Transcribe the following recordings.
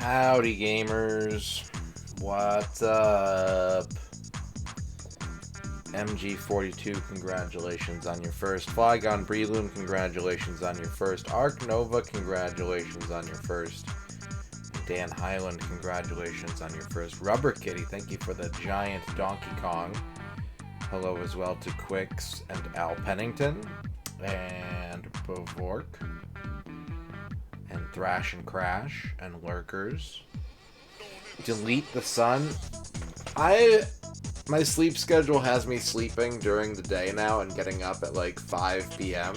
Howdy, gamers. What's up? MG42, congratulations on your first. Flygon Breloom, congratulations on your first. Arc Nova, congratulations on your first. Dan Highland, congratulations on your first. Rubber Kitty, thank you for the giant Donkey Kong. Hello as well to Quicks and Al Pennington. And Bovork. And Thrash and Crash and Lurkers. Delete the Sun. My sleep schedule has me sleeping during the day now and getting up at like 5 p.m.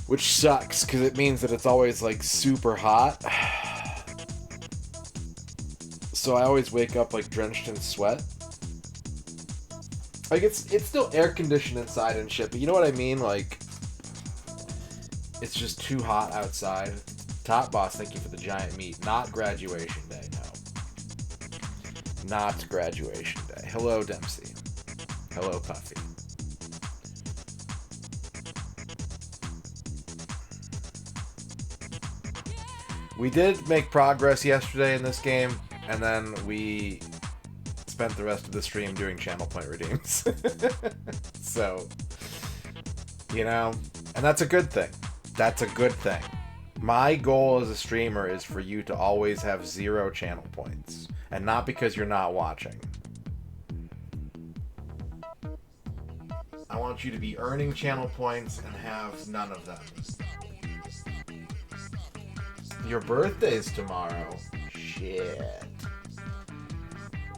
Which sucks, because it means that it's always like super hot. So I always wake up like drenched in sweat. Like it's still air conditioned inside and shit, but you know what I mean? Like, it's just too hot outside. Top Boss, thank you for the giant meat. Not graduation day, no. Not graduation day. Hello, Dempsey. Hello, Puffy. We did make progress yesterday in this game, and then we spent the rest of the stream doing channel point redeems. So, you know, and that's a good thing. That's a good thing. My goal as a streamer is for you to always have 0 channel points. And not because you're not watching. I want you to be earning channel points and have none of them. Your birthday's tomorrow. Shit.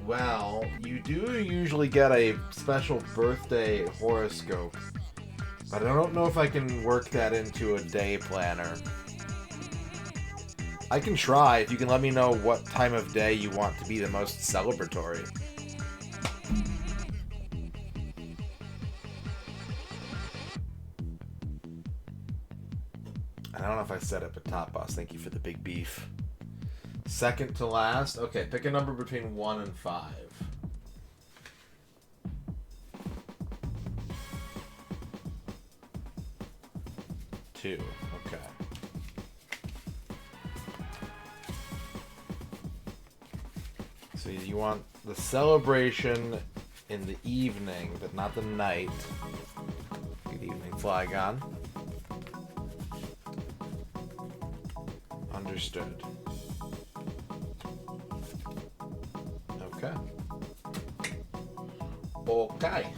Well, you do usually get a special birthday horoscope. But I don't know if I can work that into a day planner. I can try if you can let me know what time of day you want to be the most celebratory. I don't know if I set up a Top Boss. Thank you for the big beef. Second to last. Okay, pick a number between 1 and 5. 2. Okay. So you want the celebration in the evening, but not the night. Good evening, Flygon. Understood. Okay. Okay.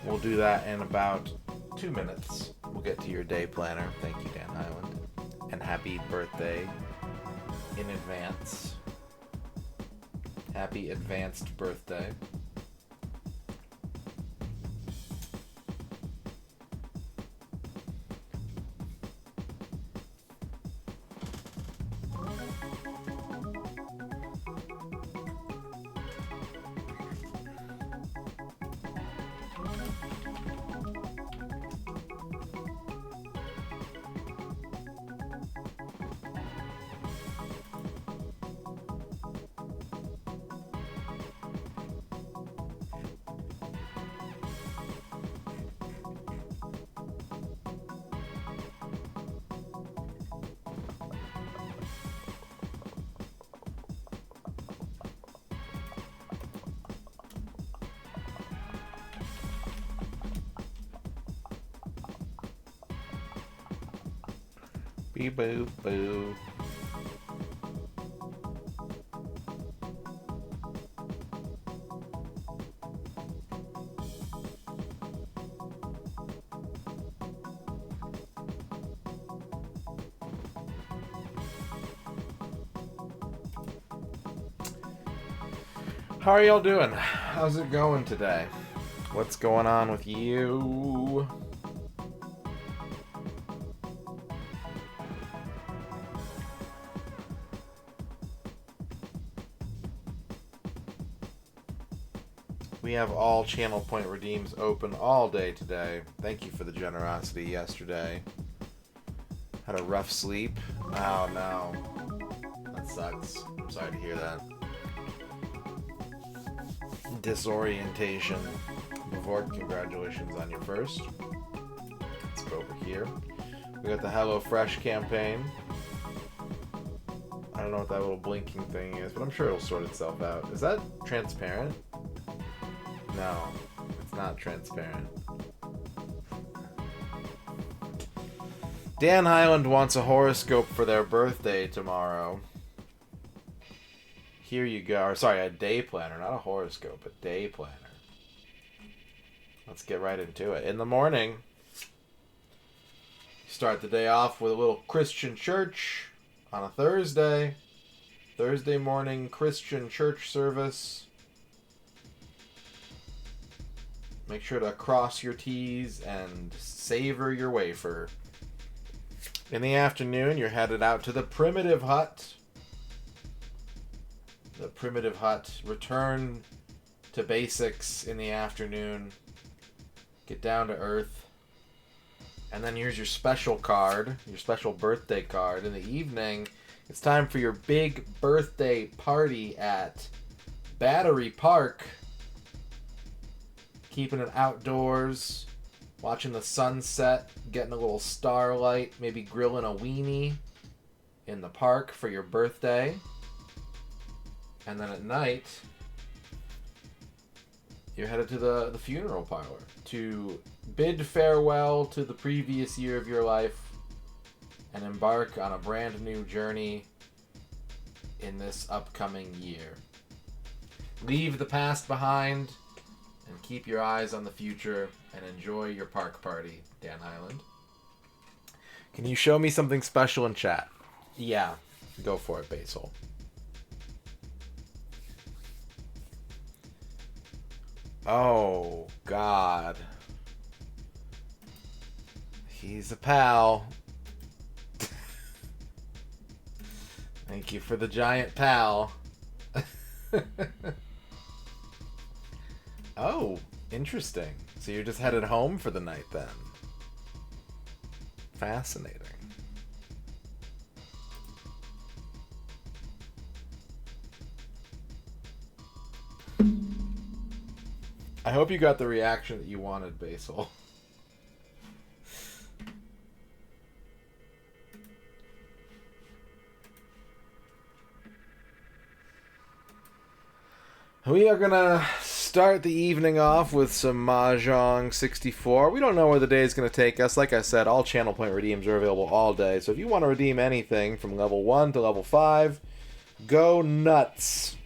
We'll do that in about 2 minutes. We'll get to your day planner. Thank you, Dan Highland. And happy birthday in advance. Happy advanced birthday. Beep boo boo. How are y'all doing? How's it going today? What's going on with you? We have all channel point redeems open all day today. Thank you for the generosity yesterday. Had a rough sleep. Oh no. That sucks. I'm sorry to hear that. Disorientation. Bevort, congratulations on your first. Let's go over here. We got the HelloFresh campaign. I don't know what that little blinking thing is, but I'm sure it'll sort itself out. Is that transparent? No, it's not transparent. Dan Highland wants a horoscope for their birthday tomorrow. Here you go. Or sorry, a day planner, not a horoscope, a day planner. Let's get right into it. In the morning, start the day off with a little Christian church on a Thursday. Thursday morning Christian church service. Make sure to cross your T's and savor your wafer. In the afternoon, you're headed out to the Primitive Hut. The Primitive Hut. Return to basics in the afternoon. Get down to earth. And then here's your special card, your special birthday card. In the evening, it's time for your big birthday party at Battery Park. Keeping it outdoors, watching the sunset, getting a little starlight, maybe grilling a weenie in the park for your birthday. And then at night, you're headed to the funeral parlor to bid farewell to the previous year of your life and embark on a brand new journey in this upcoming year. Leave the past behind and keep your eyes on the future and enjoy your park party, Dan Highland. Can you show me something special in chat? Yeah, go for it, Basil. Oh, God. He's a pal. Thank you for the giant pal. Oh, interesting. So you're just headed home for the night then. Fascinating. I hope you got the reaction that you wanted, Basil. We are gonna start the evening off with some Mahjong 64. We don't know where the day is gonna take us. Like I said, all channel point redeems are available all day. So if you want to redeem anything from level 1 to level 5, go nuts.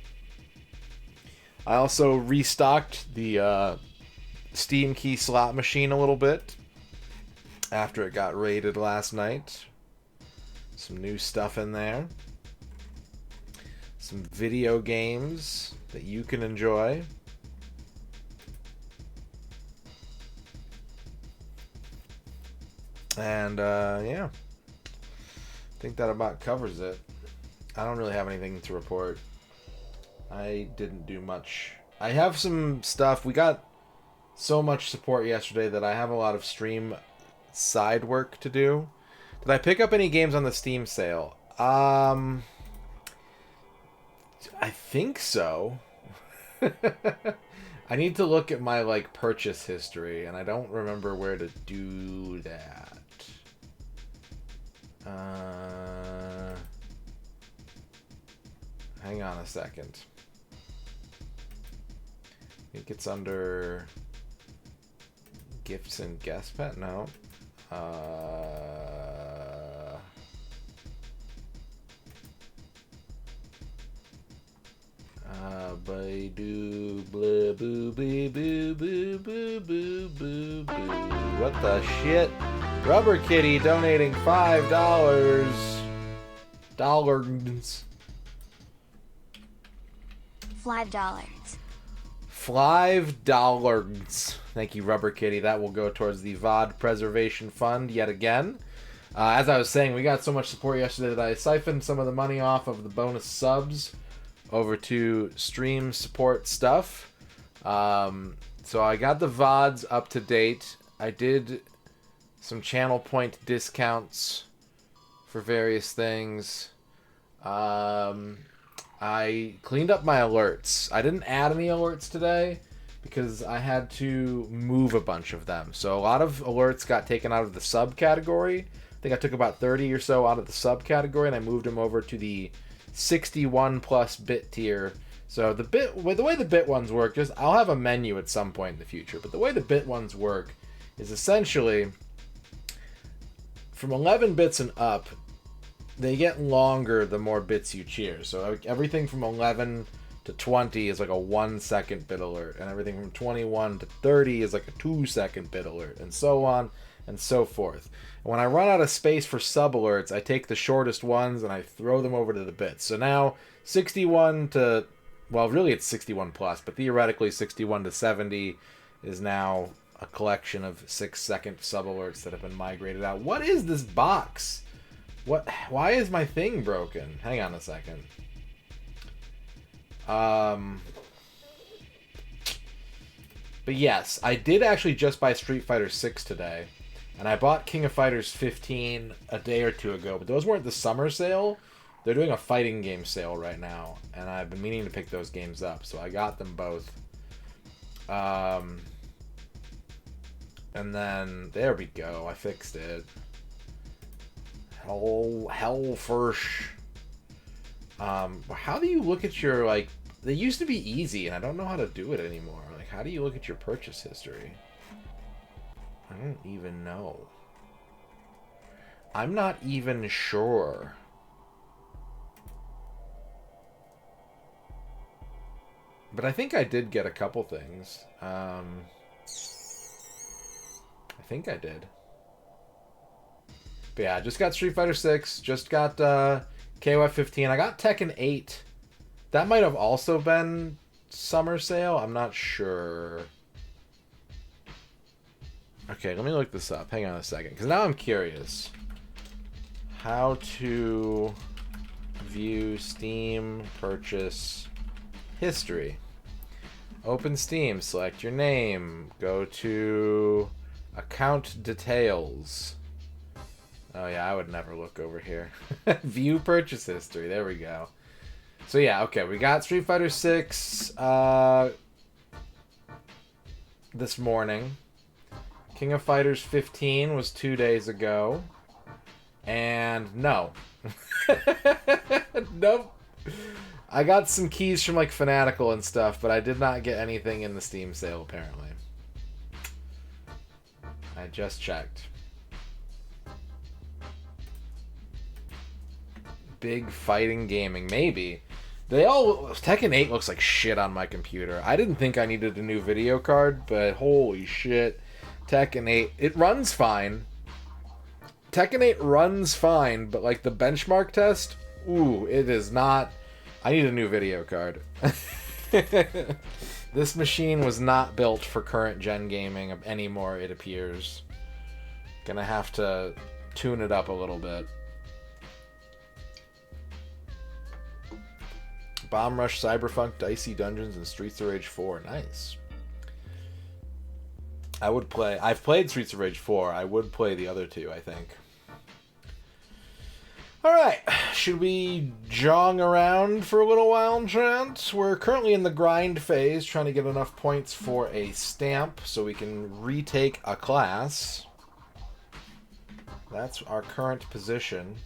I also restocked the Steam Key slot machine a little bit after it got raided last night. Some new stuff in there. Some video games that you can enjoy. And, yeah. I think that about covers it. I don't really have anything to report. I didn't do much. I have some stuff. We got so much support yesterday that I have a lot of stream side work to do. Did I pick up any games on the Steam sale? I think so. I need to look at my purchase history, and I don't remember where to do that. Hang on a second. I think it's under gifts and guest pet. No. Boo blah boo boo boo boo boo boo boo boo. What the shit? Rubber Kitty donating $5. Dollars. $5. $5. Thank you, Rubber Kitty. That will go towards the VOD Preservation Fund yet again. As I was saying, we got so much support yesterday that I siphoned some of the money off of the bonus subs over to stream support stuff. So I got the VODs up to date. I did some channel point discounts for various things. I cleaned up my alerts. I didn't add any alerts today because I had to move a bunch of them. So a lot of alerts got taken out of the subcategory. I think I took about 30 or so out of the subcategory, and I moved them over to the 61 plus bit tier. So the way the bit ones work, I'll have a menu at some point in the future, but the way the bit ones work is essentially from 11 bits and up, they get longer the more bits you cheer. So everything from 11 to 20 is like a 1 second bit alert, and everything from 21 to 30 is like a 2 second bit alert, and so on and so forth. And when I run out of space for sub alerts, I take the shortest ones and I throw them over to the bits. So now 61 to, well, really it's 61 plus, but theoretically 61 to 70 is now a collection of 6 second sub alerts that have been migrated out. What is this box? Why is my thing broken? Hang on a second. But yes, I did actually just buy Street Fighter 6 today. And I bought King of Fighters 15 a day or two ago, but those weren't the summer sale. They're doing a fighting game sale right now, and I've been meaning to pick those games up, so I got them both. And then, there we go, I fixed it. Hell first. How do you look at your, they used to be easy, and I don't know how to do it anymore. How do you look at your purchase history? I don't even know. I'm not even sure. But I think I did get a couple things. I think I did. But yeah, I just got Street Fighter 6. Just got KOF 15. I got Tekken 8. That might have also been summer sale. I'm not sure. Okay, let me look this up. Hang on a second, because now I'm curious. How to view Steam purchase history. Open Steam, select your name, go to account details. Oh yeah, I would never look over here. View purchase history, there we go. So yeah, okay, we got Street Fighter 6. this morning. King of Fighters 15 was 2 days ago. And no. Nope. I got some keys from like Fanatical and stuff, but I did not get anything in the Steam sale apparently. I just checked. Big fighting gaming, maybe. Tekken 8 looks like shit on my computer. I didn't think I needed a new video card, but holy shit. Tekken 8, it runs fine. Tekken 8 runs fine, but like the benchmark test, ooh, it is not. I need a new video card. This machine was not built for current gen gaming anymore, it appears. Gonna have to tune it up a little bit. Bomb Rush, Cyberpunk, Dicey Dungeons, and Streets of Rage 4. Nice. I've played Streets of Rage 4. I would play the other two, I think. Alright, should we jong around for a little while, chat? We're currently in the grind phase, trying to get enough points for a stamp so we can retake a class. That's our current position.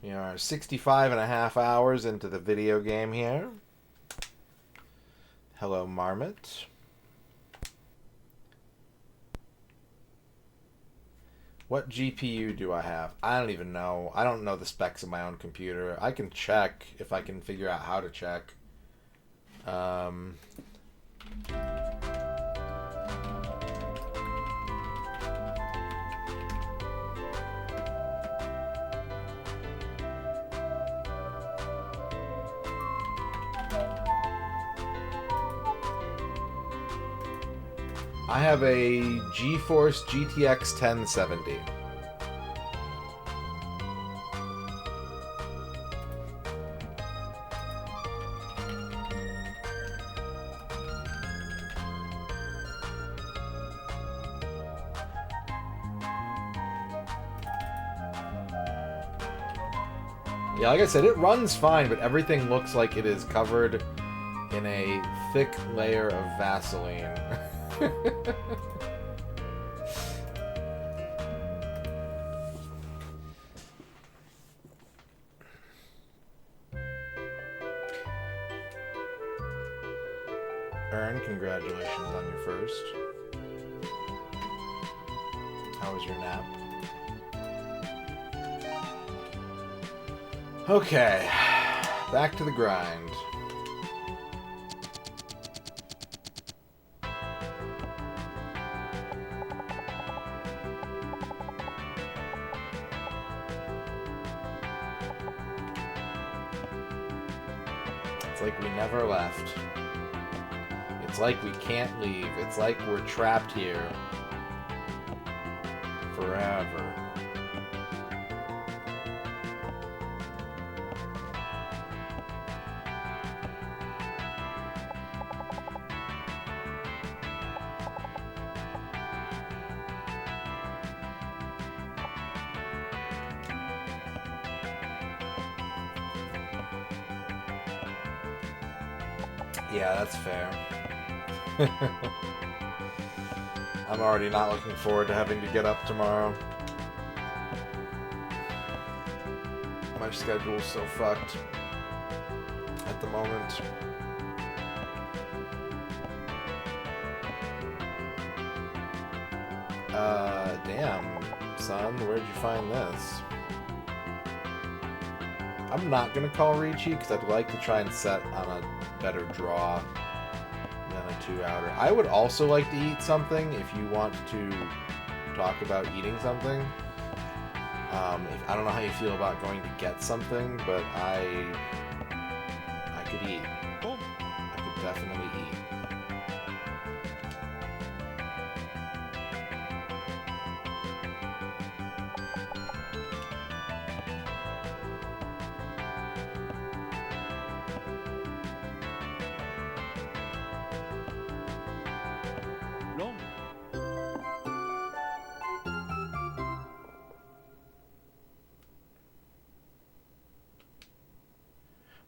We are 65 and a half hours into the video game here. Hello, Marmot. What GPU do I have? I don't even know. I don't know the specs of my own computer. I can check if I can figure out how to check. I have a GeForce GTX 1070. Yeah, like I said, it runs fine, but everything looks like it is covered in a thick layer of Vaseline. Ern, congratulations on your first. How was your nap? Okay, back to the grind. It's like we never left. It's like we can't leave. It's like we're trapped here forever. Yeah, that's fair. I'm already not looking forward to having to get up tomorrow. My schedule's so fucked at the moment. Damn, son, where'd you find this? I'm not gonna call Ricci because I'd like to try and set on a better draw than a 2-outer. I would also like to eat something if you want to talk about eating something. I don't know how you feel about going to get something, but I could eat. I could definitely eat.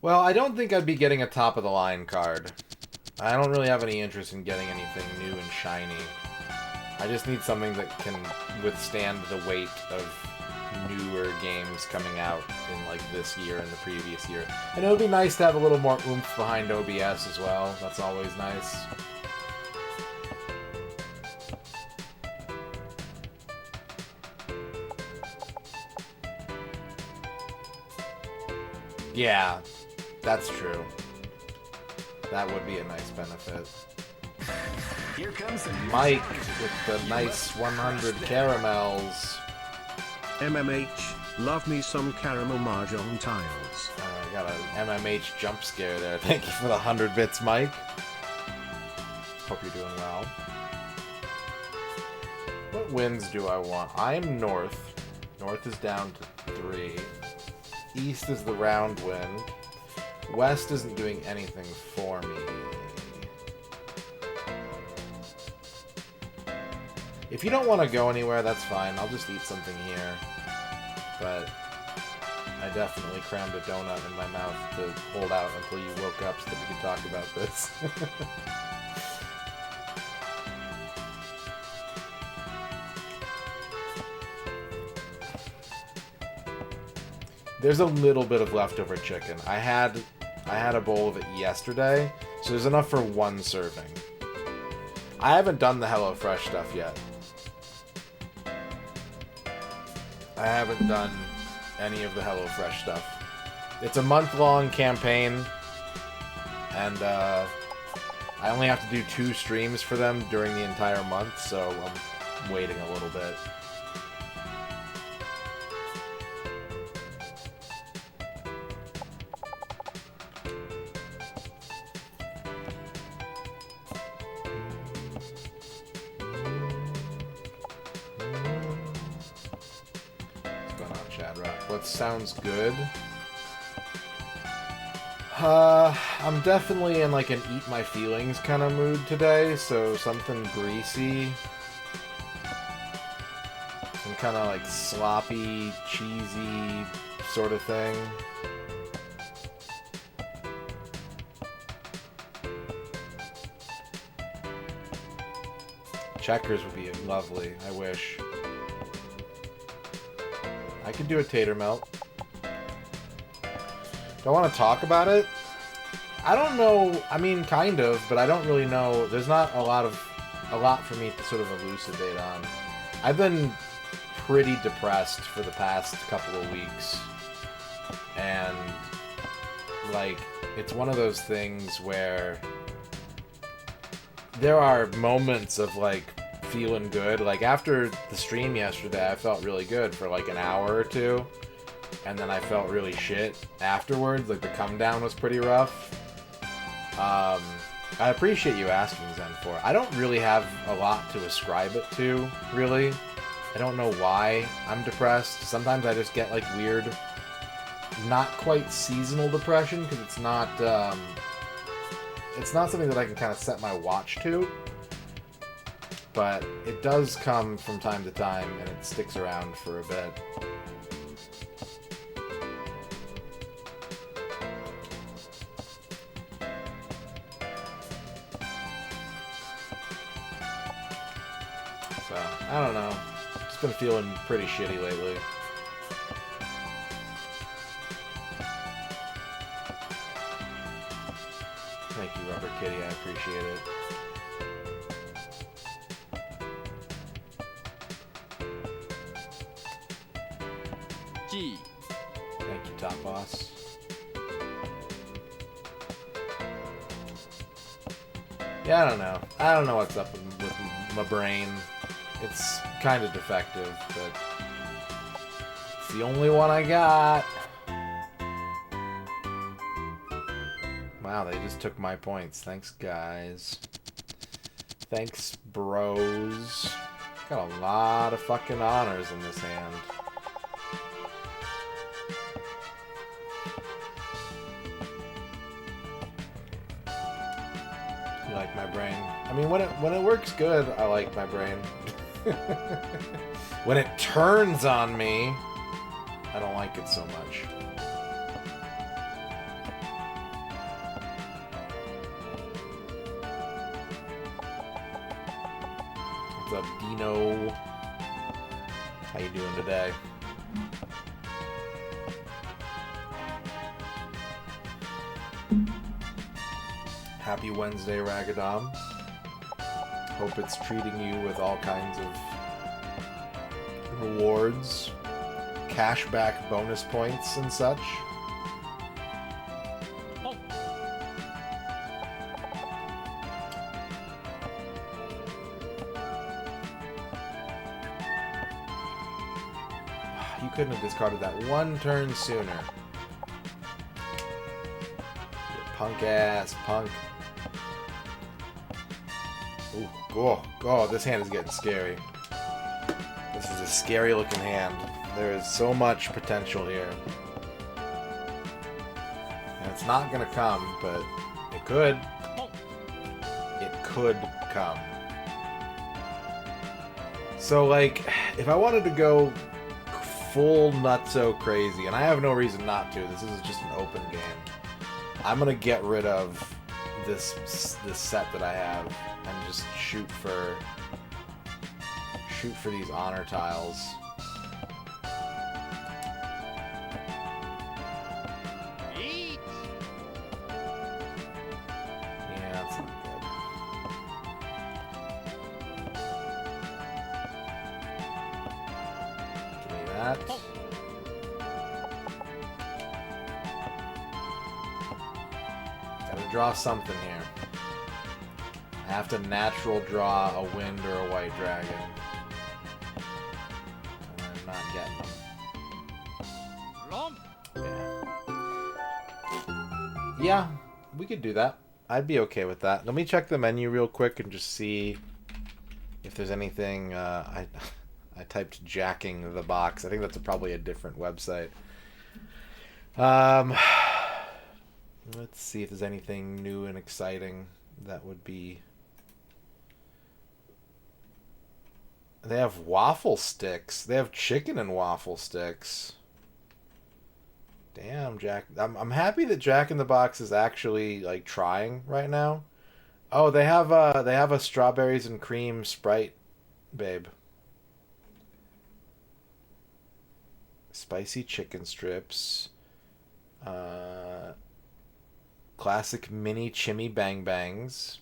Well, I don't think I'd be getting a top-of-the-line card. I don't really have any interest in getting anything new and shiny. I just need something that can withstand the weight of newer games coming out in, like, this year and the previous year. And it would be nice to have a little more oomph behind OBS as well. That's always nice. Yeah, that's true. That would be a nice benefit. Here comes the Mike with the nice 100 caramels. MMH, love me some caramel Mahjong tiles. I got an MMH jump scare there. Thank you for the 100 bits, Mike. Hope you're doing well. What wins do I want? I'm north. North is down to 3. East is the round wind. West isn't doing anything for me. If you don't want to go anywhere, that's fine. I'll just eat something here. But I definitely crammed a donut in my mouth to hold out until you woke up so that we could talk about this. There's a little bit of leftover chicken. I had a bowl of it yesterday, so there's enough for 1 serving. I haven't done the HelloFresh stuff yet. I haven't done any of the HelloFresh stuff. It's a month-long campaign, and I only have to do 2 streams for them during the entire month, so I'm waiting a little bit. What sounds good? I'm definitely in like an eat my feelings kind of mood today, so something greasy. Some kind of like sloppy, cheesy sort of thing. Checkers would be lovely, I wish. I could do a tater melt. Do I want to talk about it? I don't know. I mean, kind of, but I don't really know. There's not a lot for me to sort of elucidate on. I've been pretty depressed for the past couple of weeks. And, like, it's one of those things where there are moments of, like, feeling good. Like, after the stream yesterday, I felt really good for like an hour or 2, and then I felt really shit afterwards. Like, the come down was pretty rough. I appreciate you asking, Zen4. I don't really have a lot to ascribe it to, really. I don't know why I'm depressed. Sometimes I just get like weird, not quite seasonal depression, because it's not something that I can kind of set my watch to. But it does come from time to time, and it sticks around for a bit. So, I don't know. Just been feeling pretty shitty lately. Thank you, Rubber Kitty. I appreciate it. Thank you, Top Boss. Yeah, I don't know. I don't know what's up with my brain. It's kind of defective, but it's the only one I got. Wow, they just took my points. Thanks, guys. Thanks, bros. Got a lot of fucking honors in this hand. You like my brain? I mean, when it works good, I like my brain. When it turns on me, I don't like it so much. What's up, Dino? How you doing today? Happy Wednesday, Ragadom. Hope it's treating you with all kinds of rewards, cashback bonus points, and such. You couldn't have discarded that one turn sooner. You punk ass punk. Ooh, oh, this hand is getting scary. This is a scary looking hand. There is so much potential here. And it's not gonna come, but it could. It could come. So, like, if I wanted to go full nutso crazy, and I have no reason not to, this is just an open game, I'm gonna get rid of this set that I have and just shoot for these honor tiles. Yeah, that's not good. Give me that. Gotta draw something here. I have to natural draw a wind or a white dragon. And I'm not getting them. Yeah, we could do that. I'd be okay with that. Let me check the menu real quick and just see if there's anything. I typed jacking the box. I think that's probably a different website. Let's see if there's anything new and exciting that would be. They have waffle sticks. They have chicken and waffle sticks. Damn, Jack. I'm happy that Jack in the Box is actually like trying right now. Oh, they have a strawberries and cream Sprite, babe. Spicy chicken strips. Classic mini chimmy bang bangs.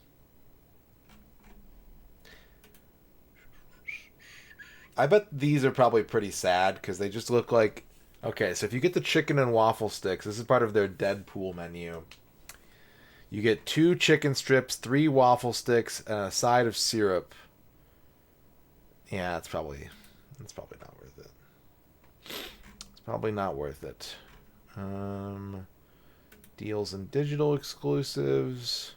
I bet these are probably pretty sad because they just look like... Okay, so if you get the chicken and waffle sticks, this is part of their Deadpool menu. You get 2 chicken strips, 3 waffle sticks, and a side of syrup. Yeah, that's probably not worth it. It's probably not worth it. Deals and digital exclusives.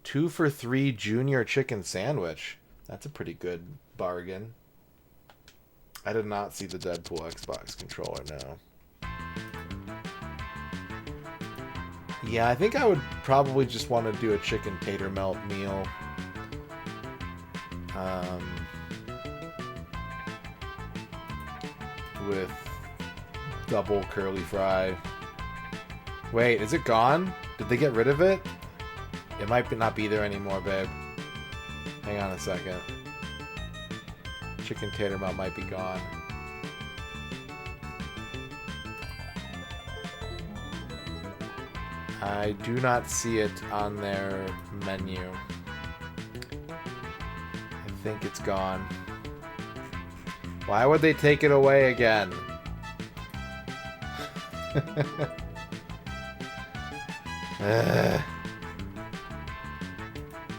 2 for $3 junior chicken sandwich. That's a pretty good bargain. I did not see the Deadpool Xbox controller now. Yeah, I think I would probably just want to do a chicken tater melt meal. With double curly fry. Wait, is it gone? Did they get rid of it? It might not be there anymore, babe. Hang on a second. Chicken tater melt might be gone. I do not see it on their menu. I think it's gone. Why would they take it away again?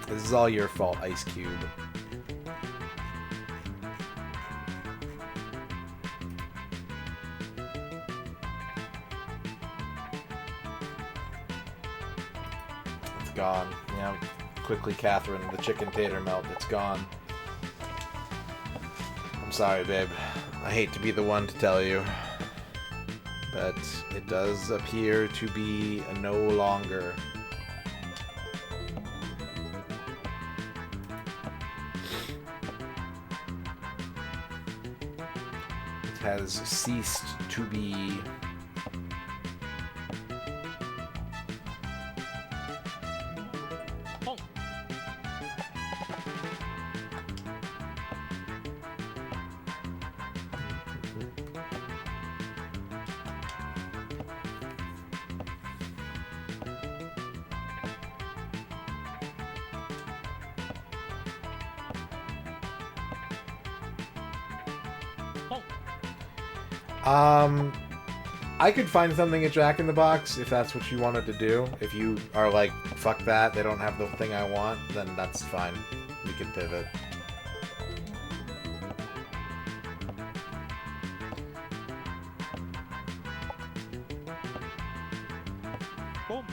This is all your fault, Ice Cube. It's gone. Yeah, quickly, Catherine, the chicken tater melt, it's gone. I'm sorry, babe. I hate to be the one to tell you. But it does appear to be no longer. It has ceased to be. I could find something at Jack in the Box if that's what you wanted to do. If you are like, fuck that, they don't have the thing I want, then that's fine. We can pivot. Boom.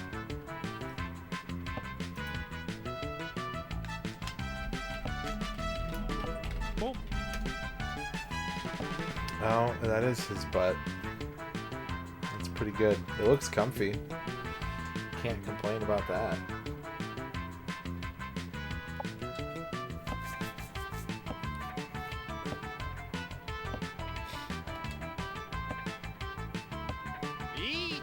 Boom. Oh, that is his butt. It's pretty good. It looks comfy. Can't complain about that. Eat.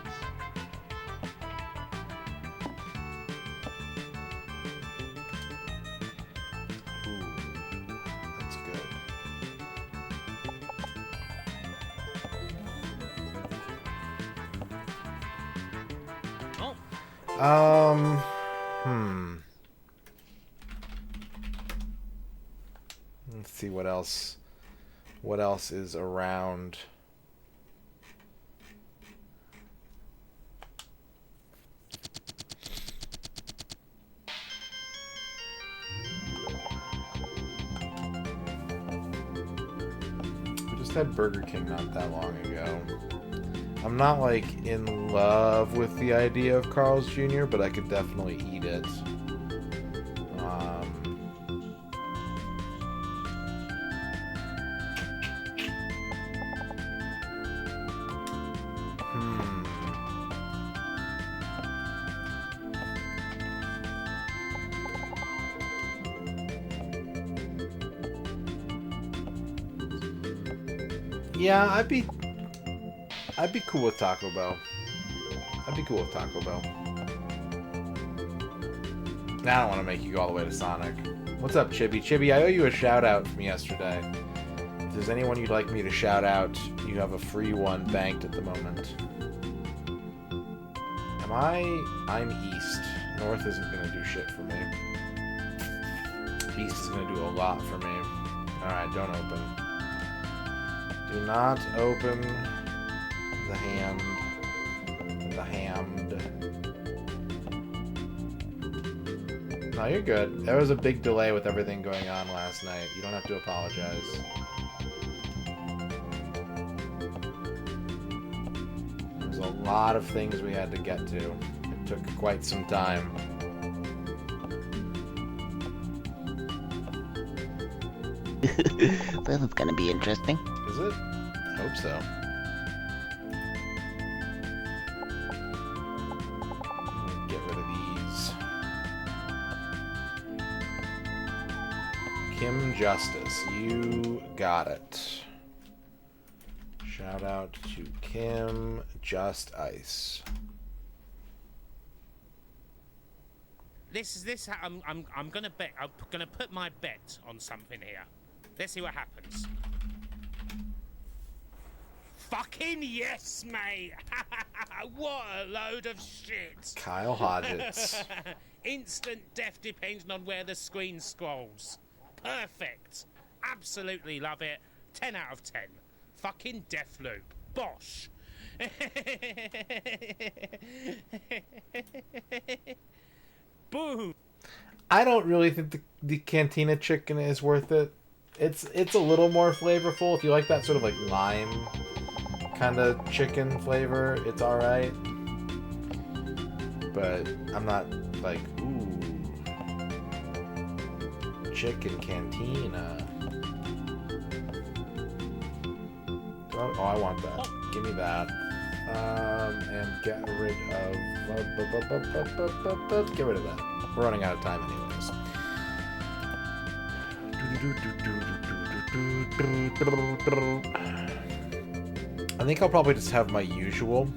Ooh, that's good. Oh. Let's see what else. What else is around? We just had Burger King not that long ago. I'm not like in love with the idea of Carl's Jr., but I could definitely eat it. Yeah, I'd be cool with Taco Bell. I'd be cool with Taco Bell. Now I don't want to make you go all the way to Sonic. What's up, Chibi? Chibi, I owe you a shout out from yesterday. If there's anyone you'd like me to shout out, you have a free one banked at the moment. I'm East. North isn't gonna do shit for me. East is gonna do a lot for me. Alright, don't open. Do not open the hand. The hammed. No, you're good. There was a big delay with everything going on last night. You don't have to apologize. There's a lot of things we had to get to. It took quite some time. This is gonna be interesting. Is it? I hope so. Get rid of these. Kim Justice, you got it. Shout out to Kim Just Ice. I'm gonna bet. I'm gonna put my bet on something here. Let's see what happens. Fucking yes, mate! What a load of shit! Kyle Hodgetts. Instant death depending on where the screen scrolls. Perfect. Absolutely love it. 10 out of 10. Fucking death loop. Bosh. Boom. I don't really think the Cantina chicken is worth it. It's a little more flavorful. If you like that sort of like lime kind of chicken flavor, it's alright. But I'm not like, ooh, chicken Cantina. Oh, I want that. Give me that. And get rid of... Get rid of that. We're running out of time anyways. I think I'll probably just have my usual.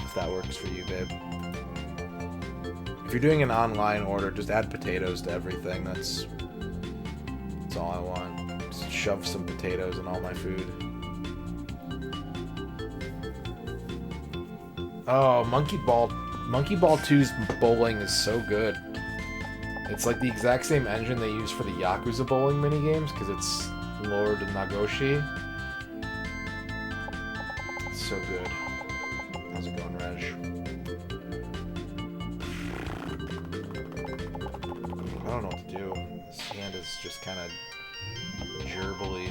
If that works for you, babe. If you're doing an online order, just add potatoes to everything. That's all I want. Just shove some potatoes in all my food. Oh, Monkey Ball 2's bowling is so good. It's like the exact same engine they use for the Yakuza bowling minigames, because it's Lord Nagoshi. It's so good. How's it going, Reg? I don't know what to do. This hand is just kind of gerbily.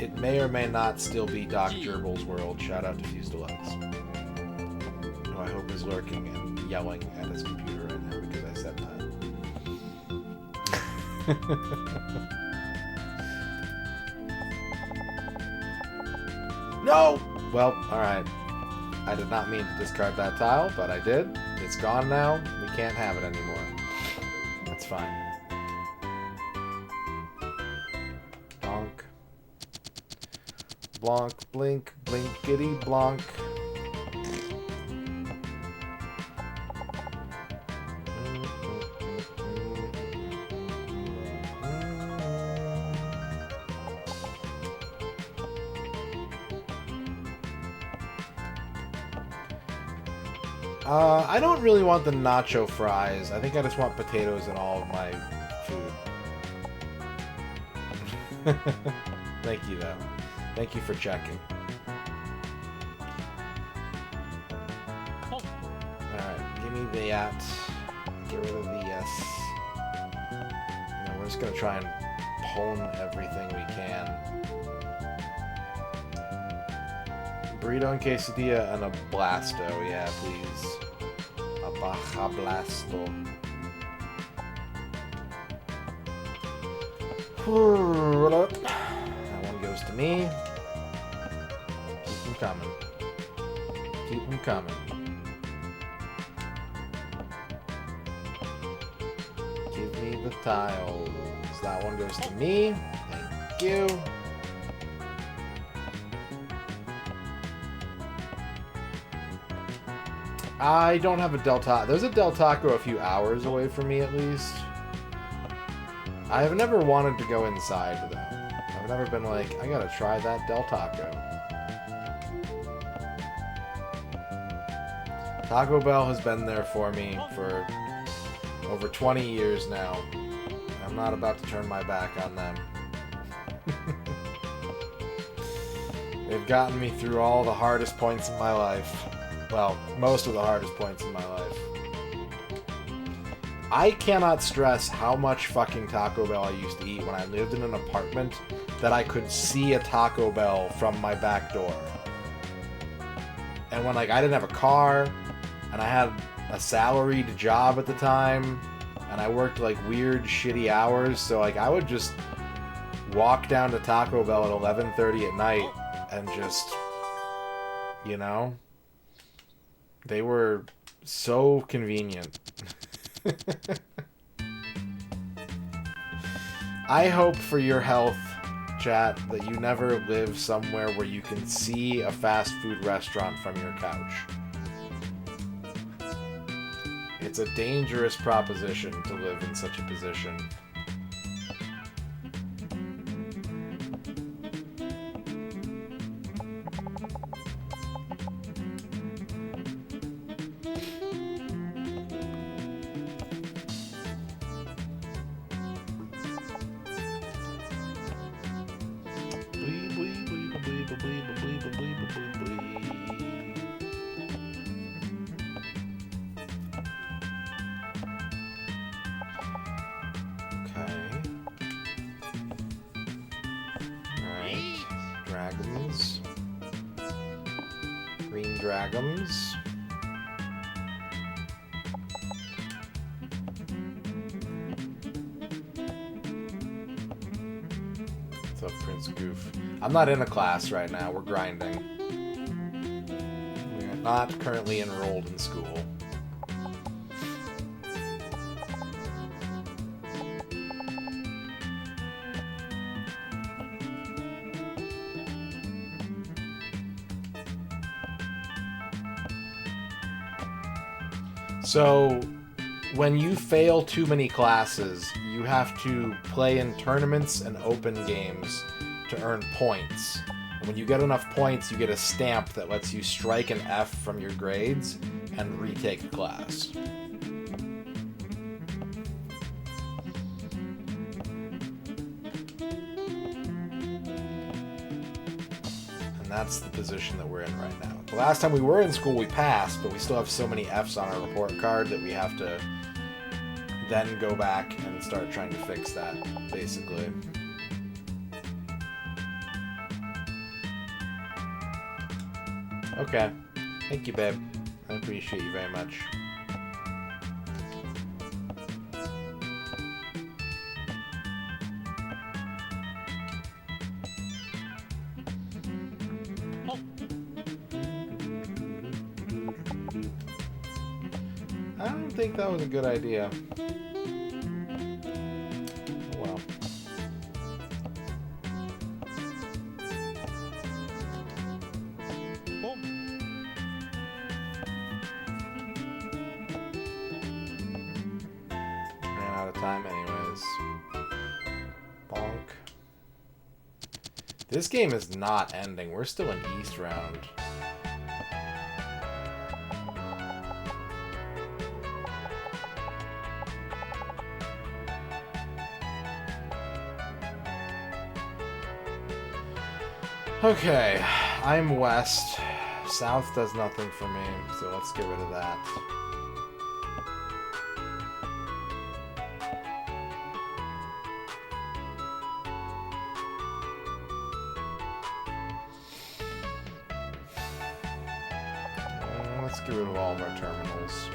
It may or may not still be Doc Gerbil's world. Shout out to Fuse Deluxe, who I hope is lurking and yelling at his computer right now because I said that. No! Well, alright. I did not mean to discard that tile, but I did. It's gone now. We can't have it anymore. That's fine. Donk. Blanc, blink, blinkity, blanc. I don't really want the nacho fries. I think I just want potatoes in all of my food. Thank you, though. Thank you for checking. Alright, give me that. Get rid of the yes. We're just gonna try and pwn everything we can. Burrito and quesadilla and a blasto, yeah, please. A baja blasto. That one goes to me. Keep them coming. Keep them coming. Give me the tiles. That one goes to me. Thank you. I don't have a Del Taco. There's a Del Taco a few hours away from me, at least. I have never wanted to go inside, though. I've never been like, I gotta try that Del Taco. Taco Bell has been there for me for over 20 years now. I'm not about to turn my back on them. They've gotten me through all the hardest points in my life. Well, most of the hardest points in my life. I cannot stress how much fucking Taco Bell I used to eat when I lived in an apartment that I could see a Taco Bell from my back door. And when, like, I didn't have a car, and I had a salaried job at the time, and I worked, like, weird, shitty hours, so, like, I would just walk down to Taco Bell at 11:30 at night and just, you know... They were so convenient. I hope for your health, chat, that you never live somewhere where you can see a fast food restaurant from your couch. It's a dangerous proposition to live in such a position. Dragons. What's up, Prince Goof? I'm not in a class right now. We're grinding. We are not currently enrolled in school. So, when you fail too many classes, you have to play in tournaments and open games to earn points. And when you get enough points, you get a stamp that lets you strike an F from your grades, and retake a class. And that's the position that we're in right now. The last time we were in school, we passed, but we still have so many Fs on our report card that we have to then go back and start trying to fix that, basically. Okay. Thank you, babe. I appreciate you very much. Oh, I don't think that was a good idea. Oh, well. oh. Ran out of time anyways. Bonk. This game is not ending. We're still in East round. Okay, I'm West. South does nothing for me, so let's get rid of that. Let's get rid of all of our terminals.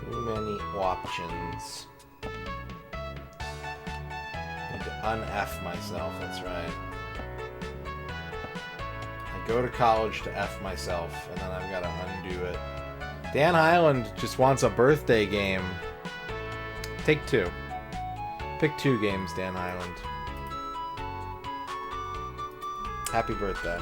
Too many options. Need to un-F myself, that's right. I go to college to F myself, and then I've got to undo it. Dan Highland just wants a birthday game. Take two. Pick 2 games, Dan Highland. Happy birthday.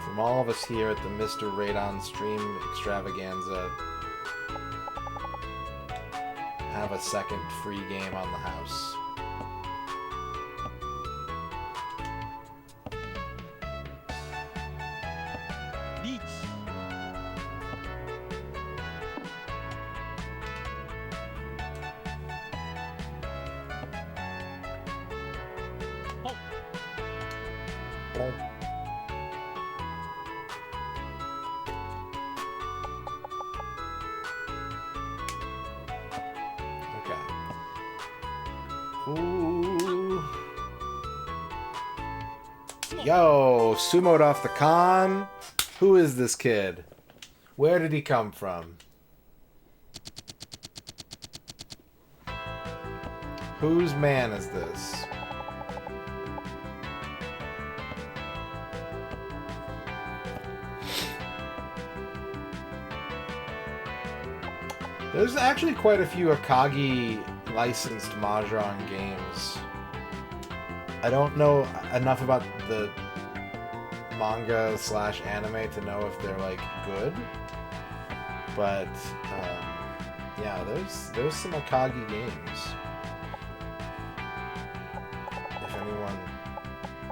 From all of us here at the MisterRadon stream extravaganza, have a second free game on the house. Neat. Oh, Well, ooh. Yo, sumoed off the con. Who is this kid? Where did he come from? Whose man is this? There's actually quite a few Akagi licensed Mahjong games. I don't know enough about the manga / anime to know if they're like good, but yeah, there's some Akagi games. If anyone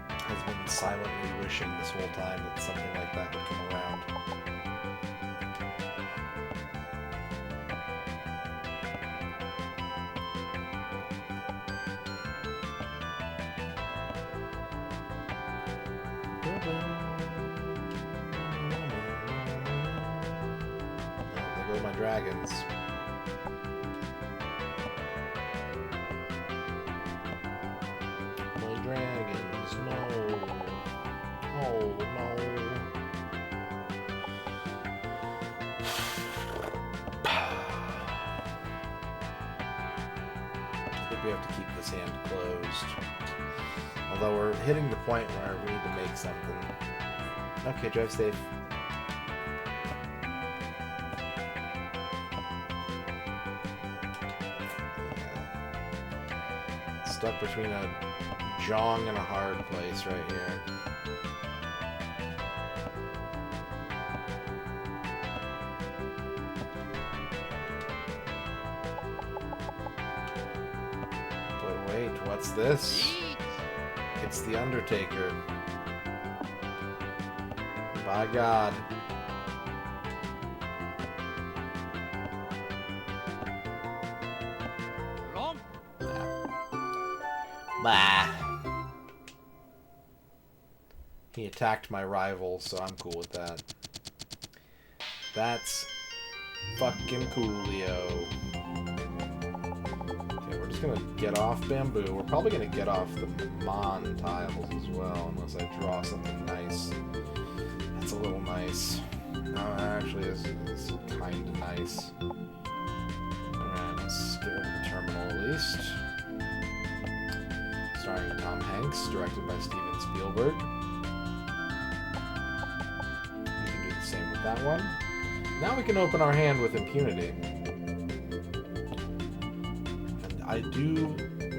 has been silently wishing this whole time that something like that would come around. There go my dragons. My dragons, no. Oh, no. I think we have to keep this hand closed. Although we're hitting the point where we need to make something. Okay, drive safe. Stuck between a Mahjong and a hard place right here. But wait, what's this? It's the Undertaker. By God. Bah. He attacked my rival, so I'm cool with that. That's fucking coolio. Okay, we're just gonna get off bamboo. We're probably gonna get off the Mon tiles as well, unless I draw something nice. That's a little nice. No, actually, it's kind of nice. Alright, let's get rid of the terminal at least. Starring Tom Hanks, directed by Steven Spielberg. You can do the same with that one. Now we can open our hand with impunity. And I do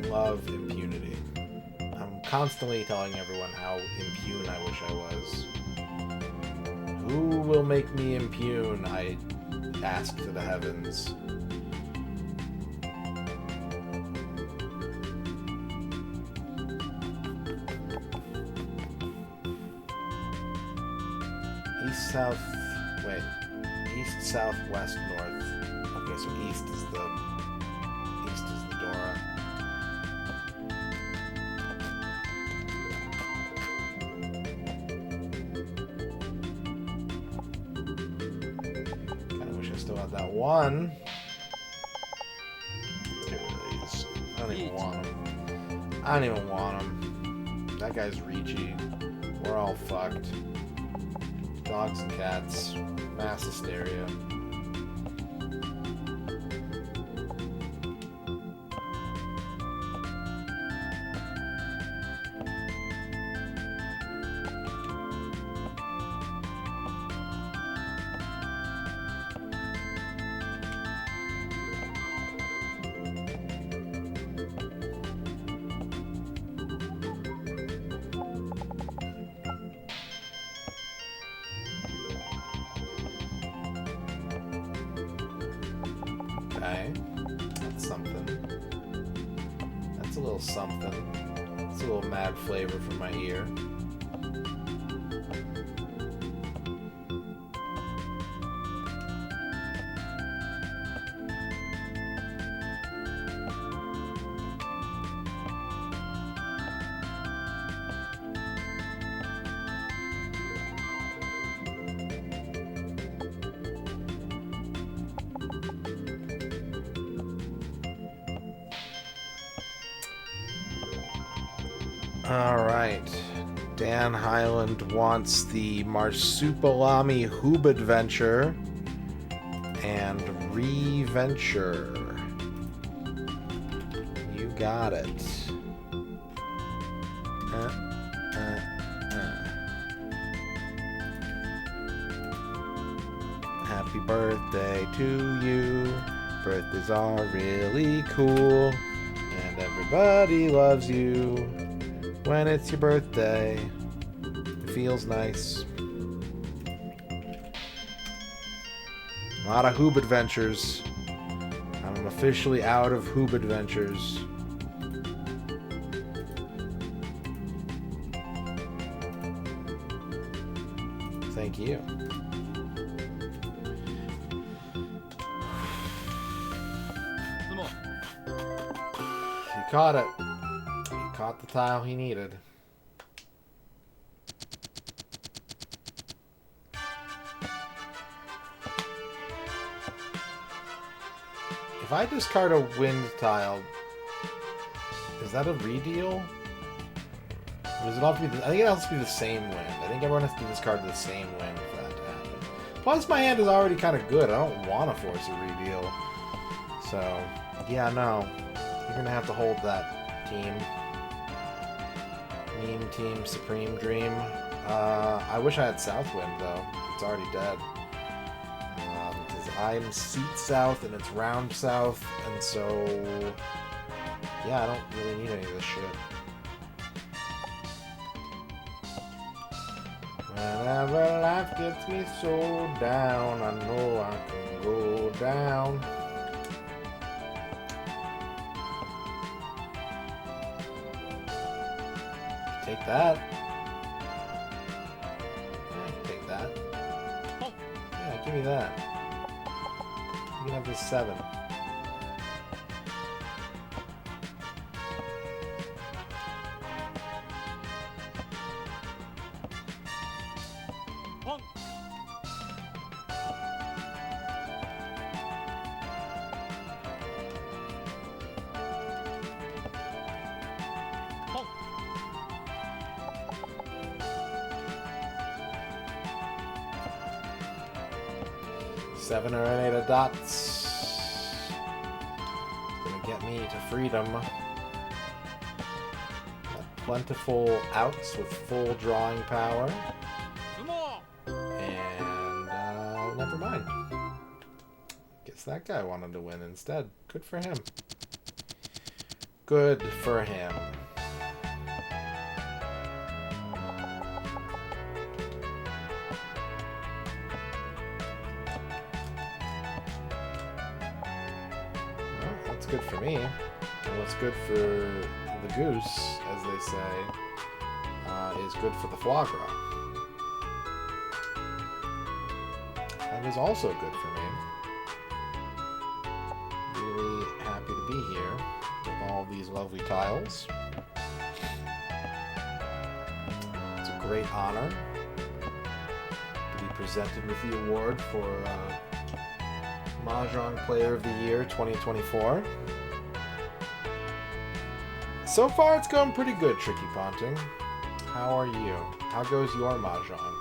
love impunity. I'm constantly telling everyone how impune I wish I was. Who will make me impune? I ask to the heavens. East, south, wait, east, south, west, north. Okay, so east is the Dora. Kinda wish I still had that one. Get rid of these. I don't even want them. I don't even want them. That guy's reachy. We're all fucked. Dogs and cats, mass hysteria. Okay, that's something. That's a little something. It's a little mad flavor for my ear. Alright. Dan Highland wants the Marsupilami Hoob Adventure and Reventure. You got it. Happy birthday to you. Birthdays are really cool. And everybody loves you. When it's your birthday, it feels nice. A lot of Hoob Adventures. I'm officially out of Hoob Adventures. Thank you. He caught it. Caught the tile he needed. If I discard a wind tile, is that a redeal? Or does it have to be? I think it has to be the same wind. I think everyone has to discard the same wind for that to happen. Plus, my hand is already kind of good. I don't want to force a reveal. So, yeah, no. You're going to have to hold that, team. Meme Team Supreme Dream. I wish I had Southwind, though. It's already dead. Because I'm Seat South, and it's Round South, and so... yeah, I don't really need any of this shit. Whenever life gets me so down, I know I can go down. Take that. Yeah, take that. Yeah, give me that. You can have this 7. Seven or 8 of dots. It's gonna get me to freedom. Plentiful outs with full drawing power. And never mind. Guess that guy wanted to win instead. Good for him. Good for him. Good for me. And what's good for the goose, as they say, is good for the foie gras. That is also good for me. Really happy to be here with all these lovely tiles. It's a great honor to be presented with the award for Mahjong Player of the Year 2024. So far, it's going pretty good, Tricky Ponting. How are you? How goes your Mahjong?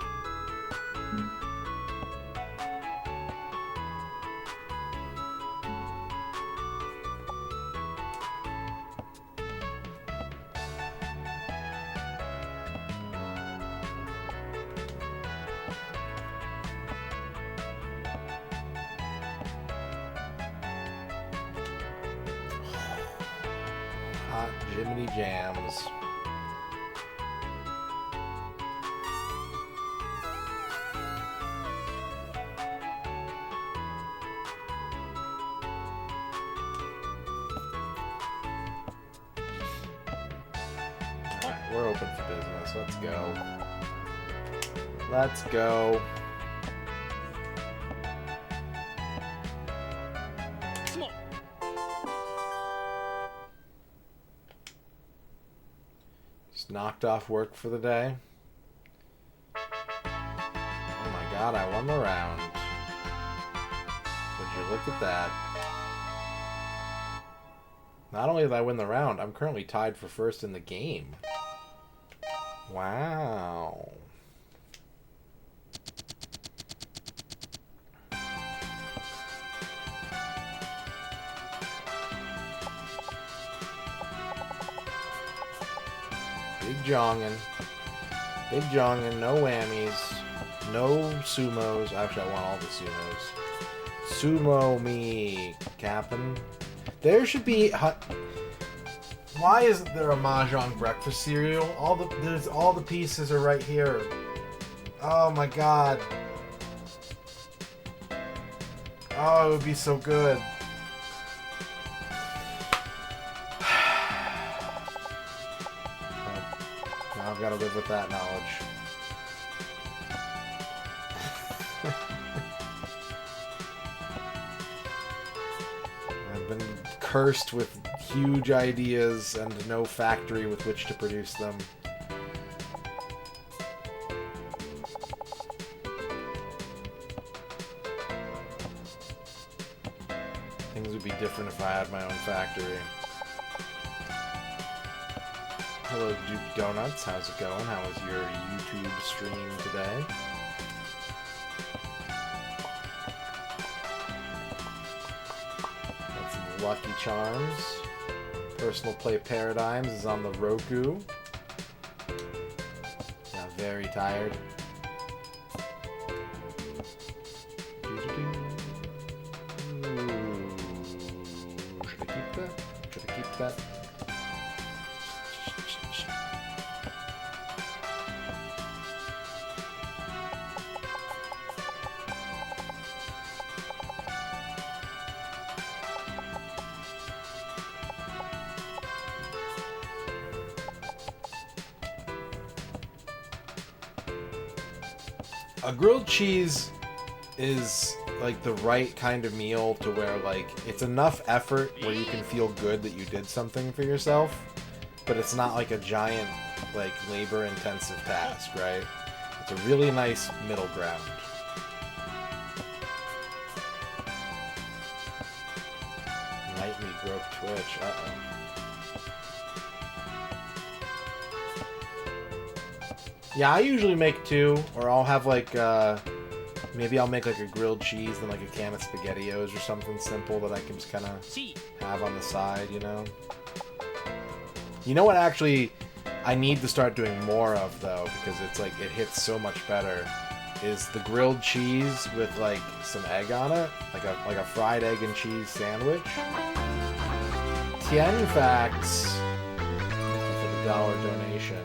Hot Jiminy Jams. Alright, we're open for business. Let's go. Let's go. Knocked off work for the day. Oh my god, I won the round. Would you look at that? Not only did I win the round, I'm currently tied for first in the game. Wow. Big jongin', no whammies, no sumos. Actually, I want all the sumos. Sumo me, Captain. There should be. Why isn't there a Mahjong breakfast cereal? All the pieces are right here. Oh my god. Oh, it would be so good. I've got to live with that knowledge. I've been cursed with huge ideas and no factory with which to produce them. Things would be different if I had my own factory. Hello, Duke Donuts. How's it going? How was your YouTube stream today? Lucky Charms. Personal Play Paradigms is on the Roku. Got very tired. Should I keep that? Should I keep that? A grilled cheese is like the right kind of meal to where like it's enough effort where you can feel good that you did something for yourself, but it's not like a giant like labor intensive task, right? It's a really nice middle ground. Nightly broke Twitch. Uh-oh. Yeah, I usually make two, or I'll have like, maybe I'll make like a grilled cheese and like a can of SpaghettiOs or something simple that I can just kind of have on the side, you know? You know what actually I need to start doing more of though, because it's like, it hits so much better, is the grilled cheese with like some egg on it, like a fried egg and cheese sandwich. Tien Facts, thank you for the $1 donation.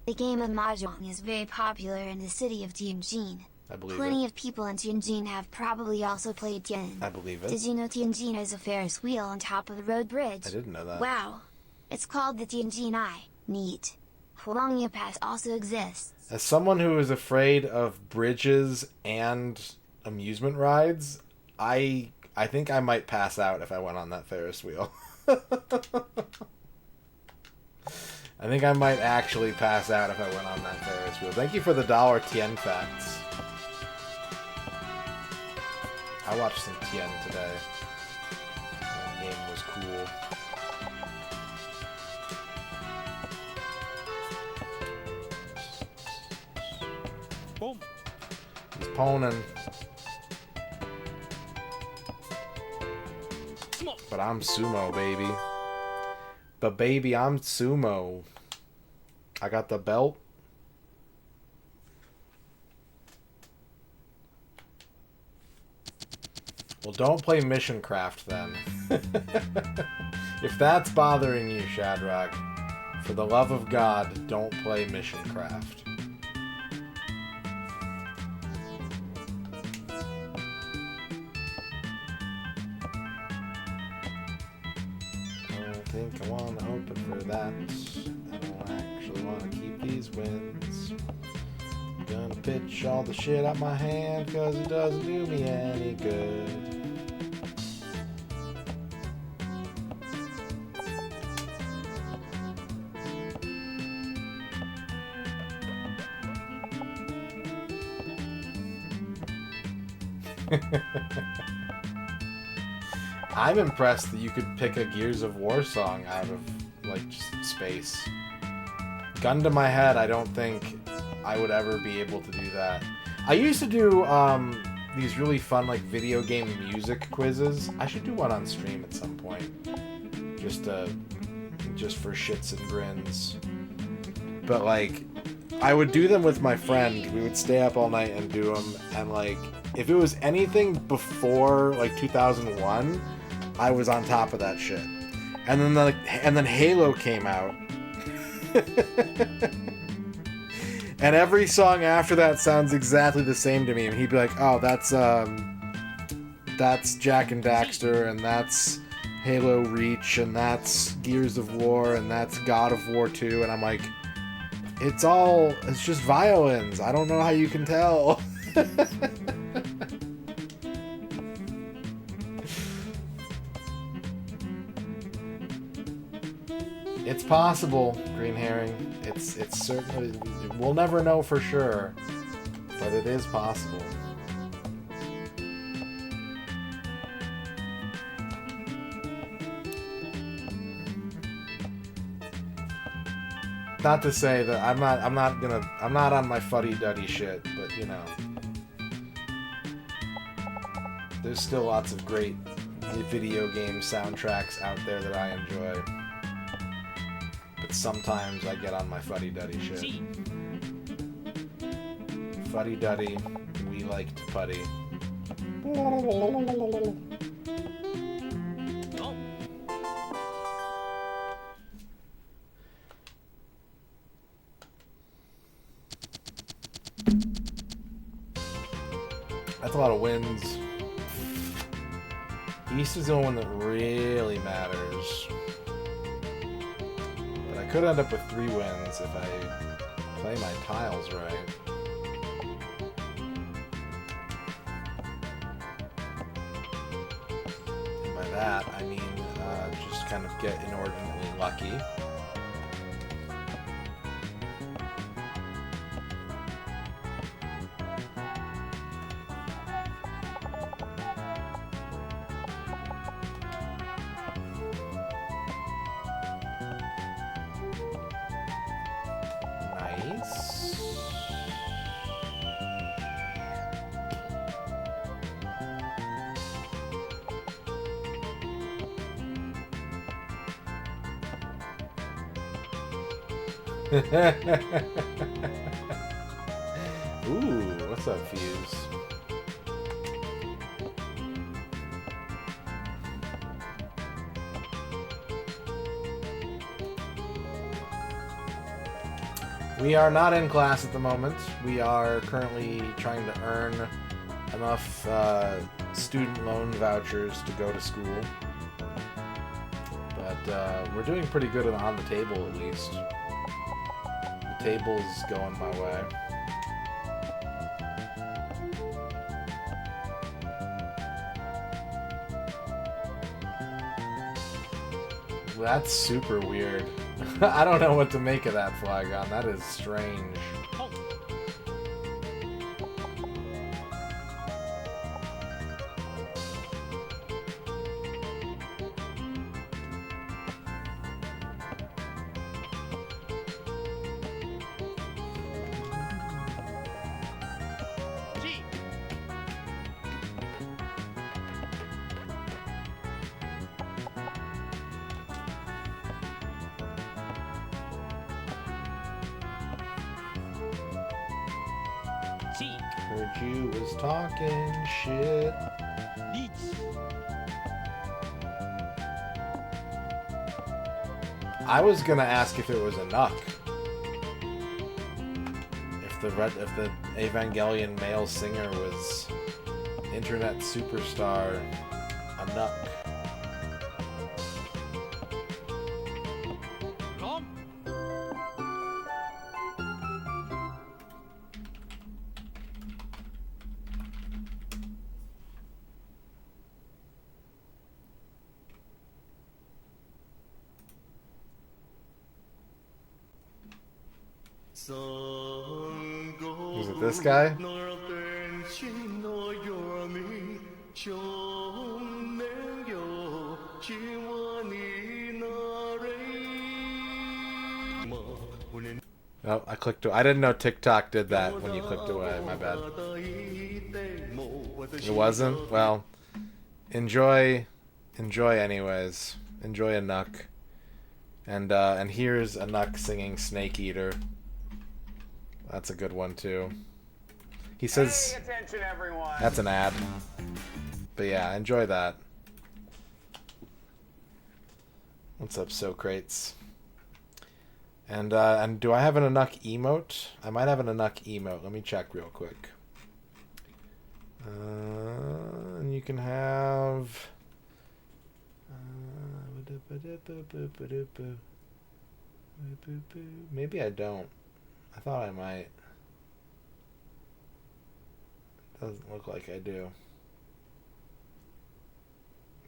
The game of Mahjong is very popular in the city of Tianjin. I believe Plenty it. of people in Tianjin have probably also played Tian. I believe it. Did you know Tianjin has a Ferris wheel on top of the road bridge? I didn't know that. Wow. It's called the Tianjin Eye. Neat. Huangya Pass also exists. As someone who is afraid of bridges and amusement rides, I think I might pass out if I went on that Ferris wheel. I think I might actually pass out if I went on that Ferris wheel. Thank you for the $1 Tien Facts. I watched some Tien today. That game was cool. Boom. He's poning. But I'm sumo, baby. But baby, I'm sumo. I got the belt. Well, don't play Mission Craft then. If that's bothering you, Shadrach, for the love of God, don't play Mission Craft. I think I want to open for that. I don't actually want to keep these wins. I'm gonna pitch all the shit out my hand because it doesn't do me any good. I'm impressed that you could pick a Gears of War song out of, like, just space. Gun to my head, I don't think I would ever be able to do that. I used to do, these really fun, like, video game music quizzes. I should do one on stream at some point. Just for shits and grins. But, like, I would do them with my friend. We would stay up all night and do them, and, like, if it was anything before, like, 2001... I was on top of that shit. And then Halo came out. And every song after that sounds exactly the same to me. And he'd be like, "Oh, that's Jak and Daxter, and that's Halo Reach, and that's Gears of War, and that's God of War 2." And I'm like, it's just violins. I don't know how you can tell. It's possible, Green Herring. It's certainly... We'll never know for sure, but it is possible. Not to say that I'm not on my fuddy-duddy shit, but you know. There's still lots of great video game soundtracks out there that I enjoy. But sometimes I get on my fuddy-duddy shit. Fuddy-duddy, we like to putty. That's a lot of wins. East is the only one that really matters. But I could end up with 3 wins if I play my tiles right. And by that, I mean just kind of get inordinately lucky. Ooh, what's up, Fuse? We are not in class at the moment. We are currently trying to earn enough student loan vouchers to go to school. But we're doing pretty good on the table, at least. The table's going my way. Well, that's super weird. I don't know what to make of that, Flygon. That is strange. Heard you was talking shit. I was gonna ask if it was a Nuck. If the Evangelion male singer was internet superstar a Nuck. Is it this guy? Oh, I clicked away. I didn't know TikTok did that when you clicked away. My bad. It wasn't? Well, enjoy anyways. Enjoy a Nuck. And here's a Nuck singing Snake Eater. That's a good one too. He says, Pay attention, everyone. That's an ad. But yeah, enjoy that. What's up, Socrates? And do I have an Nuck emote? I might have an Nuck emote. Let me check real quick. And you can have. Maybe I don't. I thought I might. Doesn't look like I do.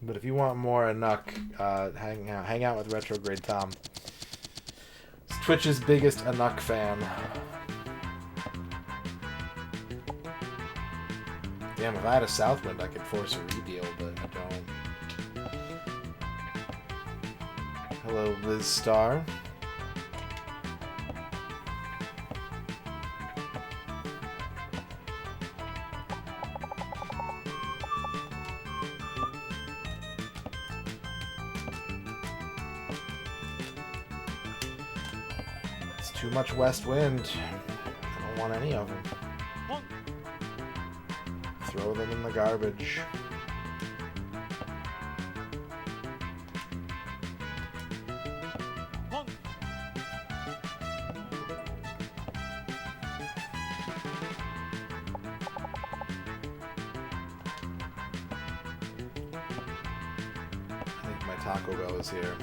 But if you want more Nuck, hang out with Retrograde Tom. It's Twitch's biggest Nuck fan. Damn, if I had a Southwind, I could force a redeal, but I don't. Hello, Liz Star. Too much west wind. I don't want any of them. Throw them in the garbage. I think my Taco Bell is here.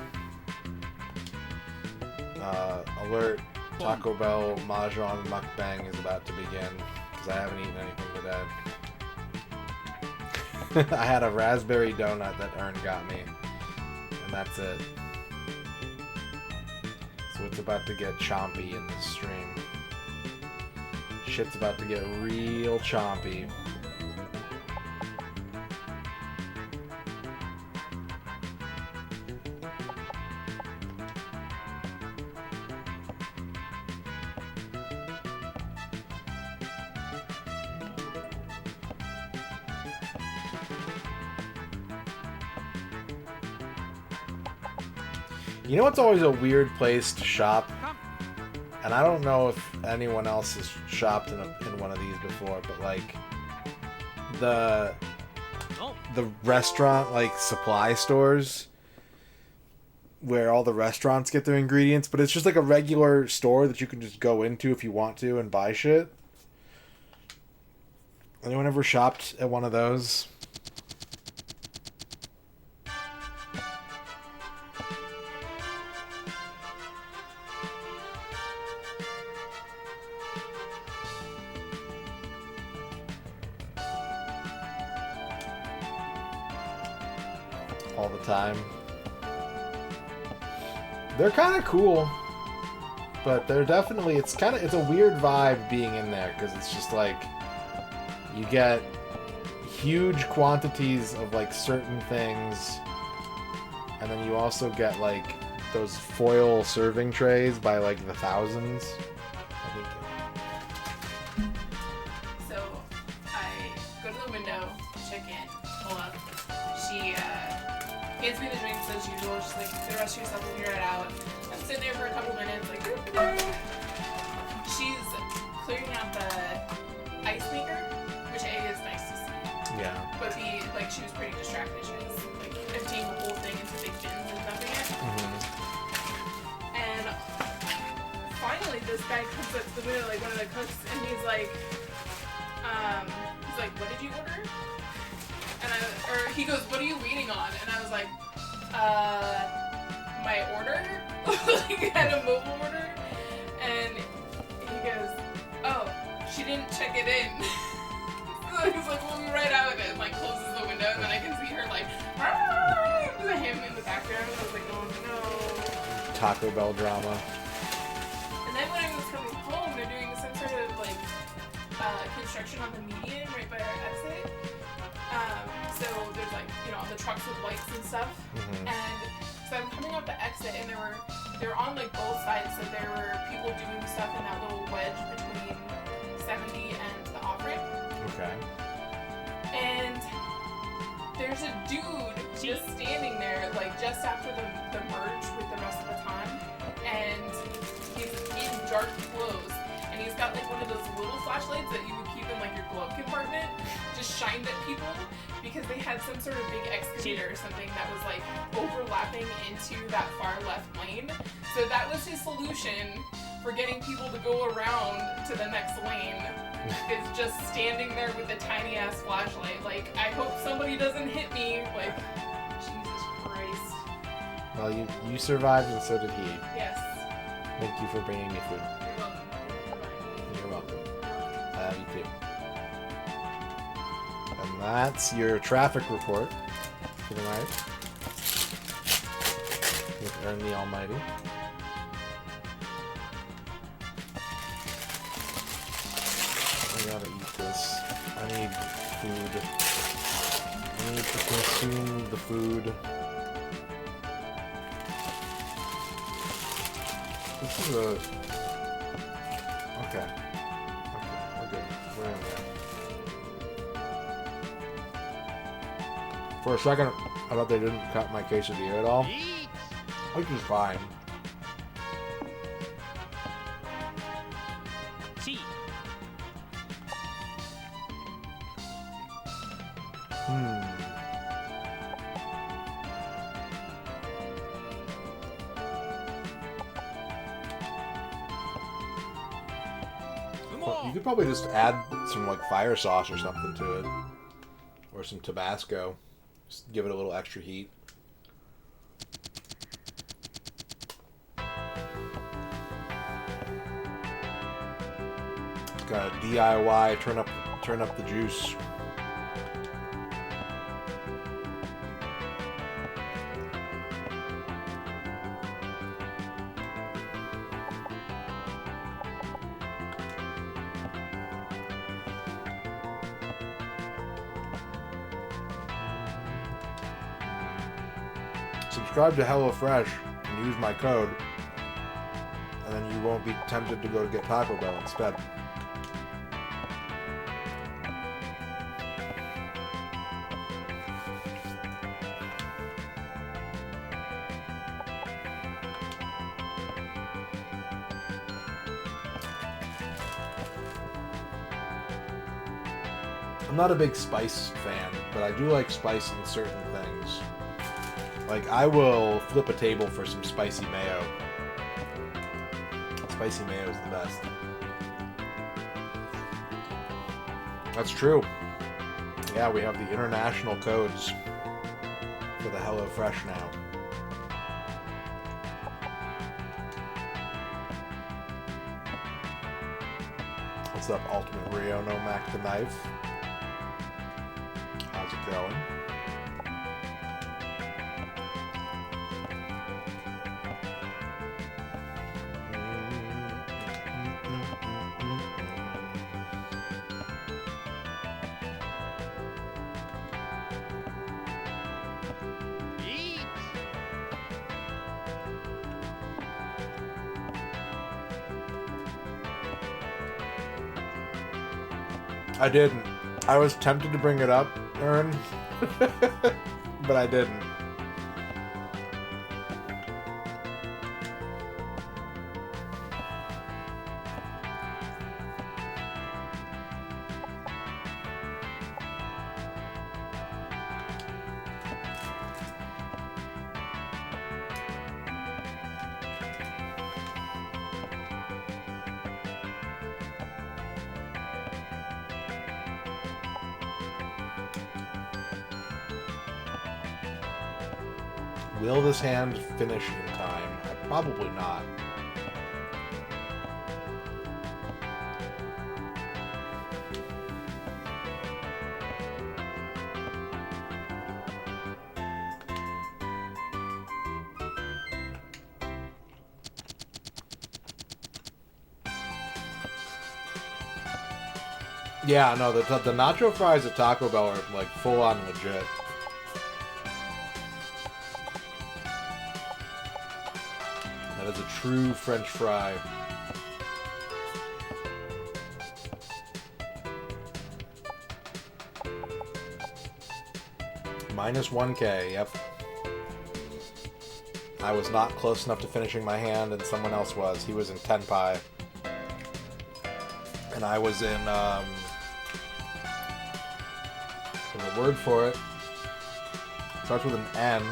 Alert. Taco Bell Mahjong mukbang is about to begin because I haven't eaten anything today. I had a raspberry donut that Ern got me, and that's it. So it's about to get chompy in this stream. Shit's about to get real chompy. You know what's always a weird place to shop? And I don't know if anyone else has shopped in one of these before, but like the restaurant like supply stores where all the restaurants get their ingredients, but it's just like a regular store that you can just go into if you want to and buy shit. Anyone ever shopped at one of those? All the time. They're kind of cool, but they're definitely, it's a weird vibe being in there because it's just like you get huge quantities of like certain things, and then you also get like those foil serving trays by like the thousands. So I go to the window, check in, pull up. She hands me the drinks as usual. She's like, the rest of yourself will figure it out. I'm sitting there for a couple minutes, like, she's clearing out the ice maker, which A is nice to see. Yeah. But B, like, she was pretty distracted. She was like emptying the whole thing into big bins and dumping it. And finally, this guy comes up to the window, like one of the cooks, and he's like, what did you order? And he goes, what are you waiting on? And I was like, my order? Like, I had a mobile order. And he goes, oh, she didn't check it in. So he's like, we'll be right out of it. And like, closes the window, and then I can see her like, him in the background. And I was like, oh no. Taco Bell drama. And then when I was coming home, they're doing some sort of like, construction on the median right by our exit. So there's like, all the trucks with lights and stuff. And so I'm coming up the exit, and they were on like both sides, so there were people doing stuff in that little wedge between 70 and the off-ramp. Okay. And there's a dude just standing there, like just after the merge with the rest of the time, and he's in dark clothes, and he's got like one of those little flashlights that you would keep in like your glove compartment, just shined at people because they had some sort of big excavator or something that was like overlapping into that far left lane. So that was his solution for getting people to go around to the next lane, is just standing there with a tiny ass flashlight. Like, I hope somebody doesn't hit me. Like, Jesus Christ. Well, you survived, and so did he. Yes. Thank you for bringing me food. You're welcome. You're welcome. You too. And that's your traffic report for the night with Ern the Almighty. I gotta eat this. I need food. I need to consume the food. This is a... Okay. We're good. We're in there. For a second, I thought they didn't cut my quesadilla at all. Which is fine. Well, you could probably just add some like fire sauce or something to it, or some Tabasco. Just give it a little extra heat. It's got a DIY turn up the juice. Subscribe to HelloFresh and use my code, and then you won't be tempted to go get Taco Bell instead. I'm not a big spice fan, but I do like spice in certain things. Like, I will flip a table for some spicy mayo. Spicy mayo is the best. That's true. Yeah, we have the international codes for the HelloFresh now. What's up, Ultimate Rio No Mac the Knife? How's it going? I didn't. I was tempted to bring it up, Aaron, but I didn't. Will this hand finish in time? Probably not. Yeah, no, the nacho fries at Taco Bell are like full on legit. That is a true French fry. Minus 1K, yep. I was not close enough to finishing my hand, and someone else was. He was in Tenpai. And I was in, there's a word for it. Starts with an N.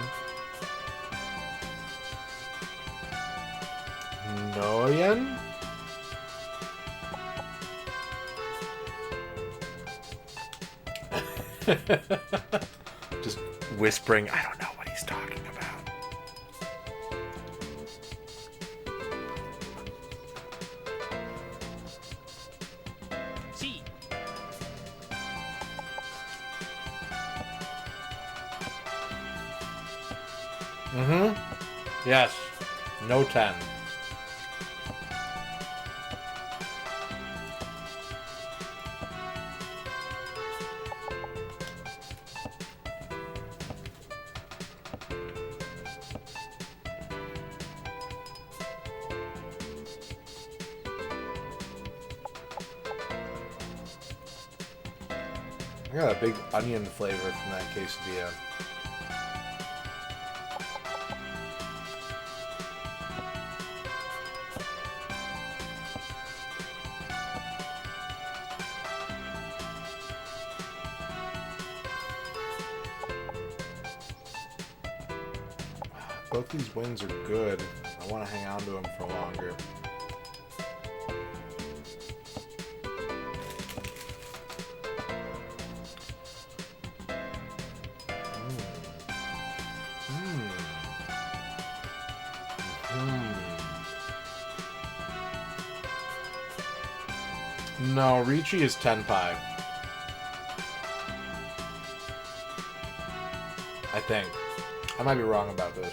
Noyen? Just whispering, I don't know what he's talking about. See. Mm-hmm. Yes. No 10. I got a big onion flavor from that quesadilla. Both these wins are good. I want to hang on to them for longer. No, Ricci is Tenpai. I think. I might be wrong about this.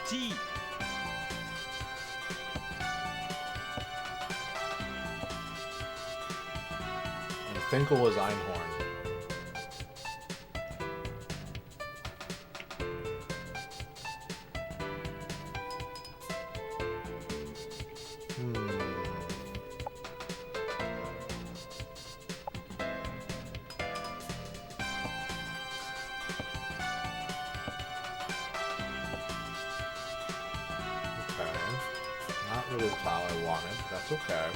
T. And Finkel is Einhorn. Not really the tile I wanted, but that's okay.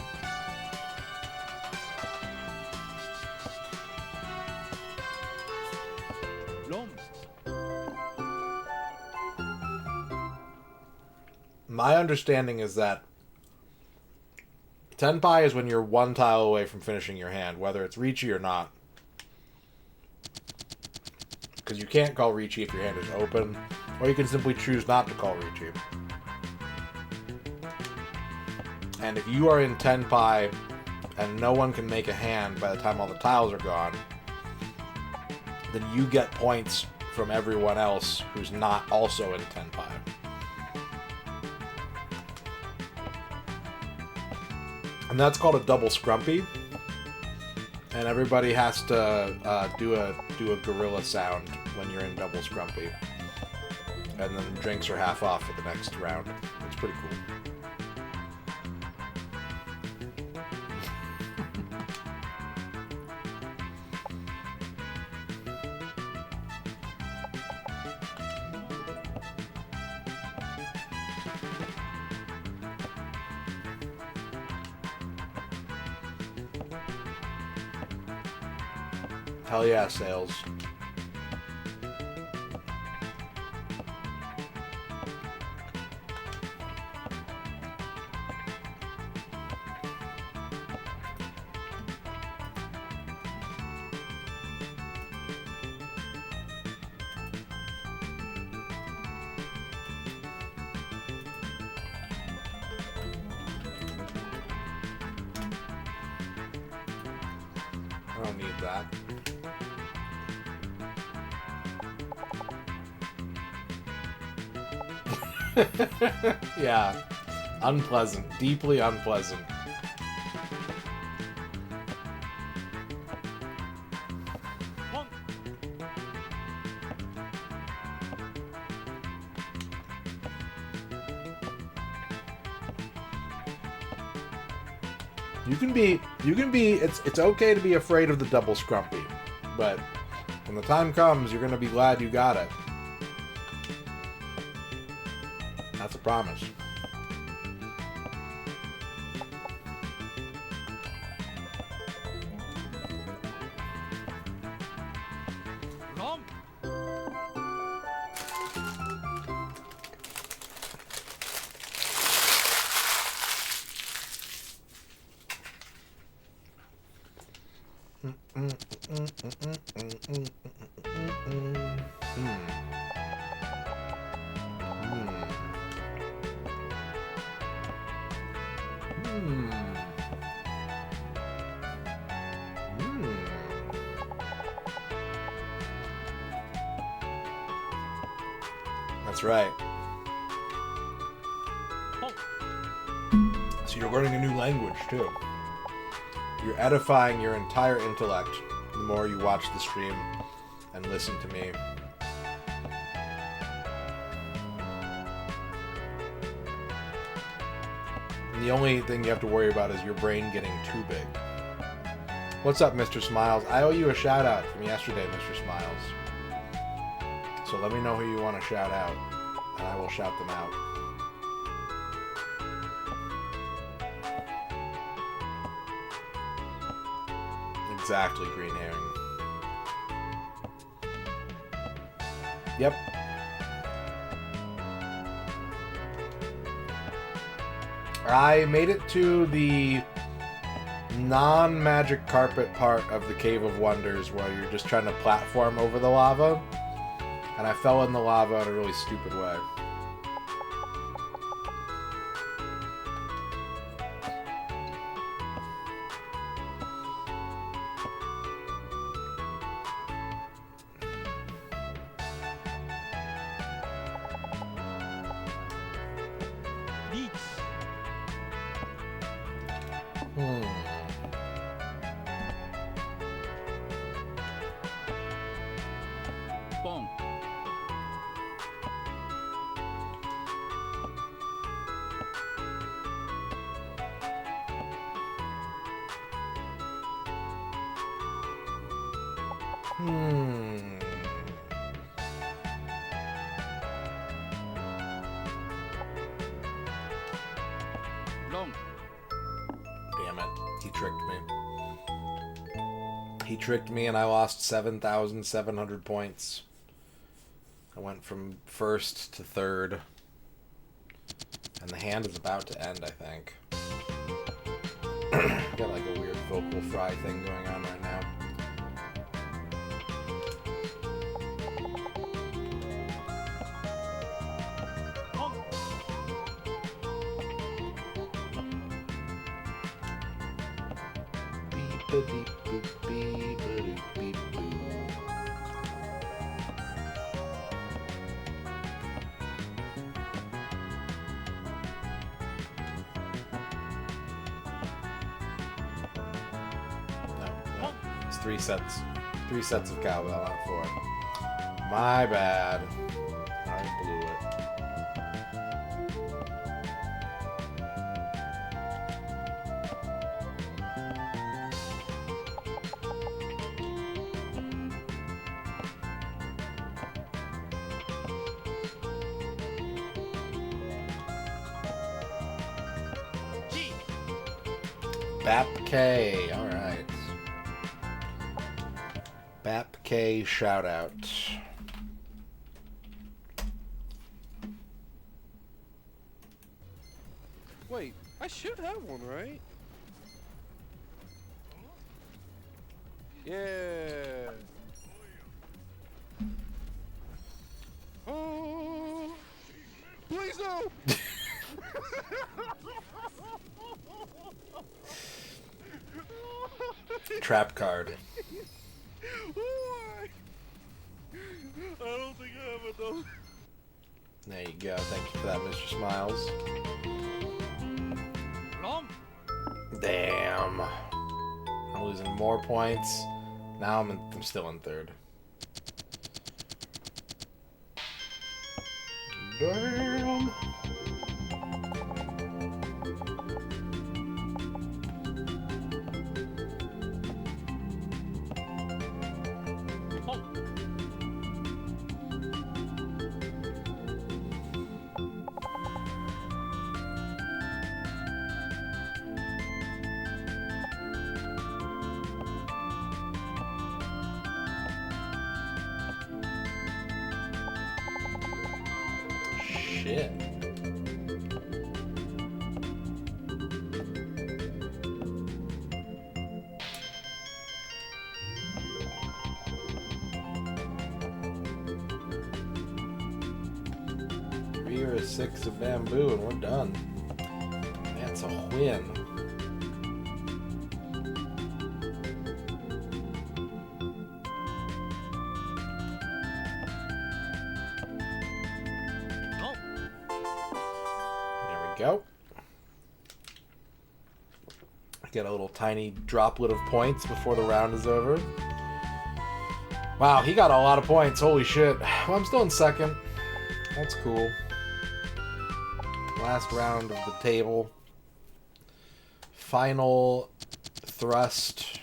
L'homme. My understanding is that Tenpai is when you're one tile away from finishing your hand, whether it's Ricci or not. Because you can't call Ricci if your hand is open, or you can simply choose not to call Ricci. And if you are in Tenpai and no one can make a hand by the time all the tiles are gone, then you get points from everyone else who's not also in Tenpai. And that's called a double scrumpy. And everybody has to do a gorilla sound when you're in double scrumpy. And then drinks are half off for the next round. It's pretty cool. Hell yeah, sales. I don't need that. Yeah. Unpleasant. Deeply unpleasant. One. You can be, it's okay to be afraid of the double scrumpy, but when the time comes, you're gonna be glad you got it. That's a promise. L'homme. That's right. Oh. So you're learning a new language, too. You're edifying your entire intellect the more you watch the stream and listen to me. And the only thing you have to worry about is your brain getting too big. What's up, Mr. Smiles? I owe you a shout out from yesterday, Mr. Smiles. So let me know who you want to shout out, and I will shout them out. Exactly, green herring. Yep. I made it to the non-magic carpet part of the Cave of Wonders where you're just trying to platform over the lava, and I fell in the lava in a really stupid way. Needs. Bong. Long. Damn it. He tricked me. He tricked me and I lost 7,700 points. I went from first to third. And the hand is about to end, I think. Got like a weird vocal fry thing going on right now. Bong. No. It's 3 sets. 3 sets of cowbell, not 4. My bad. I blew it. G. Bap K, alright. Bap K shout out. Wait, I should have one, right? Yeah. Oh, please no. Trap card. Why? I don't think I have it though. There you go. Thank you for that, Mr. Smiles. Long. Damn. I'm losing more points. Now I'm still in third. Damn. Bong. Shit. Three or a 6 of bamboo and we're done. That's a win. Long. There we go. Get a little tiny droplet of points before the round is over. Wow, he got a lot of points. Holy shit. Well, I'm still in second. That's cool. Last round of the table. Final thrust.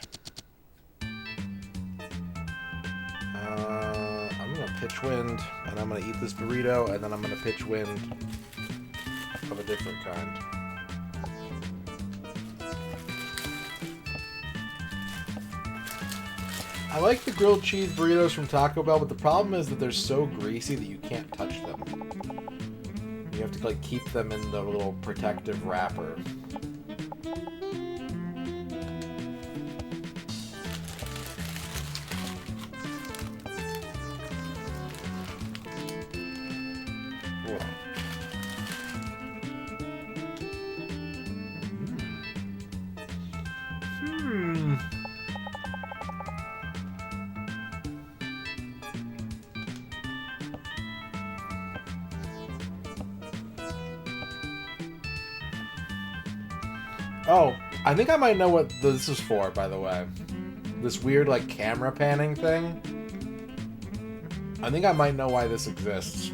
pitch wind, and I'm gonna eat this burrito, and then I'm gonna pitch wind of a different kind. I like the grilled cheese burritos from Taco Bell, but the problem is that they're so greasy that you can't touch them. You have to like keep them in the little protective wrapper. Oh, I think I might know what this is for, by the way. This weird, like, camera panning thing. I think I might know why this exists.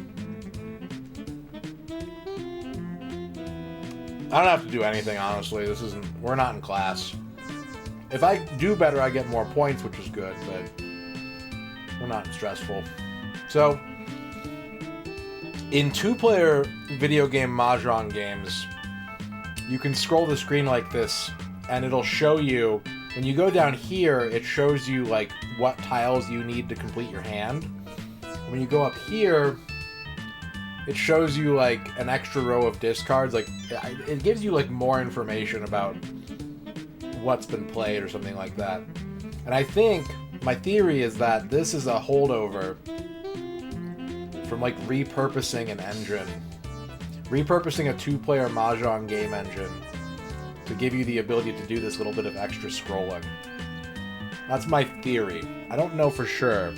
I don't have to do anything, honestly. We're not in class. If I do better, I get more points, which is good, but we're not stressful. So, in two-player video game Mahjong games, you can scroll the screen like this, and it'll show you, when you go down here, it shows you, like, what tiles you need to complete your hand. When you go up here, it shows you, like, an extra row of discards. Like, it gives you, like, more information about what's been played or something like that. And I think, my theory is that this is a holdover from, like, repurposing an engine. Repurposing a two-player Mahjong game engine to give you the ability to do this little bit of extra scrolling. That's my theory. I don't know for sure.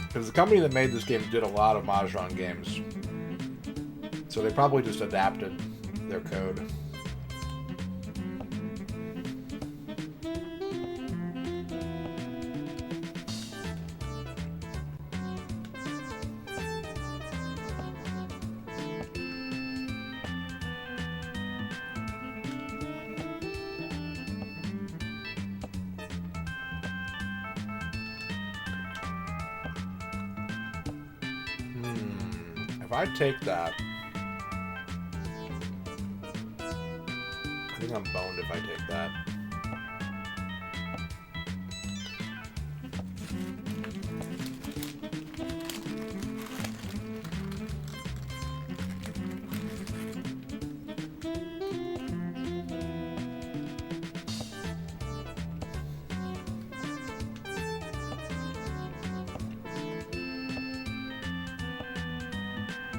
Because the company that made this game did a lot of Mahjong games. So they probably just adapted their code. If I take that, I think I'm boned if I take that.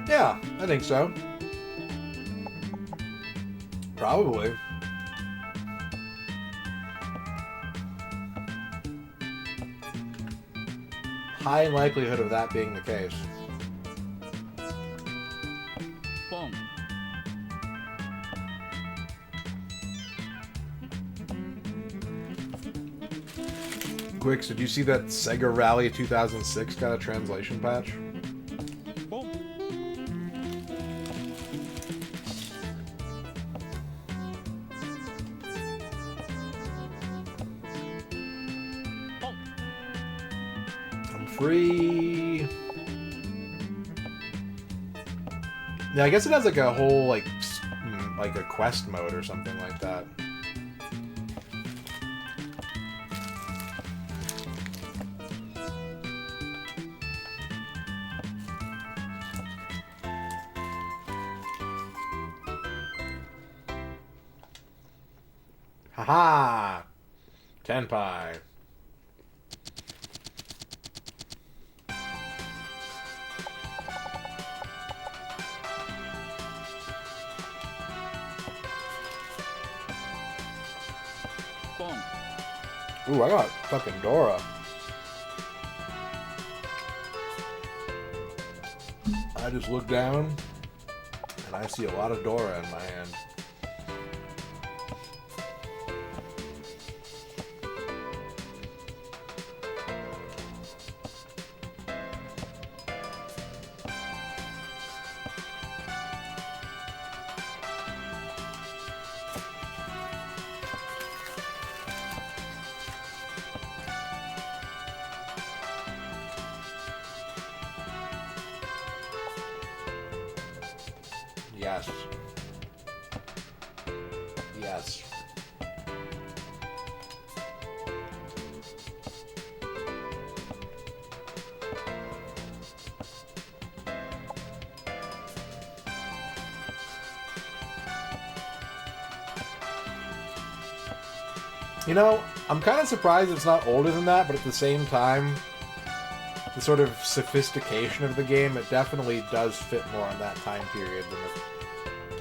Yeah, I think so. Probably. High likelihood of that being the case. Boom. Quicks, did you see that Sega Rally 2006 got a translation patch? Boom. Boom. I'm free. Yeah, I guess it has like a whole like a quest mode or something like that. Haha! Tenpai. Boom. Ooh, I got fucking Dora. I just look down and I see a lot of Dora in my hand. Yes. Yes. You know, I'm kind of surprised it's not older than that, but at the same time, the sort of sophistication of the game, it definitely does fit more in that time period than it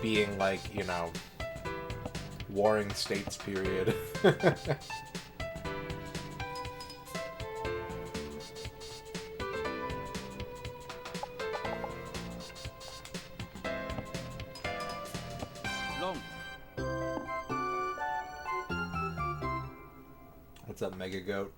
being like, you know, Warring States period. Long. What's up, Mega Goat?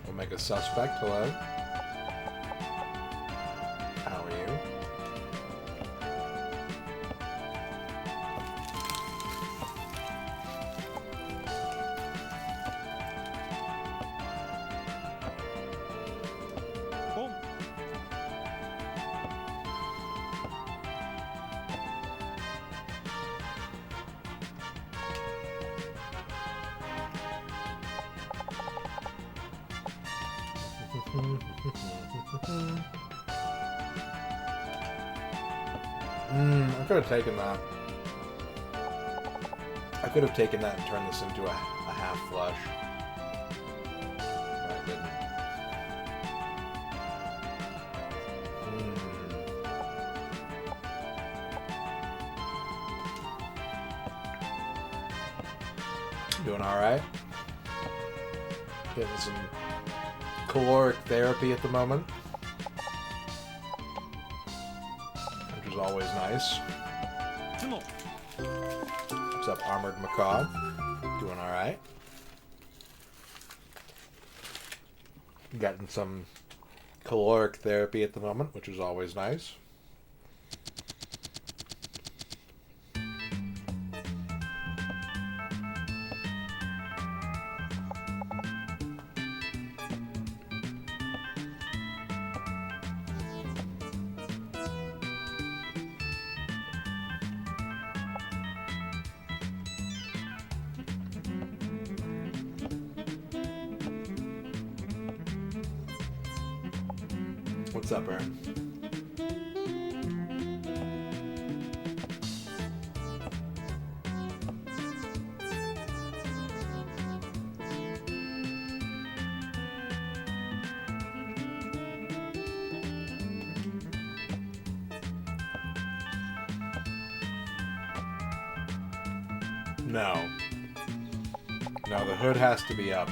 Omega Suspect, hello. How are you? Boom. I could have taken that. I could have taken that and turned this into a half flush. But I didn't. Doing alright. Getting some caloric therapy at the moment, which is always nice. Sumo. What's up, Armored Macaw? Doing alright. Getting some caloric therapy at the moment, which is always nice. What's up, Aaron? No. No, the hood has to be up.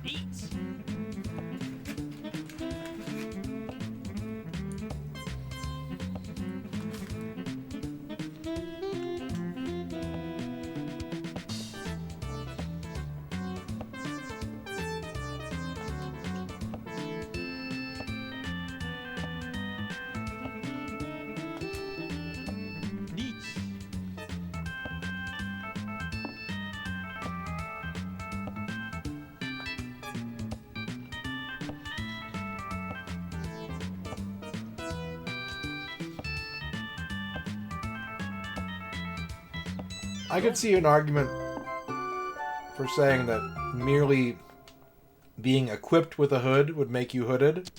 Eat. Neat. I could see an argument for saying that merely being equipped with a hood would make you hooded.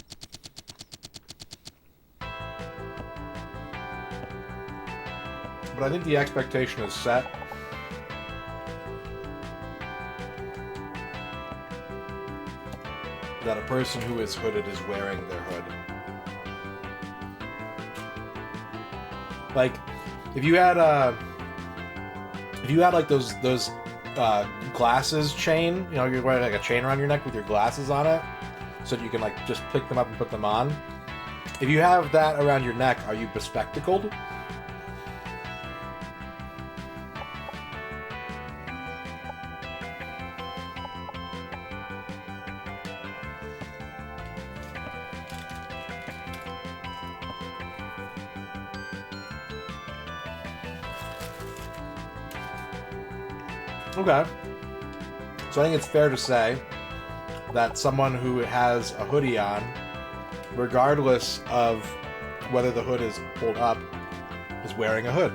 But I think the expectation is set. That a person who is hooded is wearing their hood. Like, if you had like those glasses chain, you know, you're wearing like a chain around your neck with your glasses on it, so that you can like just pick them up and put them on. If you have that around your neck, are you bespectacled? Okay. So I think it's fair to say that someone who has a hoodie on, regardless of whether the hood is pulled up, is wearing a hood.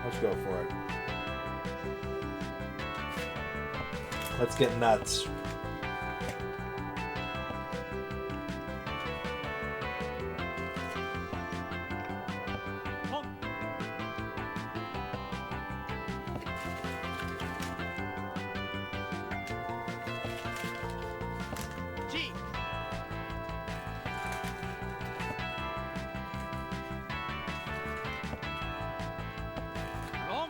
Let's go for it. Let's get nuts. G. Wrong.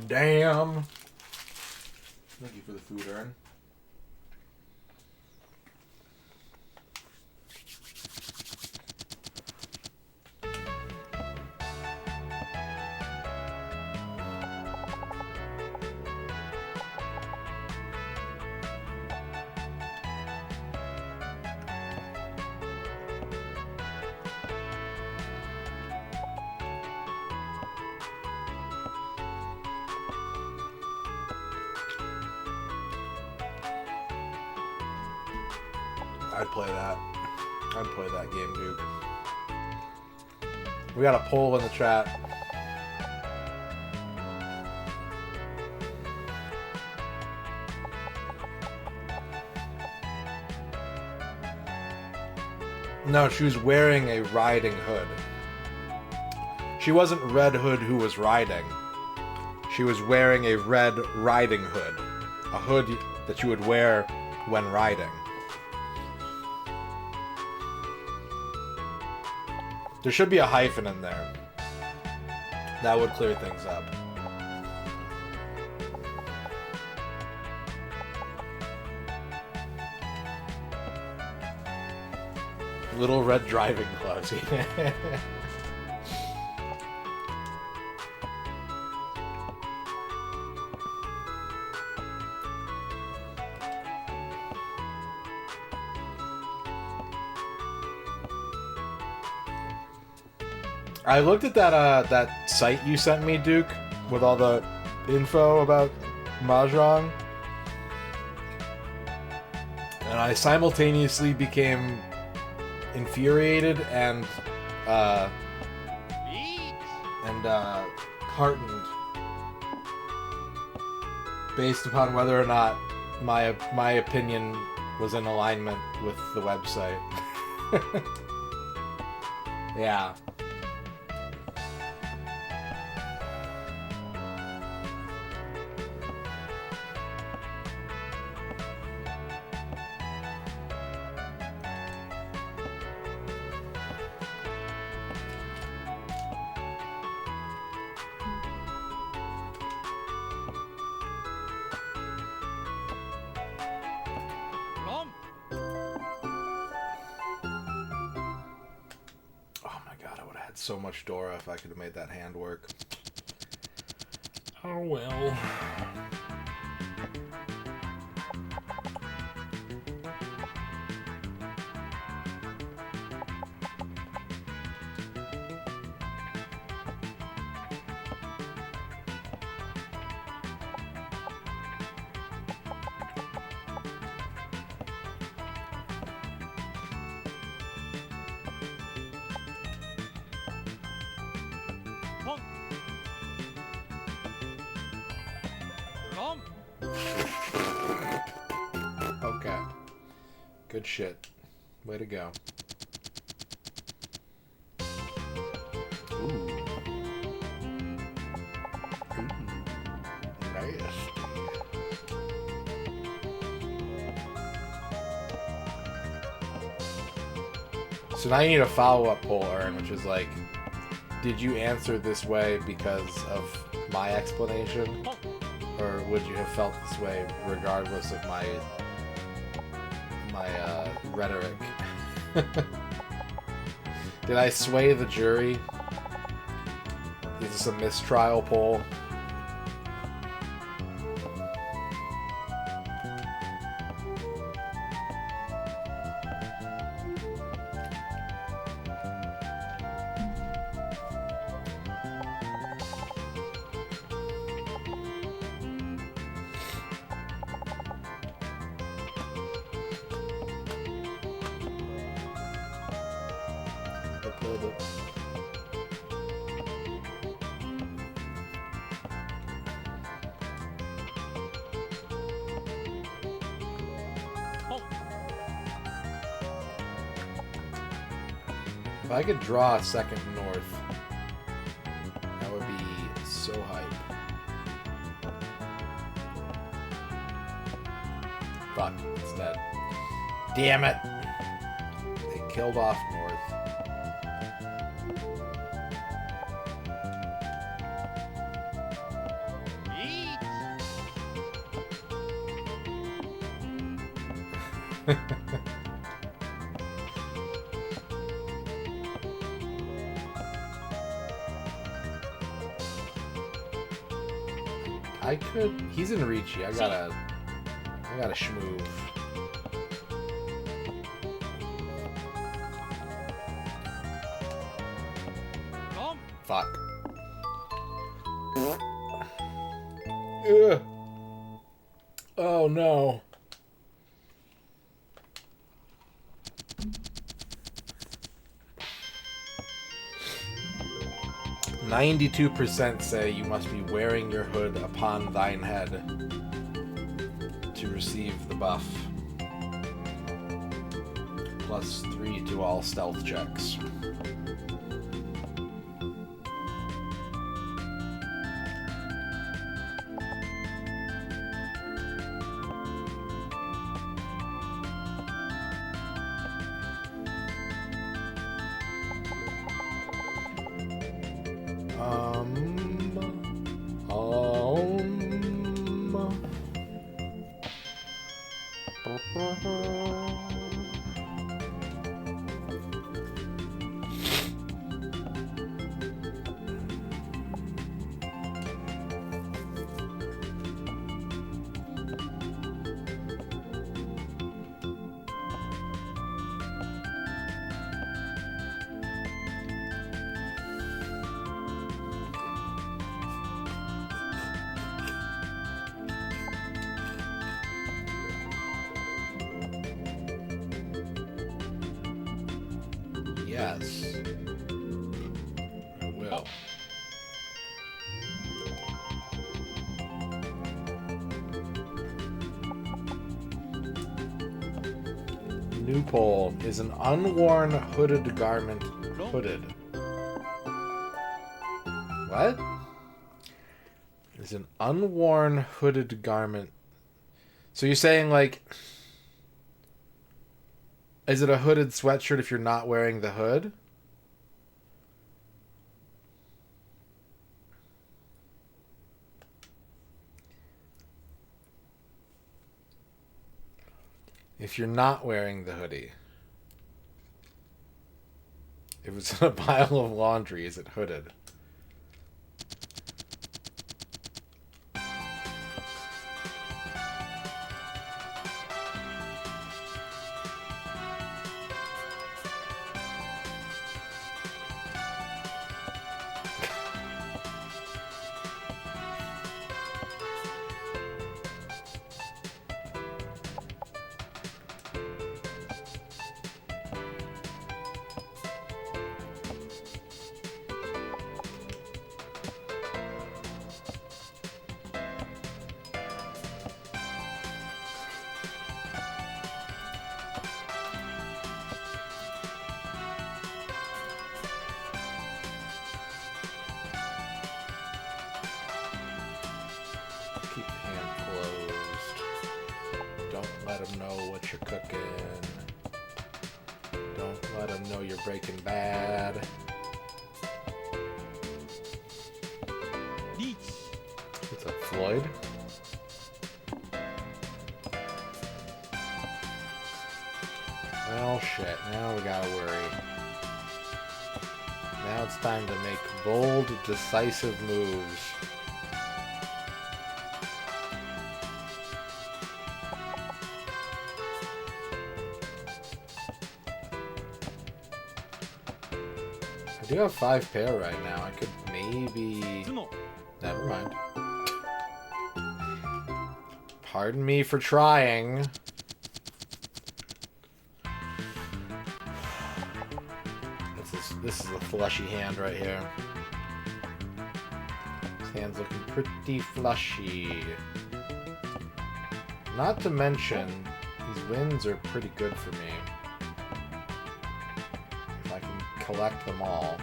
Damn. Thank you for the food, Aaron. I'd play that. I'd play that game, Duke. We got a poll in the chat. No, she was wearing a riding hood. She wasn't Red Hood who was riding. She was wearing a red riding hood. A hood that you would wear when riding. There should be a hyphen in there. That would clear things up. Little red driving gloves. I looked at that site you sent me, Duke, with all the info about Mahjong, and I simultaneously became infuriated and heartened based upon whether or not my opinion was in alignment with the website. Yeah. So much Dora if I could have made that hand work. Oh well. Okay. Good shit. Way to go. Ooh. Nice. So now you need a follow-up poll, Ern, which is like, did you answer this way because of my explanation? Or would you have felt this way regardless of my rhetoric? Did I sway the jury? Is this a mistrial poll? If I could draw a second north, that would be so hype. Fuck, it's dead. Damn it! They killed off north. I could. He's in Ricci. I gotta schmoove. Fuck. Ugh. Oh no. %say you must be wearing your hood upon thine head to receive the buff. +3 to all stealth checks. Yes. I will. New poll. Is an unworn hooded garment hooded? What? Is an unworn hooded garment... So you're saying, like... Is it a hooded sweatshirt if you're not wearing the hood? If you're not wearing the hoodie. If it's in a pile of laundry, is it hooded? Keep the hand closed. Don't let them know what you're cooking. Don't Let them know you're Breaking Bad. Reach. What's up, Floyd? Well, shit. Now we gotta worry. Now it's time to make bold, decisive moves. I do have 5 pair right now. I could maybe... Tsuno. Never mind. Pardon me for trying. This is a fleshy hand right here. This hand's looking pretty fleshy. Not to mention, these wins are pretty good for me. If I can collect them all.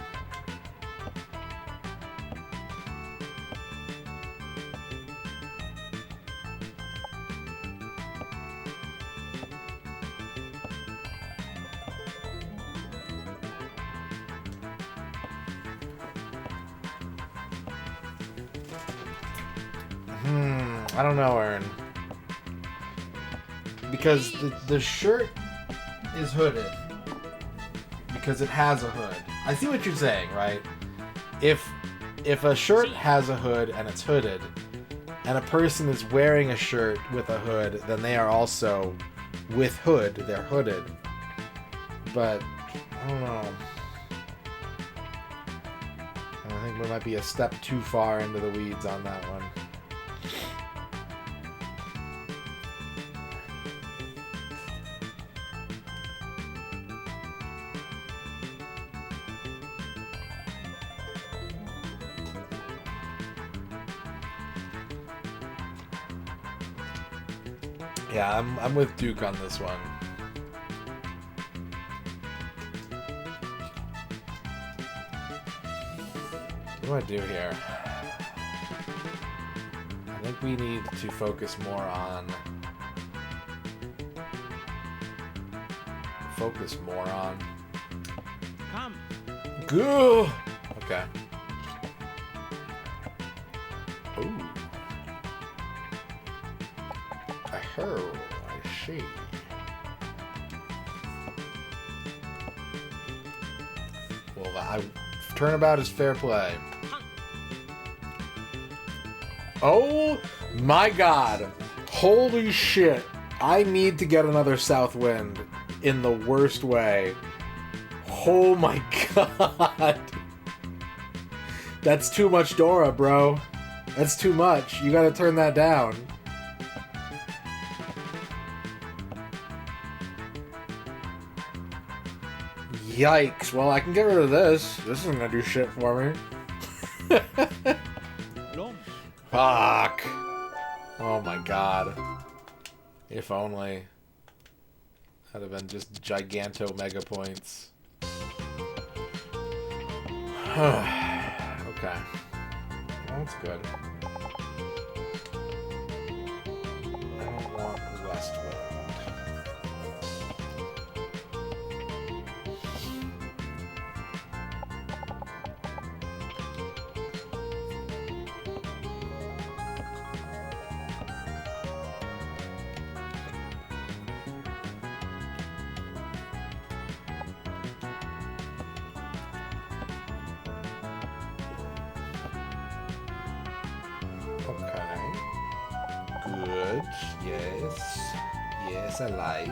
I don't know, Aaron. Because the shirt is hooded. Because it has a hood. I see what you're saying, right? If a shirt has a hood and it's hooded, and a person is wearing a shirt with a hood, then they are also with hood. They're hooded. But, I don't know. I think we might be a step too far into the weeds on that one. Yeah, I'm with Duke on this one. What do I do here? I think we need to focus more on... Come. Go! Okay. Ooh. Oh, I see. Well, turnabout is fair play. Oh my god. Holy shit. I need to get another south wind in the worst way. Oh my god. That's too much Dora, bro. That's too much. You gotta turn that down. Yikes. Well, I can get rid of this. This isn't gonna do shit for me. Long. Fuck. Oh my god. If only. That'd have been just giganto mega points. Okay. That's good. I don't want Westwood. Good. Yes. Yes, I like.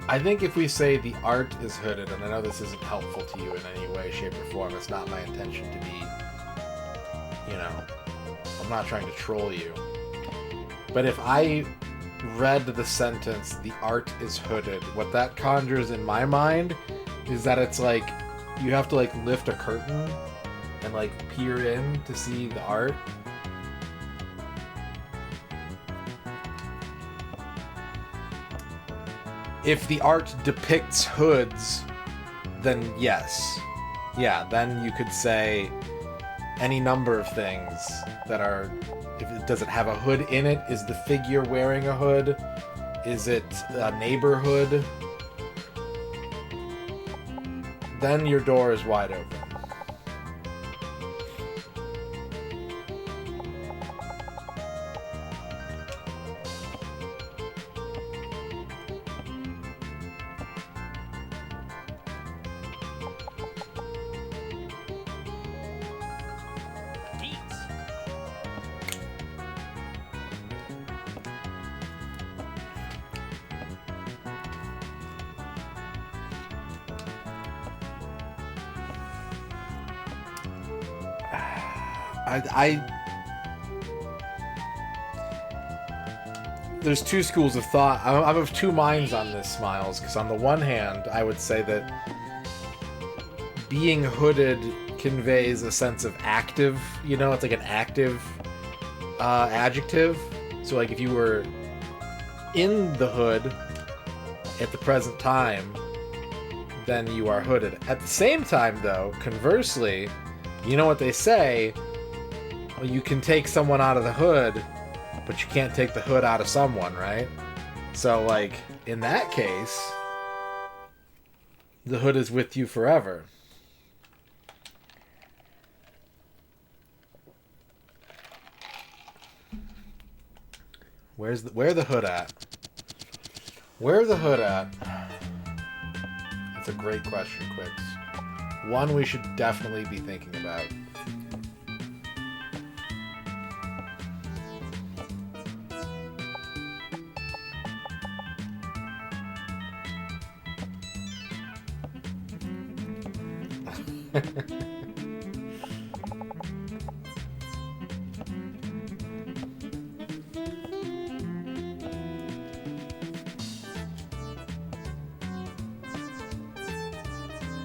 I think if we say the art is hooded, and I know this isn't helpful to you in any way, shape, or form, it's not my intention to be, you know, I'm not trying to troll you. But if I read the sentence, the art is hooded, what that conjures in my mind is that it's like you have to like lift a curtain and like peer in to see the art. If the art depicts hoods, then yes. Yeah, then you could say, any number of things that are. Does it have a hood in it? Is the figure wearing a hood? Is it a neighborhood? Then your door is wide open. There's two schools of thought. I'm of two minds on this, Smiles, because on the one hand, I would say that being hooded conveys a sense of active, you know, it's like an active adjective. So, like, if you were in the hood at the present time, then you are hooded. At the same time, though, conversely, you know what they say? Well, you can take someone out of the hood, but you can't take the hood out of someone, right? So, like, in that case, the hood is with you forever. Where the hood at? Where's the hood at? That's a great question, Quicks. One we should definitely be thinking about.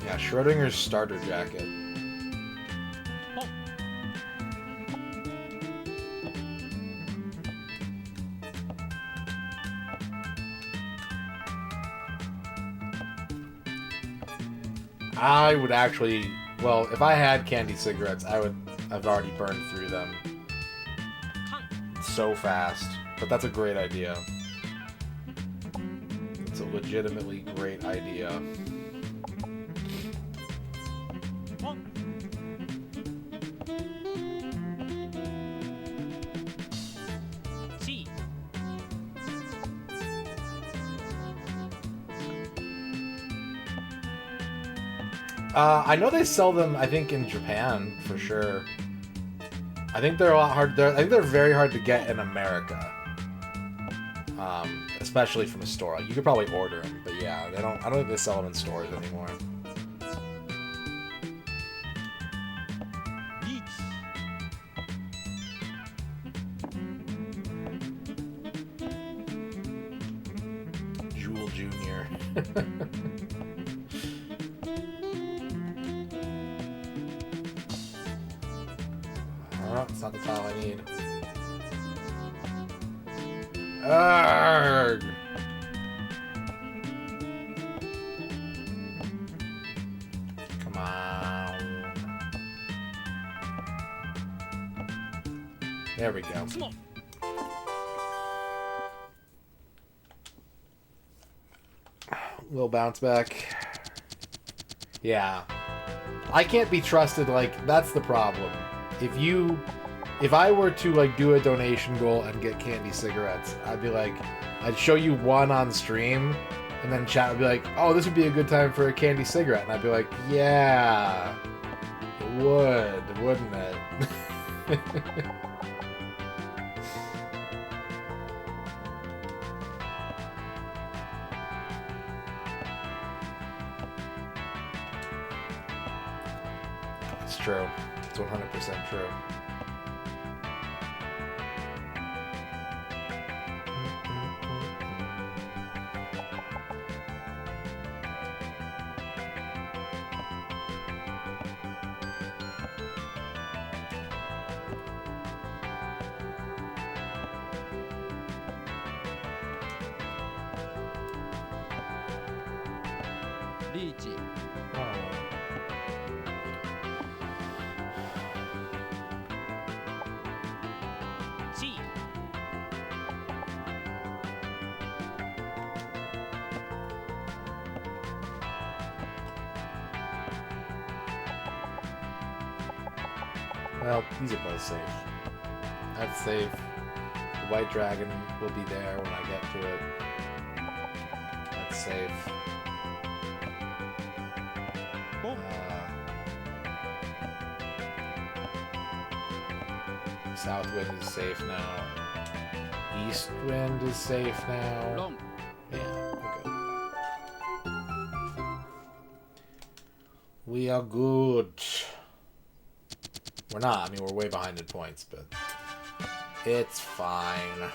Yeah, Schrodinger's starter jacket. I would actually, well, if I had candy cigarettes, I've already burned through them so fast. But that's a great idea. It's a legitimately great idea. I know they sell them, I think, in Japan, for sure. I think they're a lot hard. I think they're very hard to get in America. Especially from a store. You could probably order them, but yeah, I don't think they sell them in stores anymore. Jewel Jr. It's not the tile I need. Arrgh! Come on. There we go. Little bounce back. Yeah. I can't be trusted, like, that's the problem. If I were to, like, do a donation goal and get candy cigarettes, I'd be like, I'd show you one on stream, and then chat would be like, oh, this would be a good time for a candy cigarette. And I'd be like, yeah, it would, wouldn't it? It's true. It's 100% true. Well, these are both safe. That's safe. The white dragon will be there when I get to it. That's safe. Boom. South wind is safe now. East wind is safe now. Long. Yeah, we're good. We are good. We're not. I mean, we're way behind in points, but it's fine.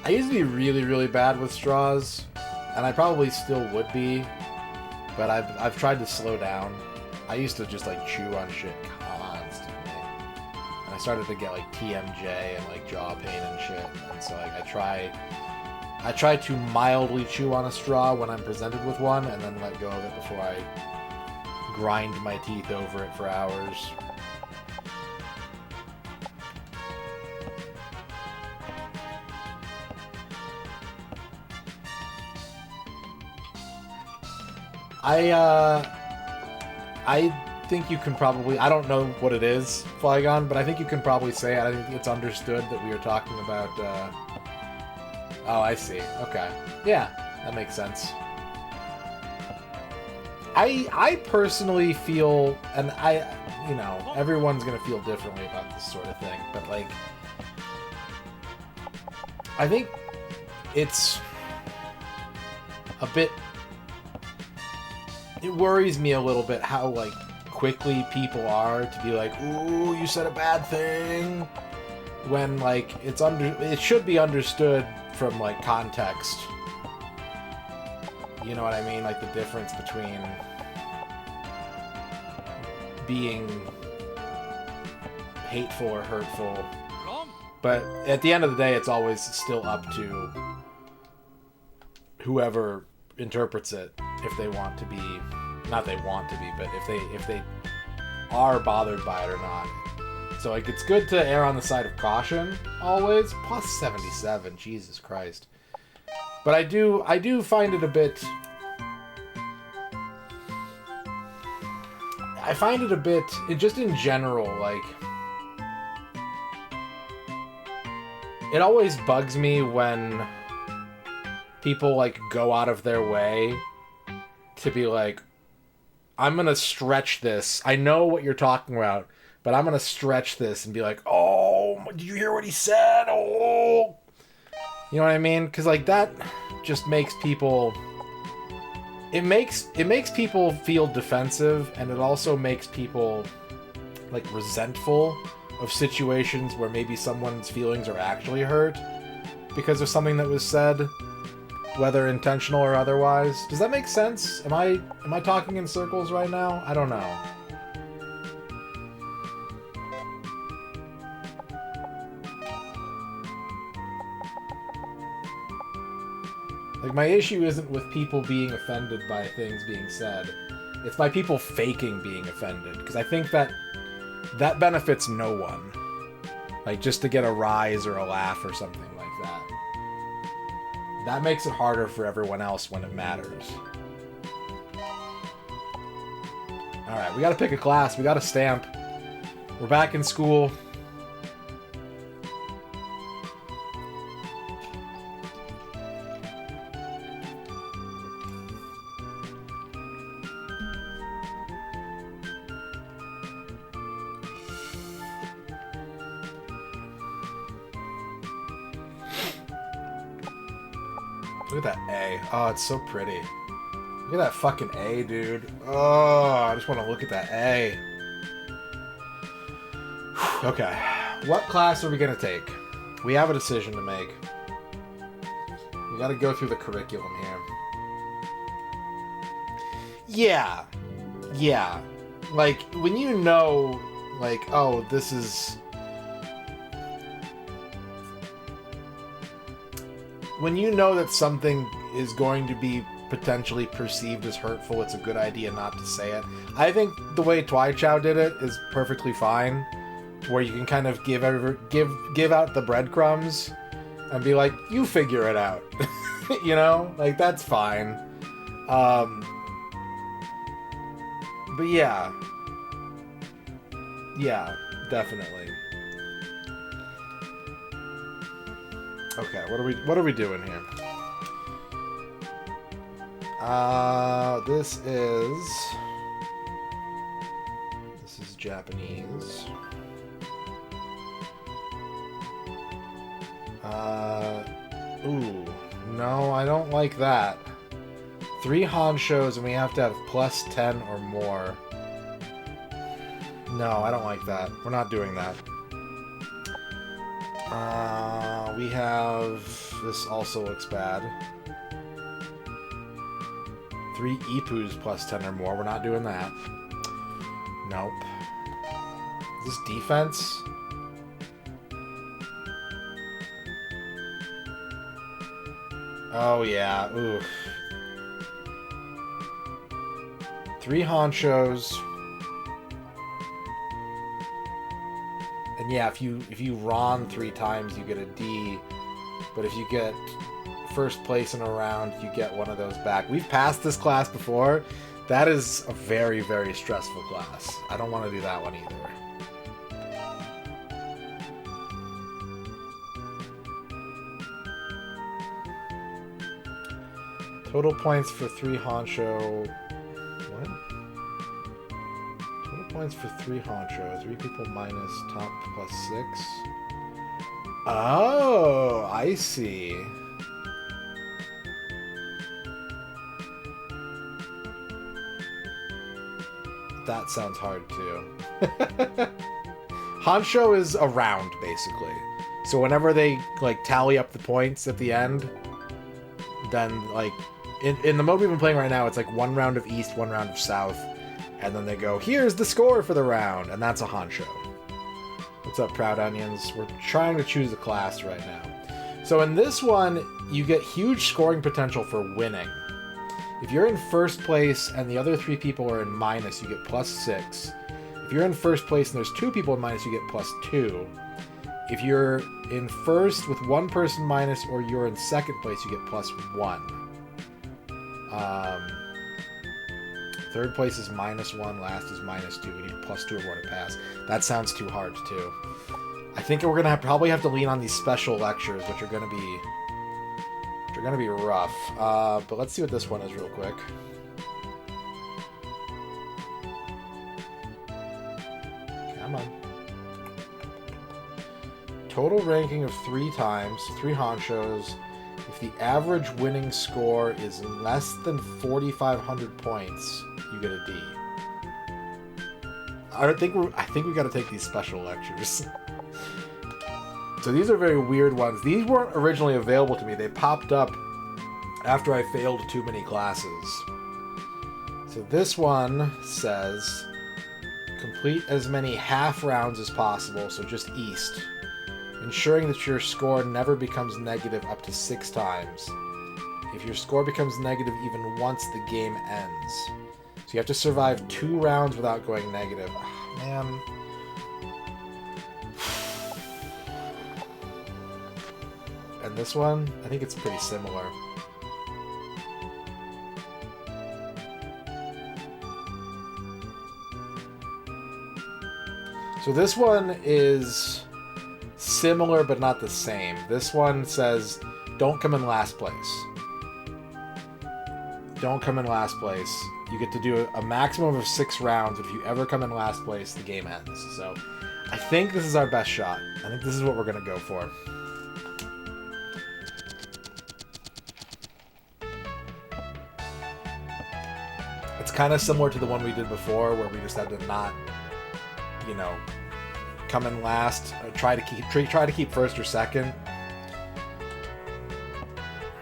I used to be really, really bad with straws, and I probably still would be, but I've tried to slow down. I used to just like chew on shit constantly, and I started to get like TMJ and like jaw pain and shit, and so like I try to mildly chew on a straw when I'm presented with one, and then let go of it before I grind my teeth over it for hours. I think you can probably... I don't know what it is, Flygon, but I think you can probably say it. I think it's understood that we are talking about... Oh, I see. Okay. Yeah, that makes sense. I personally feel... And you know, everyone's going to feel differently about this sort of thing, but, like... I think it's a bit... It worries me a little bit how, like, quickly people are to be like, ooh, you said a bad thing, when, like, it should be understood from, like, context. You know what I mean? Like, the difference between being hateful or hurtful. But at the end of the day, it's always still up to whoever interprets it, if they want to be, not they want to be, but if they are bothered by it or not. So like, it's good to err on the side of caution always. Plus 77, Jesus Christ. But I do find it a bit. I find it a bit, just in general, like, it always bugs me when people, like, go out of their way to be like, I'm gonna stretch this. I know what you're talking about, but I'm gonna stretch this and be like, oh, did you hear what he said? Oh, you know what I mean? Because, like, that just makes people... It makes people feel defensive, and it also makes people, like, resentful of situations where maybe someone's feelings are actually hurt because of something that was said, whether intentional or otherwise. Does that make sense? Am I talking in circles right now? I don't know. Like, my issue isn't with people being offended by things being said. It's by people faking being offended, because I think that benefits no one. Like, just to get a rise or a laugh or something like that. That makes it harder for everyone else when it matters. Alright, we gotta pick a class. We gotta stamp. We're back in school. Look at that A. Oh, it's so pretty. Look at that fucking A, dude. Oh, I just want to look at that A. Okay. What class are we going to take? We have a decision to make. We got to go through the curriculum here. Yeah. Yeah. Like, when you know, like, oh, this is... When you know that something is going to be potentially perceived as hurtful, it's a good idea not to say it. I think the way Twaichow did it is perfectly fine, where you can kind of give out the breadcrumbs and be like, you figure it out. You know? Like, that's fine. But yeah. Yeah, definitely. Okay, what are we doing here? This is Japanese. Ooh, no, I don't like that. 3 Honchos and we have to have plus 10 or more. No, I don't like that. We're not doing that. We have... This also looks bad. 3 Ipus plus 10 or more. We're not doing that. Nope. Is this defense? Oh, yeah. Oof. 3 Honchos. And yeah, if you Ron 3 times, you get a D. But if you get first place in a round, you get one of those back. We've passed this class before. That is a very, very stressful class. I don't want to do that one either. Total points for 3 Honcho. What? Total points for 3 Honcho. 3 people minus top plus 6. Oh, I see. That sounds hard too. Honcho is a round, basically. So whenever they like tally up the points at the end, then like in the mode we've been playing right now, it's like 1 round of East, 1 round of South, and then they go, here's the score for the round, and that's a Honcho. What's up, Proud Onions? We're trying to choose a class right now. So in this one, you get huge scoring potential for winning. If you're in first place and the other 3 people are in minus, you get plus 6. If you're in first place and there's 2 people in minus, you get plus 2. If you're in first with 1 person minus or you're in second place, you get plus 1. Third place is -1, last is -2. We need plus 2 or more to pass. That sounds too hard too. I think we're gonna probably have to lean on these special lectures, which are gonna be rough. But let's see what this one is real quick. Come on. Total ranking of 3 times, 3 Honchos. If the average winning score is less than 4,500 points, you get a D. I think we got to take these special lectures. So these are very weird ones. These weren't originally available to me. They popped up after I failed too many classes. So this one says, complete as many half rounds as possible, so just East, ensuring that your score never becomes negative up to 6 times. If your score becomes negative even once, the game ends. So you have to survive 2 rounds without going negative. Oh, man. And this one, I think it's pretty similar. So this one is similar but not the same. This one says, don't come in last place. Don't come in last place. You get to do a maximum of 6 rounds, but if you ever come in last place, the game ends. So I think this is our best shot. I think this is what we're going to go for. It's kind of similar to the one we did before, where we just had to not, you know, come in last, try to keep first or second.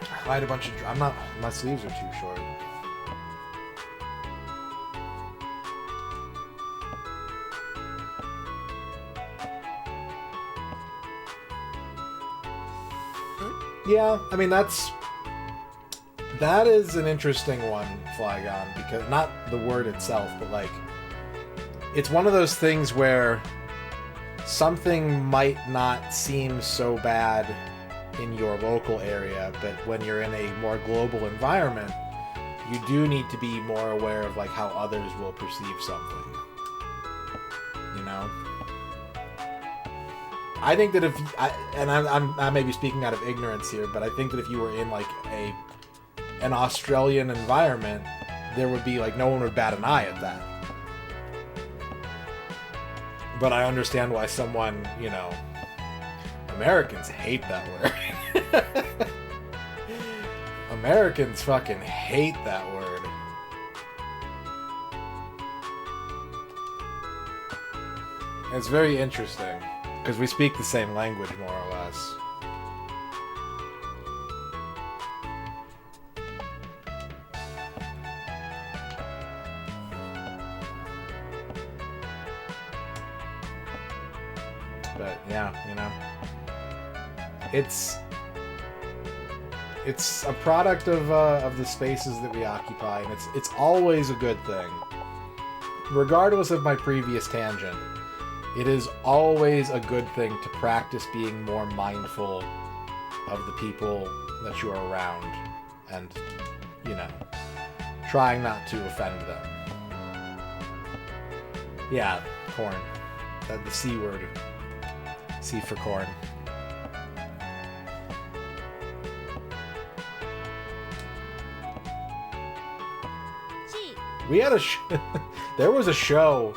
I lied a bunch of. My sleeves are too short. Yeah, I mean that is an interesting one, Flygon, because not the word itself, but like it's one of those things where something might not seem so bad in your local area, but when you're in a more global environment, you do need to be more aware of like how others will perceive something. You know? I think that I may be speaking out of ignorance here, but I think that if you were in like an Australian environment, there would be like no one would bat an eye at that. But I understand why someone, you know, Americans hate that word. Americans fucking hate that word. It's very interesting, because we speak the same language, more or less. But, yeah, you know. It's a product of the spaces that we occupy, and it's always a good thing. Regardless of my previous tangent, it is always a good thing to practice being more mindful of the people that you are around, and, you know, trying not to offend them. Yeah, corn. The C word. C for corn. We had there was a show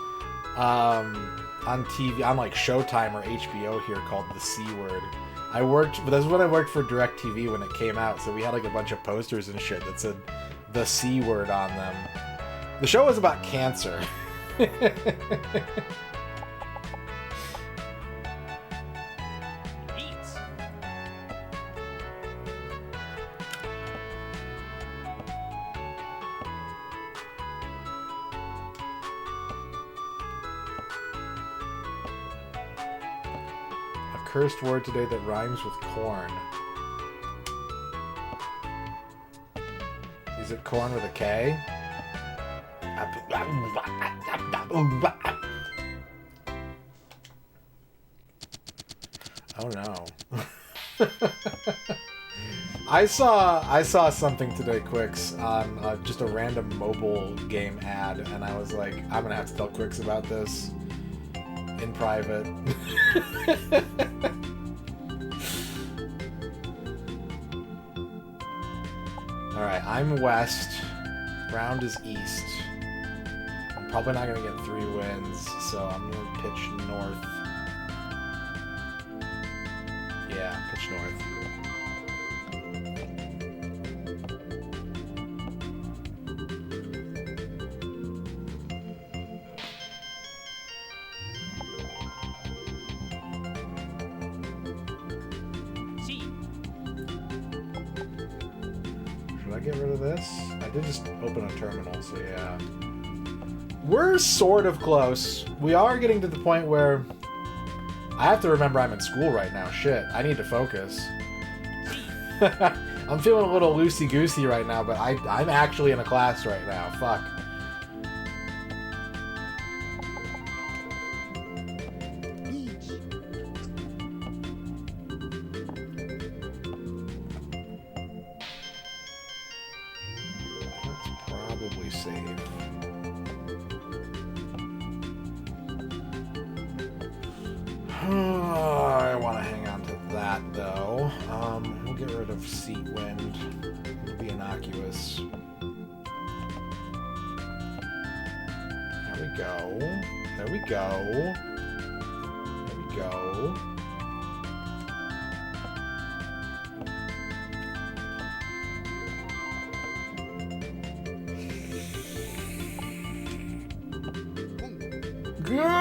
on TV, on like Showtime or HBO here, called The C Word. But that's when I worked for DirecTV when it came out, so we had like a bunch of posters and shit that said The C Word on them. The show was about cancer. Cursed word today that rhymes with corn. Is it corn with a K? Oh no. I saw something today, Quicks, on just a random mobile game ad, and I was like, I'm gonna have to tell Quicks about this in private. Alright, I'm west. Round is east. I'm probably not going to get 3 wins, so I'm going to pitch north. Yeah, pitch north. Get rid of this? I did just open a terminal, so yeah. We're sort of close. We are getting to the point where I have to remember I'm in school right now. Shit, I need to focus. I'm feeling a little loosey-goosey right now, but I'm actually in a class right now. Fuck. I want to hang on to that, though. We'll get rid of Seat Wind. It'll be innocuous. There we go. There we go. There we go.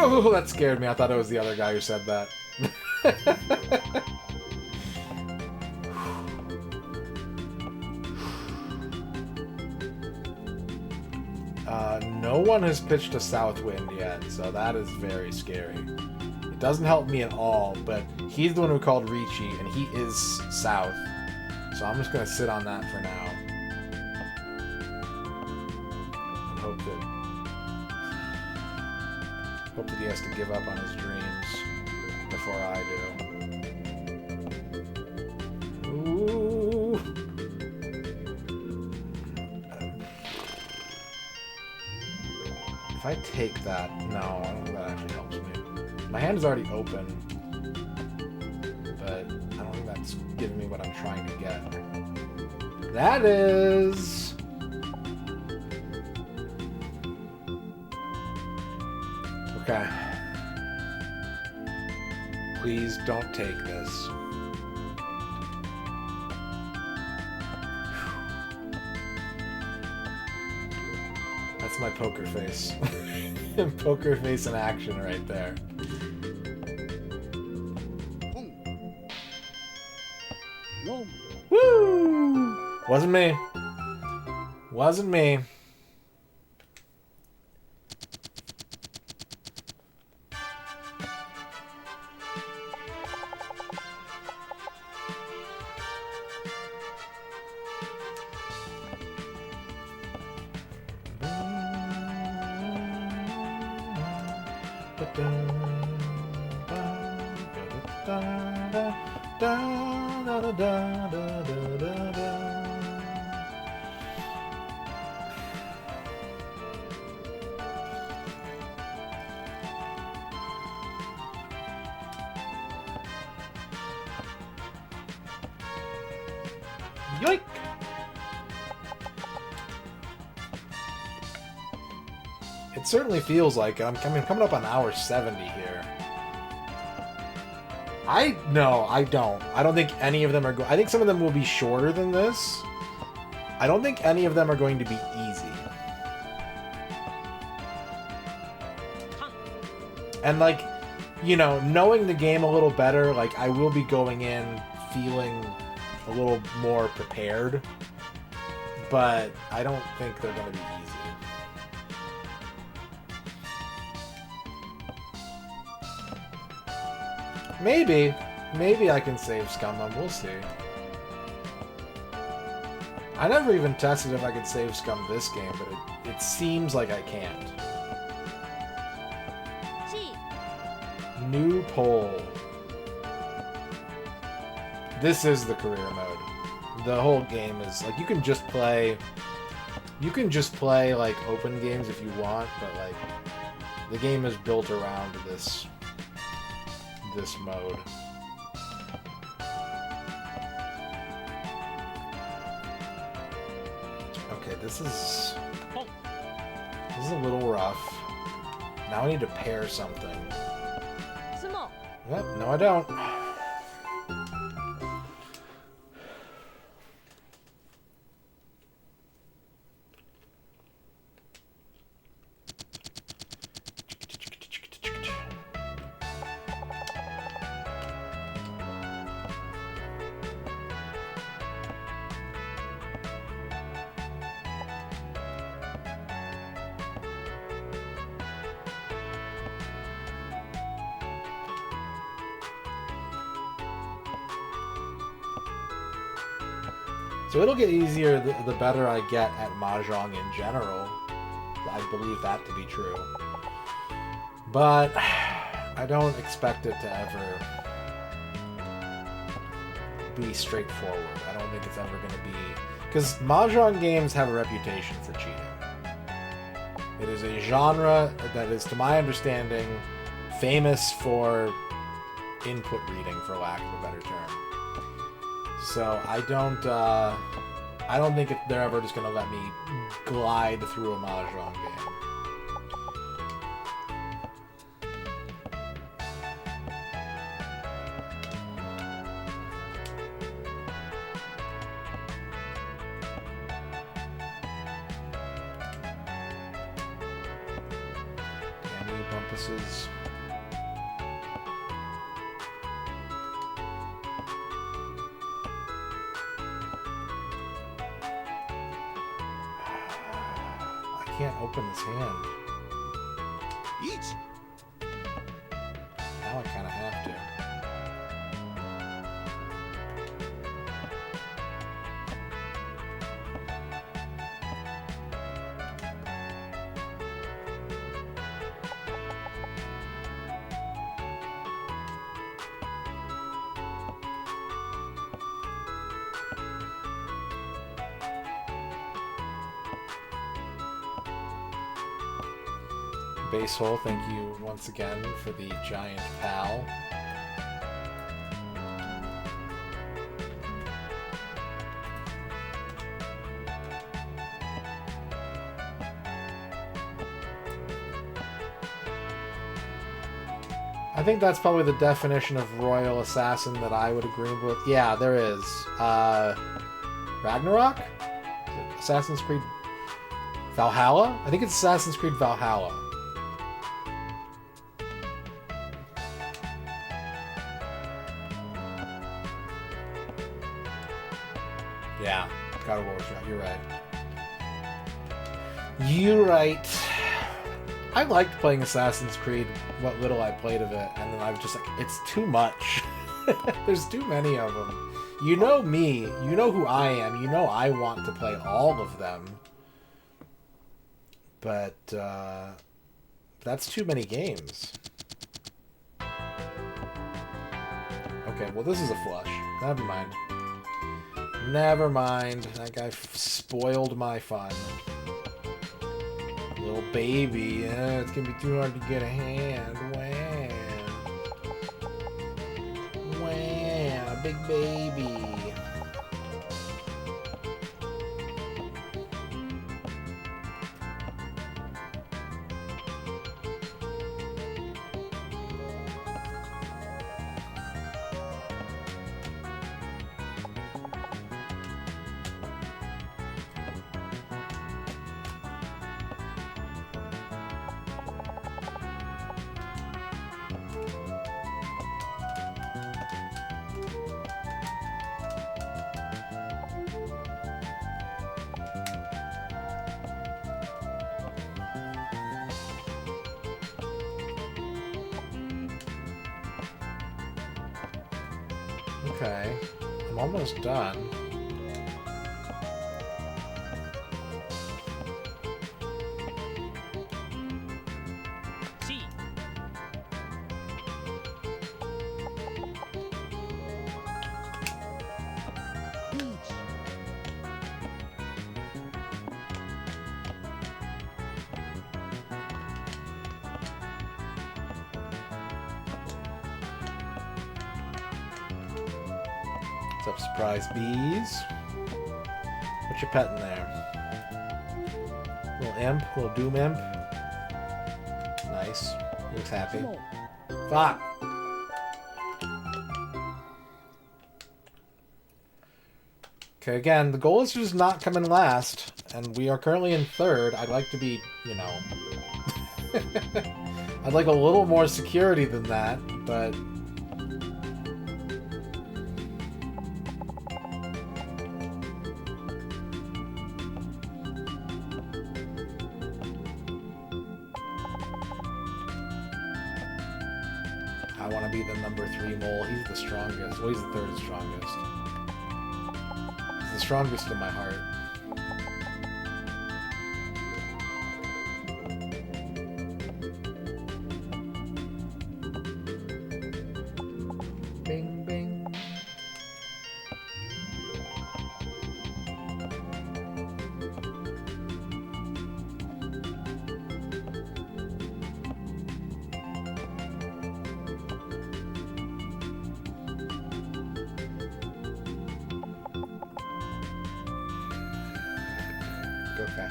Ooh, that scared me. I thought it was the other guy who said that. No one has pitched a south wind yet, so that is very scary. It doesn't help me at all, but he's the one who called Ricci, and he is south. So I'm just going to sit on that for now. And hope that he has to give up on his dreams before I do. Ooh. If I take that, no, I don't think that actually helps me. My hand is already open, but I don't think that's giving me what I'm trying to get. That is... Okay. Please don't take this. That's my poker face. Poker face in action right there. Woo! Wasn't me. Wasn't me. Yoink! It certainly feels like I'm coming up on hour 70 here. No, I don't. I don't think any of them are I think some of them will be shorter than this. I don't think any of them are going to be easy. And like, you know, knowing the game a little better, like I will be going in feeling a little more prepared. But I don't think they're going to be easy. Maybe. Maybe I can save scum them. We'll see. I never even tested if I could save scum this game, but it seems like I can't. New poll. This is the career mode. The whole game is like you can just play like open games if you want, but like the game is built around this mode. Okay, this is a little rough. Now I need to pair something. Yep, no I don't. So it'll get easier the better I get at Mahjong in general. I believe that to be true. But I don't expect it to ever be straightforward. I don't think it's ever going to be... Because Mahjong games have a reputation for cheating. It is a genre that is, to my understanding, famous for input reading, for lack of a better term. So I don't think they're ever just gonna let me glide through a Mahjong game. Damn you, Bumpuses. Can't open this hand. Now I kind of have to. Basehole, thank you once again for the giant pal. I think that's probably the definition of royal assassin that I would agree with. Yeah, there is. Ragnarok? Is it Assassin's Creed Valhalla? I think it's Assassin's Creed Valhalla. Yeah, God of War's right. You're right. You're right. I liked playing Assassin's Creed, what little I played of it, and then I was just like, it's too much. There's too many of them. You know me, you know who I am, you know I want to play all of them. But, that's too many games. Okay, well this is a flush. Never mind. Never mind. That guy spoiled my fun. Little baby, yeah, it's gonna be too hard to get a hand. Wow. Wow, big baby. Okay, I'm almost done. C. What's up, surprise bees? What you petting there? Little imp, little doom imp. Nice. Looks happy. Fuck! Okay, again, the goal is to just not come in last, and we are currently in third. I'd like to be, you know... I'd like a little more security than that, but... I want to be the number 3 mole. He's the strongest. Well, he's the 3rd strongest. He's the strongest in my heart. Bing, bing. Okay.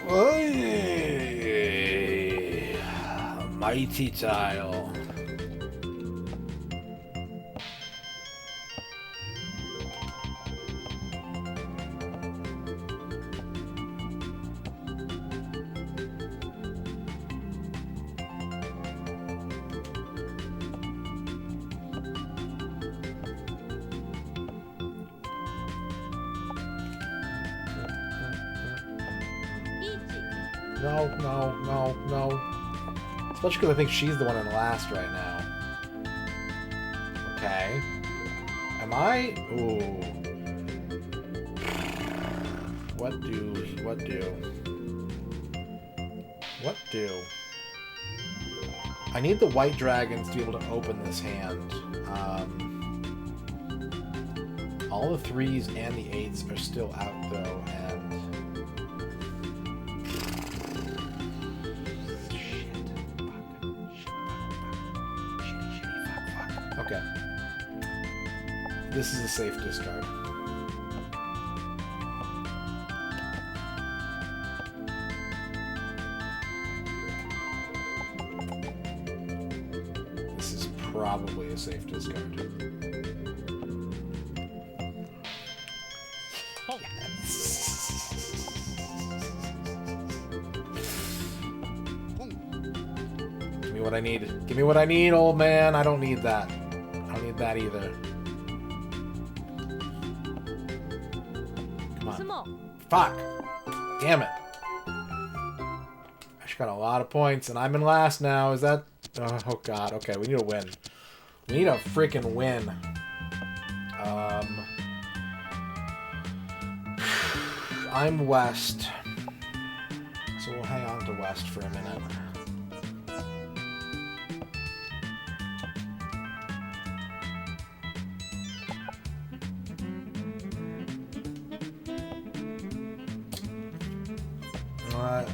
Oy! Mighty tile. No, no, no, no. Especially because I think she's the one in last right now. Okay. Am I? Ooh. What do? I need the white dragons to be able to open this hand. All the 3s and the 8s are still out though, and fuck. Okay. This is a safe discard. This is probably a safe discard. Give me what I need. Give me what I need, old man. I don't need that. I don't need that either. Come on. Fuck. Damn it. I just got a lot of points, and I'm in last now. Is that... Oh, God. Okay, we need a win. We need a freaking win. I'm west. So we'll hang on to west for a minute.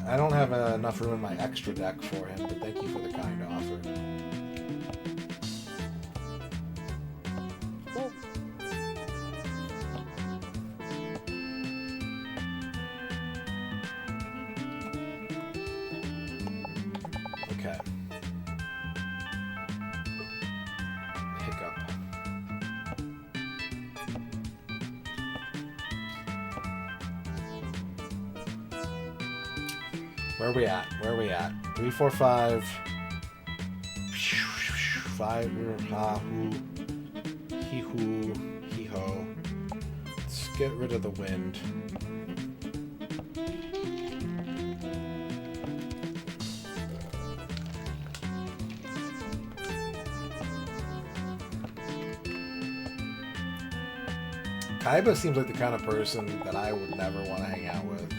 I don't have enough room in my extra deck for him, but thank you for the kind offer. Okay. Hiccup. Where are we at? Where are we at? 3, 4, 5. 5. Ha, hoo. He, hoo. He, ho. Let's get rid of the wind. Kaiba seems like the kind of person that I would never want to hang out with.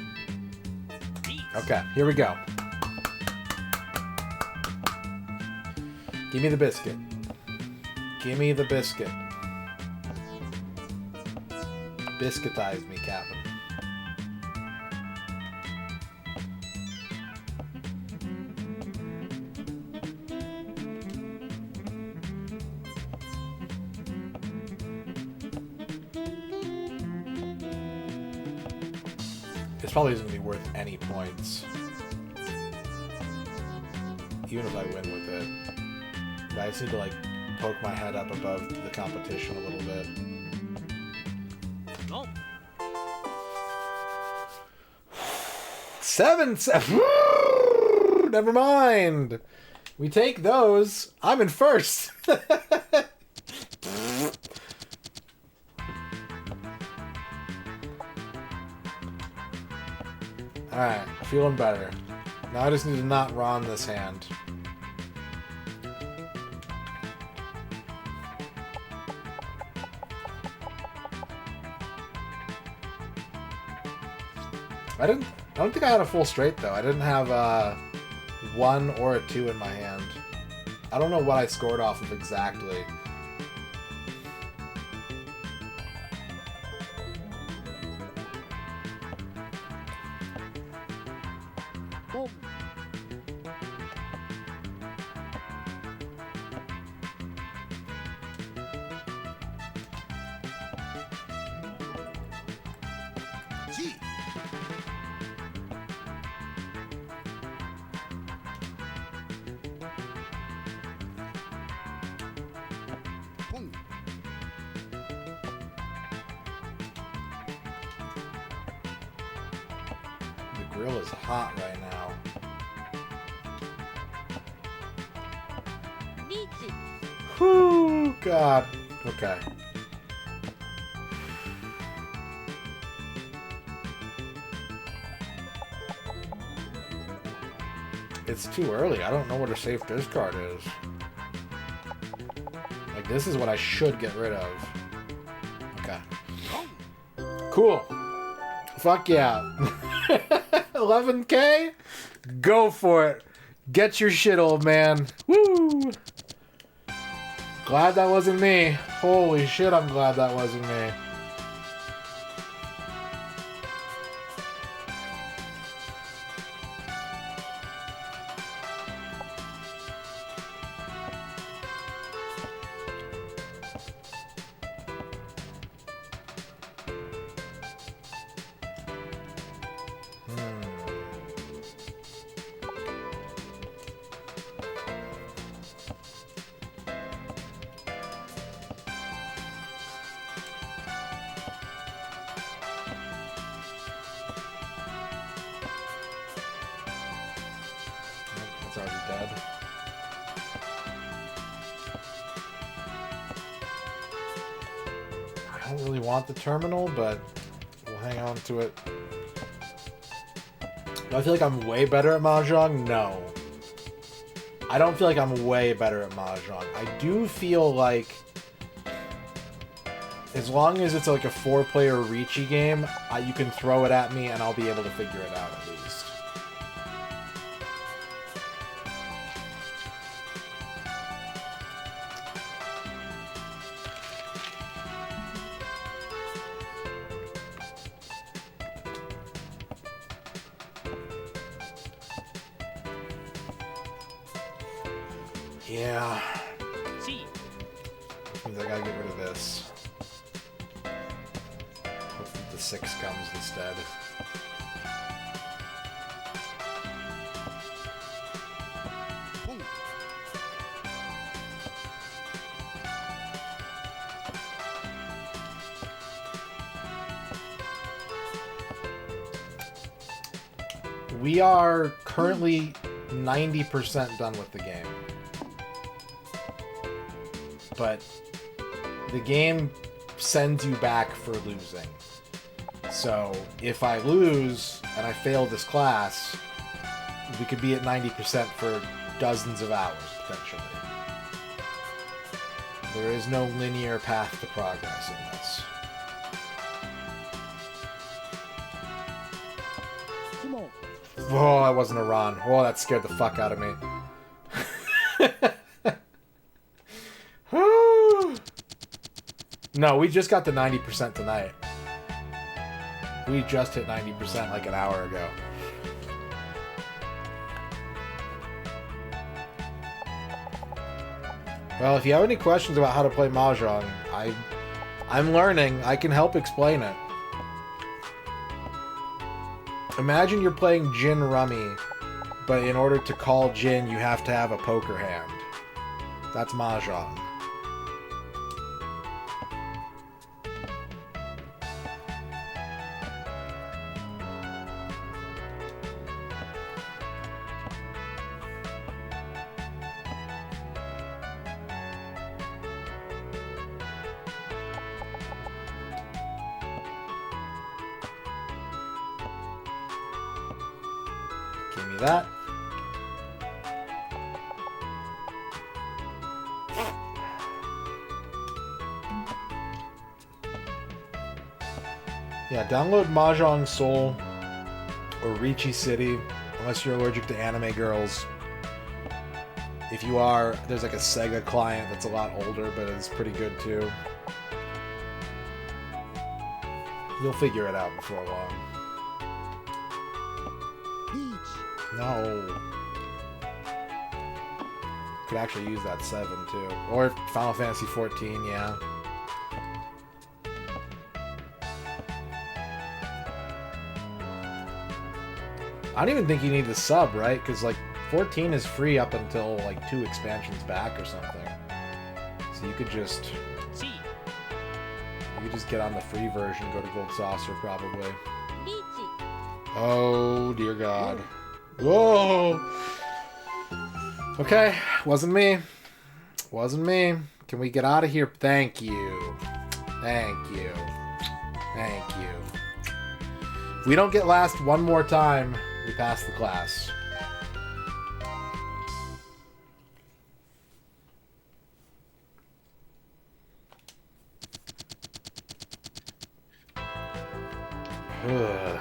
Okay, here we go. Give me the biscuit. Give me the biscuit. Biscuitize me, Captain. This probably isn't going to be worth any points. Even if I win with it. But I just need to, like, poke my head up above the competition a little bit. No. 7. Never mind. We take those. I'm in first. Alright, feeling better. Now I just need to not Ron this hand. I don't think I had a full straight though. I didn't have a 1 or a 2 in my hand. I don't know what I scored off of exactly. The grill is hot right now. Whew, God. Okay. It's too early. I don't know what a safe discard is. Like, this is what I should get rid of. Okay. Cool. Fuck yeah. 11K? Go for it. Get your shit, old man. Woo! Glad that wasn't me. Holy shit, I'm glad that wasn't me. It's already dead. I don't really want the terminal, but we'll hang on to it. Do I feel like I'm way better at Mahjong? No. I don't feel like I'm way better at Mahjong. I do feel like as long as it's like a 4-player reachy game, you can throw it at me and I'll be able to figure it out at least. Yeah. See. Means I gotta get rid of this. Hopefully the 6 comes instead. We are currently 90% done with the game. But the game sends you back for losing. So if I lose and I fail this class, we could be at 90% for dozens of hours, potentially. There is no linear path to progress in this. Come on. Oh, that wasn't a Ron. Oh, that scared the fuck out of me. No, we just got to 90% tonight. We just hit 90% like an hour ago. Well, if you have any questions about how to play Mahjong, I'm learning. I can help explain it. Imagine you're playing Gin Rummy, but in order to call Gin, you have to have a poker hand. That's Mahjong. Give me that. Yeah, download Mahjong Soul or Ricci City, unless you're allergic to anime girls. If you are, there's like a Sega client that's a lot older, but it's pretty good too. You'll figure it out before long. No. Could actually use that 7 too. Or Final Fantasy 14, yeah. I don't even think you need the sub, right? Because like 14 is free up until like 2 expansions back or something. So you could just get on the free version, go to Gold Saucer probably. Oh dear God. Whoa! Okay, wasn't me. Wasn't me. Can we get out of here? Thank you. Thank you. Thank you. If we don't get last one more time, we pass the class. Ugh.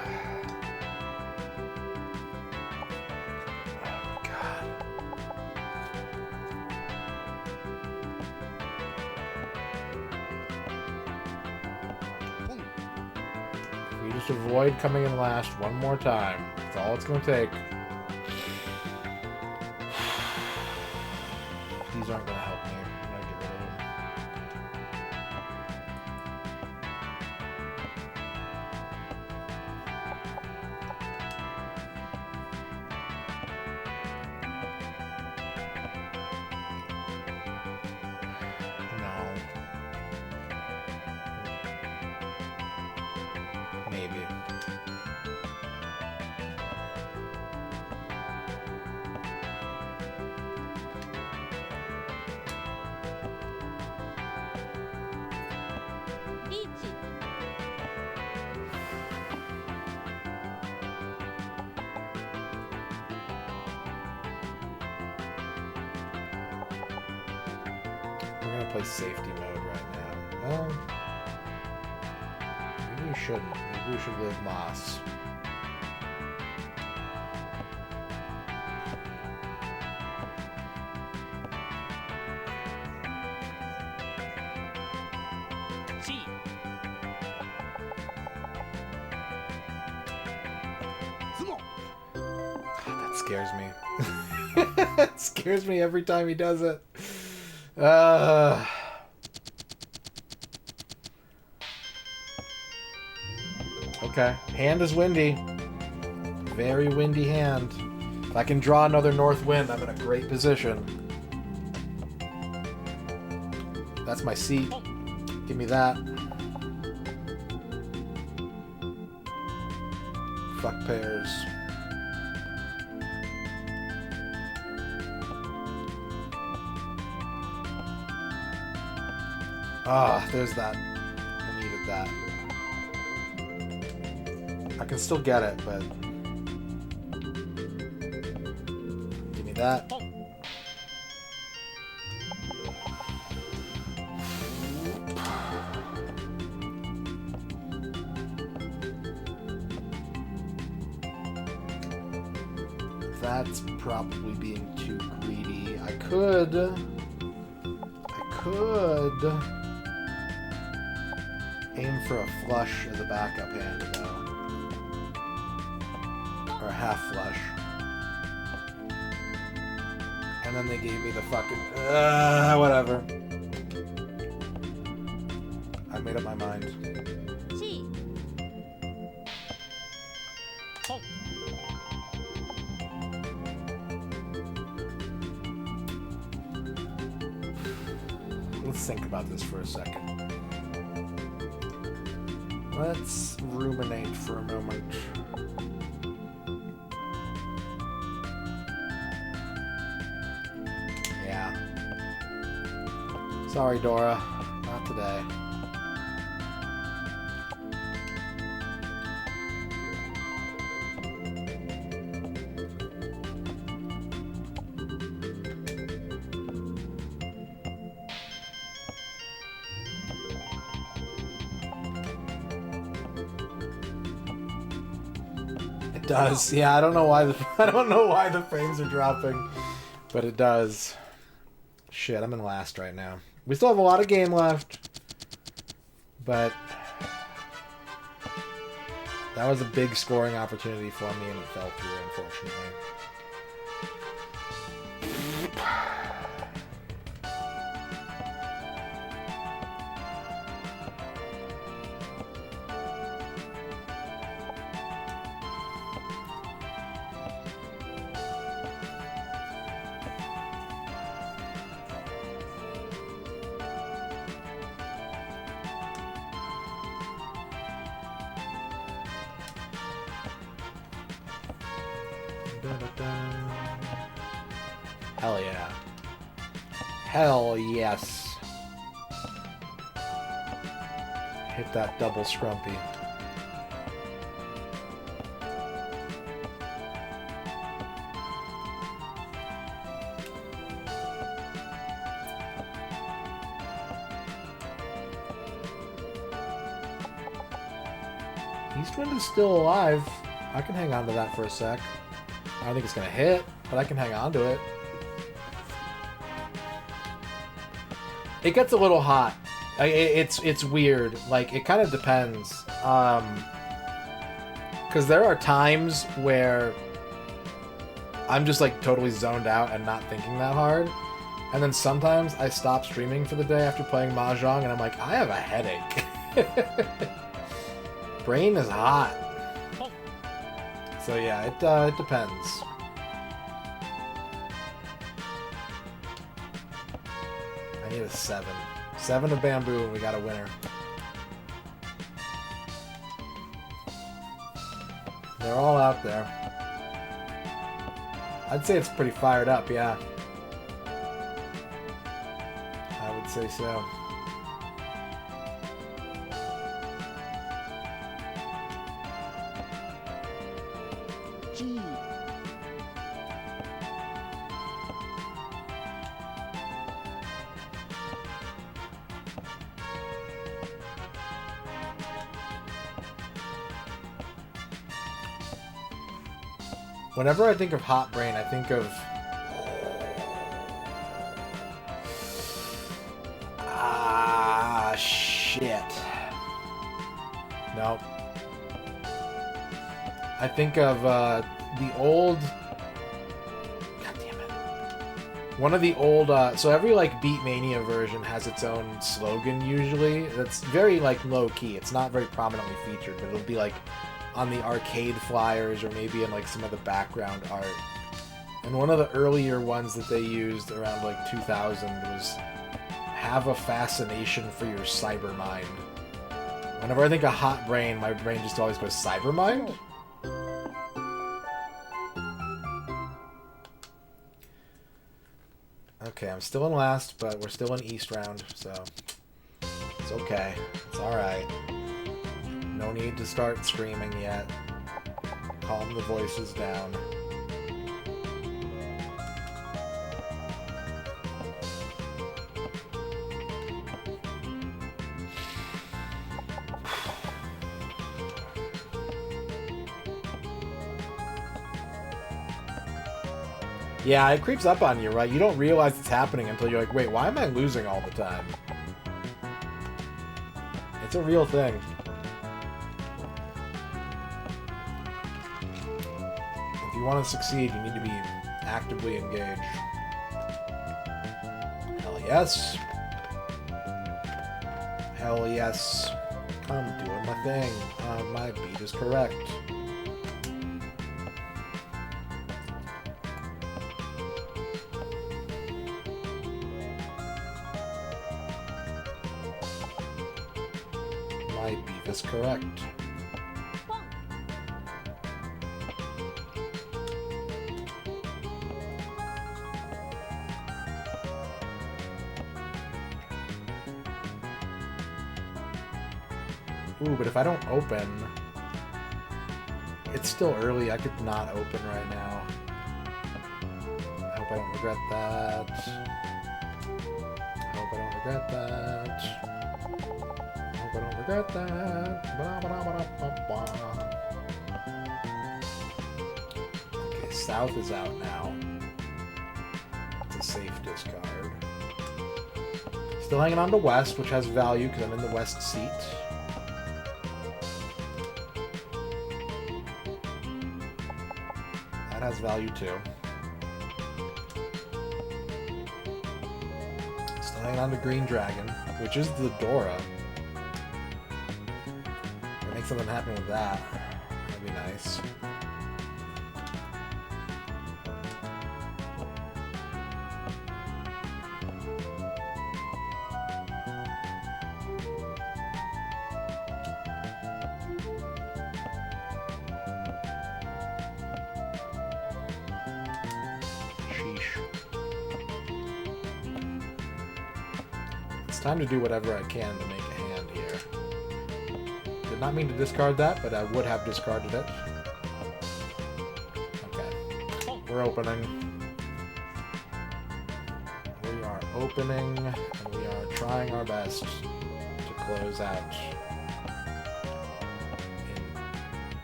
Just avoid coming in last one more time. That's all it's going to take. These aren't going to help me. I'm going to get rid of them. Maybe. We're gonna play safety mode right now. Well, maybe we shouldn't. Maybe we should live Moss. G. That scares me. It scares me every time he does it. Okay. Hand is windy. Very windy hand. If I can draw another north wind, I'm in a great position. That's my seat. Give me that. Fuck pairs. Ah, there's that. I needed that. I can still get it, but... Give me that. That's probably being too greedy. I could aim for a flush as a backup hand, though. Or a half flush. And then they gave me the fucking... whatever. I made up my mind. C. Honk. Let's think about this for a second. Let's ruminate for a moment. Yeah. Sorry, Dora. Not today. It does. Yeah, I don't know why the frames are dropping, but it does. Shit, I'm in last right now. We still have a lot of game left, but that was a big scoring opportunity for me, and it fell through, unfortunately. Hell yeah. Hell yes. Hit that double scrumpy. Eastwind is still alive. I can hang on to that for a sec. I don't think it's gonna hit, but I can hang on to it. It gets a little hot. It's weird. Like, it kind of depends. Because there are times where I'm just, like, totally zoned out and not thinking that hard. And then sometimes I stop streaming for the day after playing Mahjong, and I'm like, I have a headache. Brain is hot. So yeah, it depends. I need a 7. 7 of bamboo and we got a winner. They're all out there. I'd say it's pretty fired up, yeah. I would say so. G. Whenever I think of Hot Brain, I think of... shit. Nope. I think of the old... God damn it. One of the old... so every, like, Beatmania version has its own slogan, usually. That's very, like, low-key. It's not very prominently featured, but it'll be, like, on the arcade flyers or maybe in, like, some of the background art. And one of the earlier ones that they used around, like, 2000 was... Have a fascination for your cyber mind. Whenever I think of Hot Brain, my brain just always goes cyber mind. Okay, I'm still in last, but we're still in East round, so it's okay. It's alright. No need to start screaming yet. Calm the voices down. Yeah, it creeps up on you, right? You don't realize it's happening until you're like, wait, why am I losing all the time? It's a real thing. If you want to succeed, you need to be actively engaged. Hell yes. Hell yes. I'm doing my thing. My beat is correct. My beat is correct. Ooh, but if I don't open... It's still early, I could not open right now. I hope I don't regret that. I hope I don't regret that. I hope I don't regret that. Okay, South is out now. It's a safe discard. Still hanging on to West, which has value because I'm in the West seat. Has value too. Still hanging on to Green Dragon, which is the Dora. If make something happen with that, that'd be nice. Time to do whatever I can to make a hand here. Did not mean to discard that, but I would have discarded it. Okay. We're opening. We are opening, and we are trying our best to close out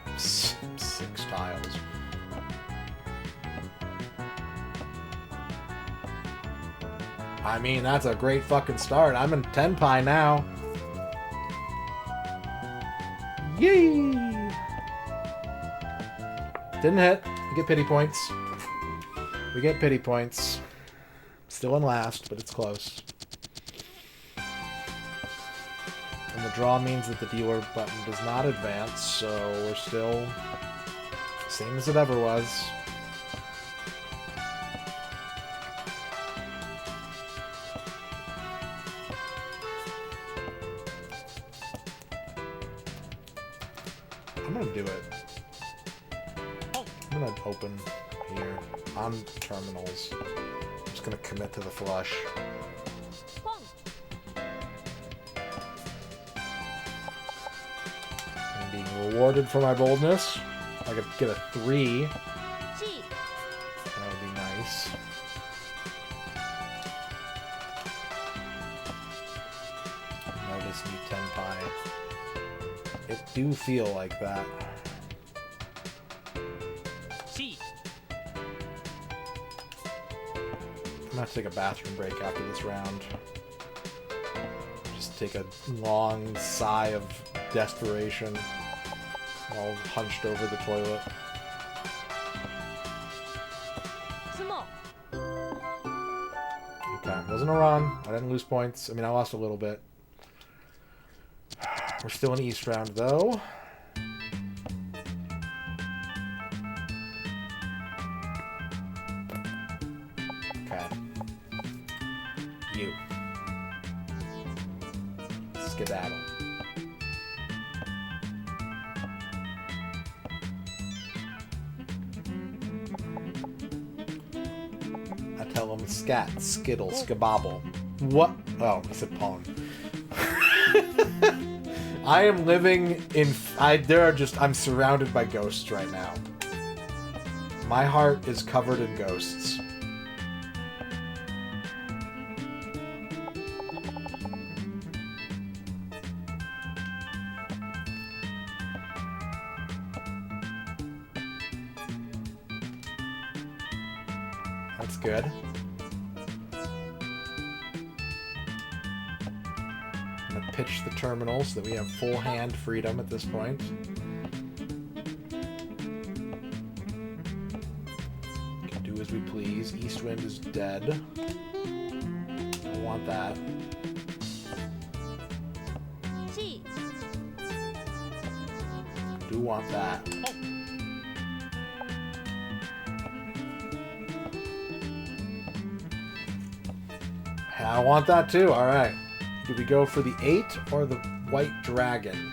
in 6 tiles. I mean, that's a great fucking start. I'm in 10 pie now. Yay! Didn't hit. We get pity points. We get pity points. Still in last, but it's close. And the draw means that the dealer button does not advance, so we're still same as it ever was. I'm gonna do it. I'm gonna open here on terminals. I'm just gonna commit to the flush. I'm being rewarded for my boldness. I could get a 3. G. That would be nice. Notice new 10 pie. It do feel like that. G. I'm gonna have to take a bathroom break after this round. Just take a long sigh of desperation. All hunched over the toilet. Small. Okay, wasn't a run. I didn't lose points. I mean, I lost a little bit. We're still in East round, though. Okay. You. Skedaddle. I tell them scat, skittle, skabobble. What? Oh, I said pawn. I am living in... I'm surrounded by ghosts right now. My heart is covered in ghosts. That's good. I'm gonna pitch the terminal so that we have full hand freedom at this point. Can do as we please. East wind is dead. Don't want that. G. Do want that. I want that too. Alright. Do we go for the 8 or the white dragon?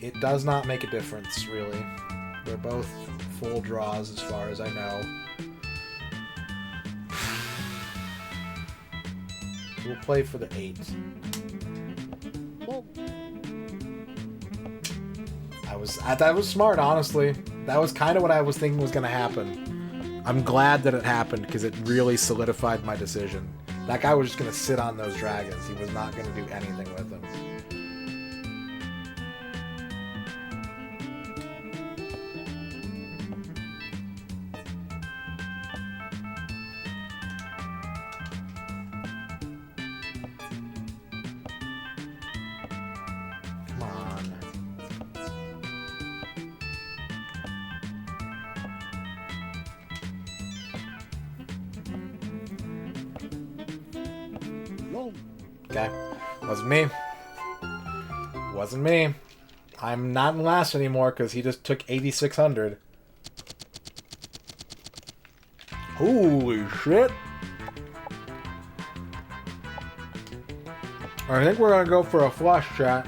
It does not make a difference, really. They're both full draws as far as I know. We'll play for the 8. That was smart, honestly. That was kind of what I was thinking was going to happen. I'm glad that it happened because it really solidified my decision. That guy was just going to sit on those dragons. He was not going to do anything with them. Come on. Okay. Wasn't me. Wasn't me. I'm not in last anymore because he just took 8,600. Holy shit. I think we're going to go for a flush, chat.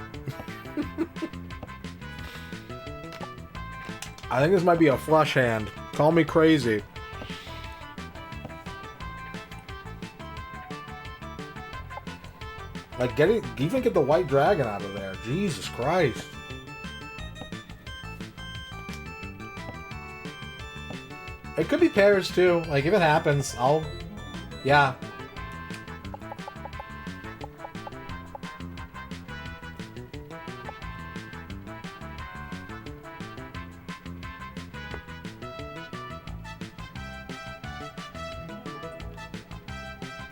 I think this might be a flush hand. Call me crazy. Like, even get the white dragon out of there. Jesus Christ. It could be pairs, too. Like, if it happens, yeah.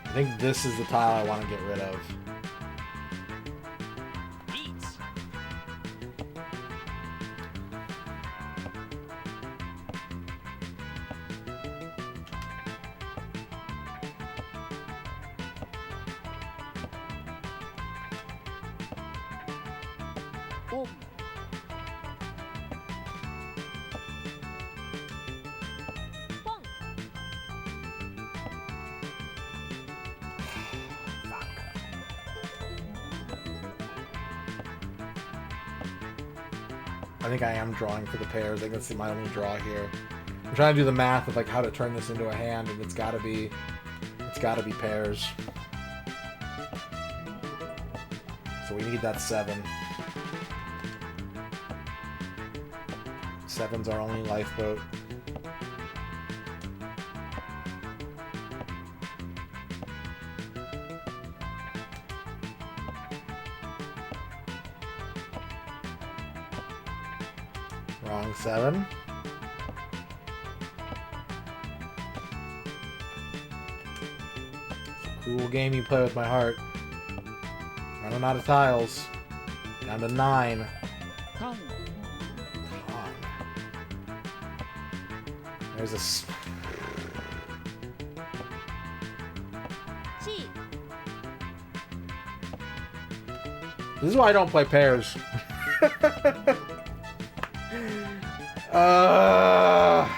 I think this is the tile I want to get rid of. Beats. Boom. Bong. I think I am drawing for the pairs. I think that's my only draw here. I'm trying to do the math of like how to turn this into a hand, and it's gotta be pairs. So we need that 7. Seven's our only lifeboat. Wrong 7. Cruel game you play with my heart. Running out of tiles. Down to 9. Con. There's a... Chi. This is why I don't play pairs. I'm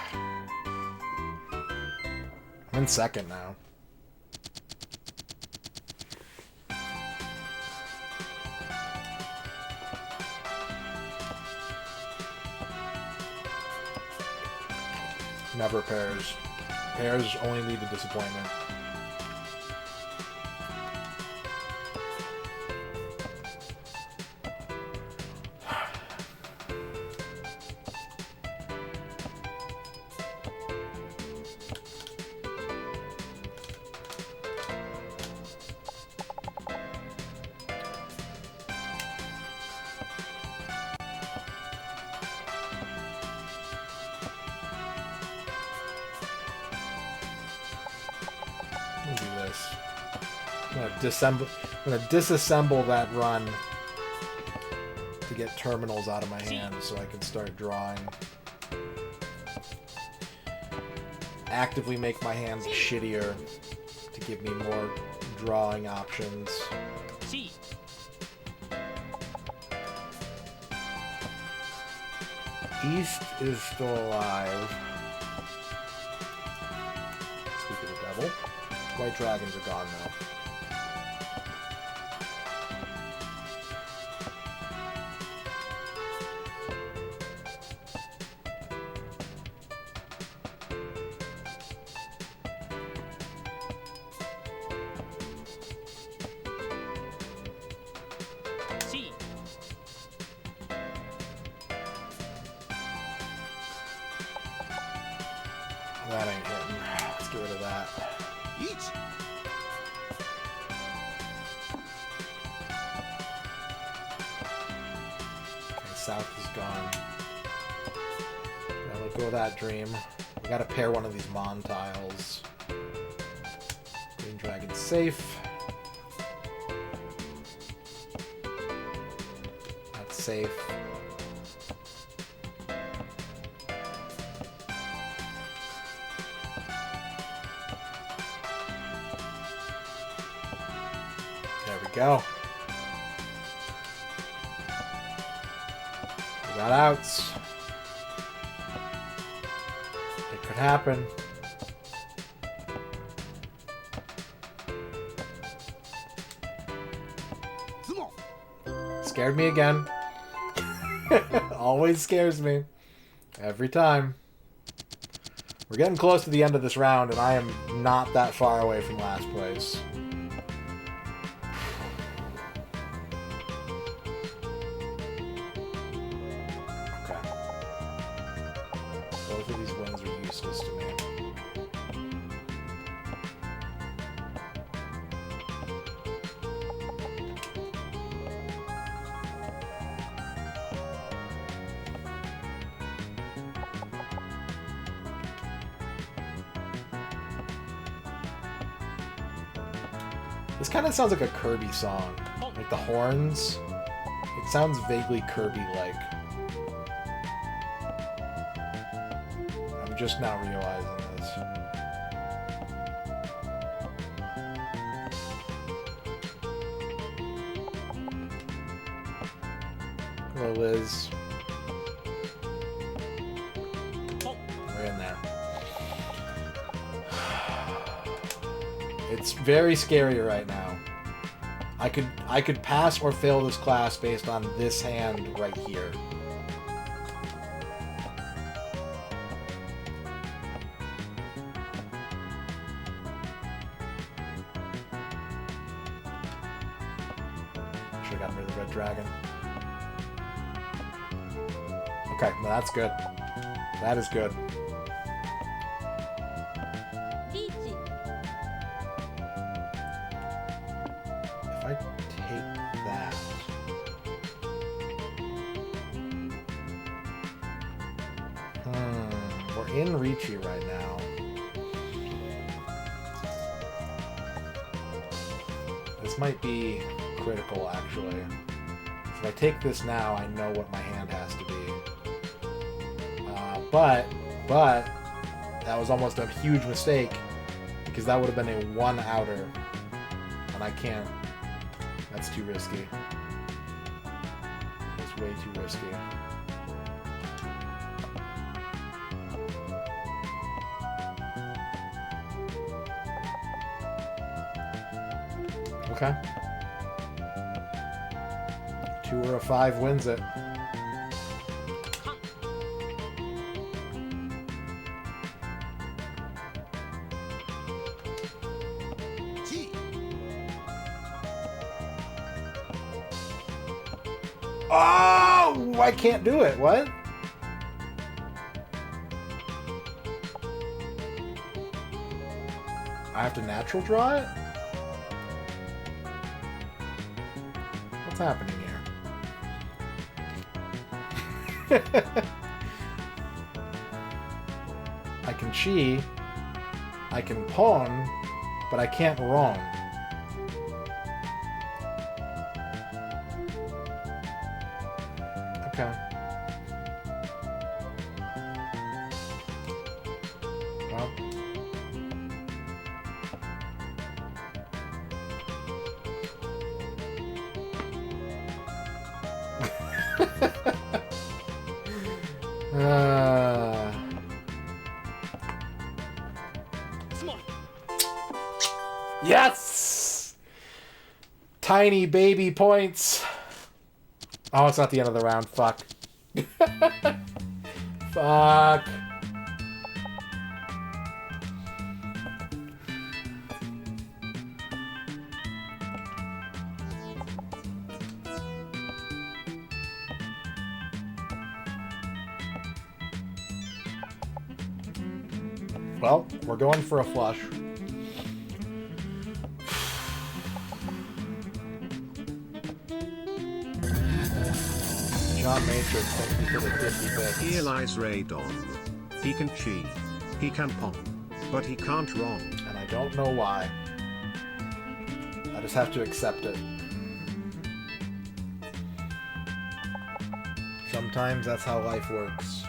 in second now. Never pairs. Pairs only lead to disappointment. I'm gonna disassemble that run to get terminals out of my hands so I can start drawing. Actively make my hands shittier to give me more drawing options. Chi. East is still alive. Speak of the devil. White dragons are gone now. Chi. That ain't hitting. Let's get rid of that. Okay, south is gone. Now let go of that dream. We gotta pair one of these Mon tiles. Green dragon's safe. That's safe. There we go. We got outs. It could happen. Scared me again. Always scares me. Every time. We're getting close to the end of this round, and I am not that far away from last place. Okay. Both of these wins are useless to me. This kind of sounds like a Kirby song. Like the horns. It sounds vaguely Kirby-like. I'm just now realizing this. Hello, Liz. We're in there. It's very scary right now. I could pass or fail this class based on this hand right here. Should have gotten rid of the red dragon. Okay, well that's good. That is good. If I take that... We're in Ricci right now. This might be critical, actually. If I take this now, I know what my hand has to be. But that was almost a huge mistake, because that would have been a 1-outer, and I can't. That's too risky. It's way too risky. Okay. 2 or a 5 wins it. Oh, I can't do it. What? I have to natural draw it? What's happening here? I can chi, I can pawn, but I can't wrong. Okay. Well. Yes! Tiny baby points. Oh, it's not the end of the round. Fuck. Fuck. Well, we're going for a flush. John Matrix, thank you for the 50 bits. Here lies Radon. He can chi. He can pong. But he can't wrong. And I don't know why. I just have to accept it. Sometimes that's how life works.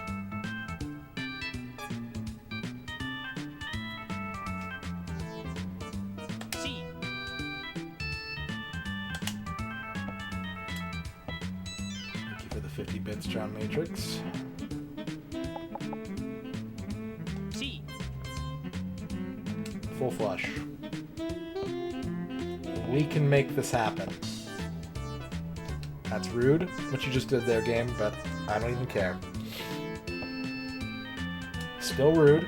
Thank you for the 50 bits, John Matrix. Full flush. We can make this happen. That's rude, what you just did there, game, but I don't even care. Still rude.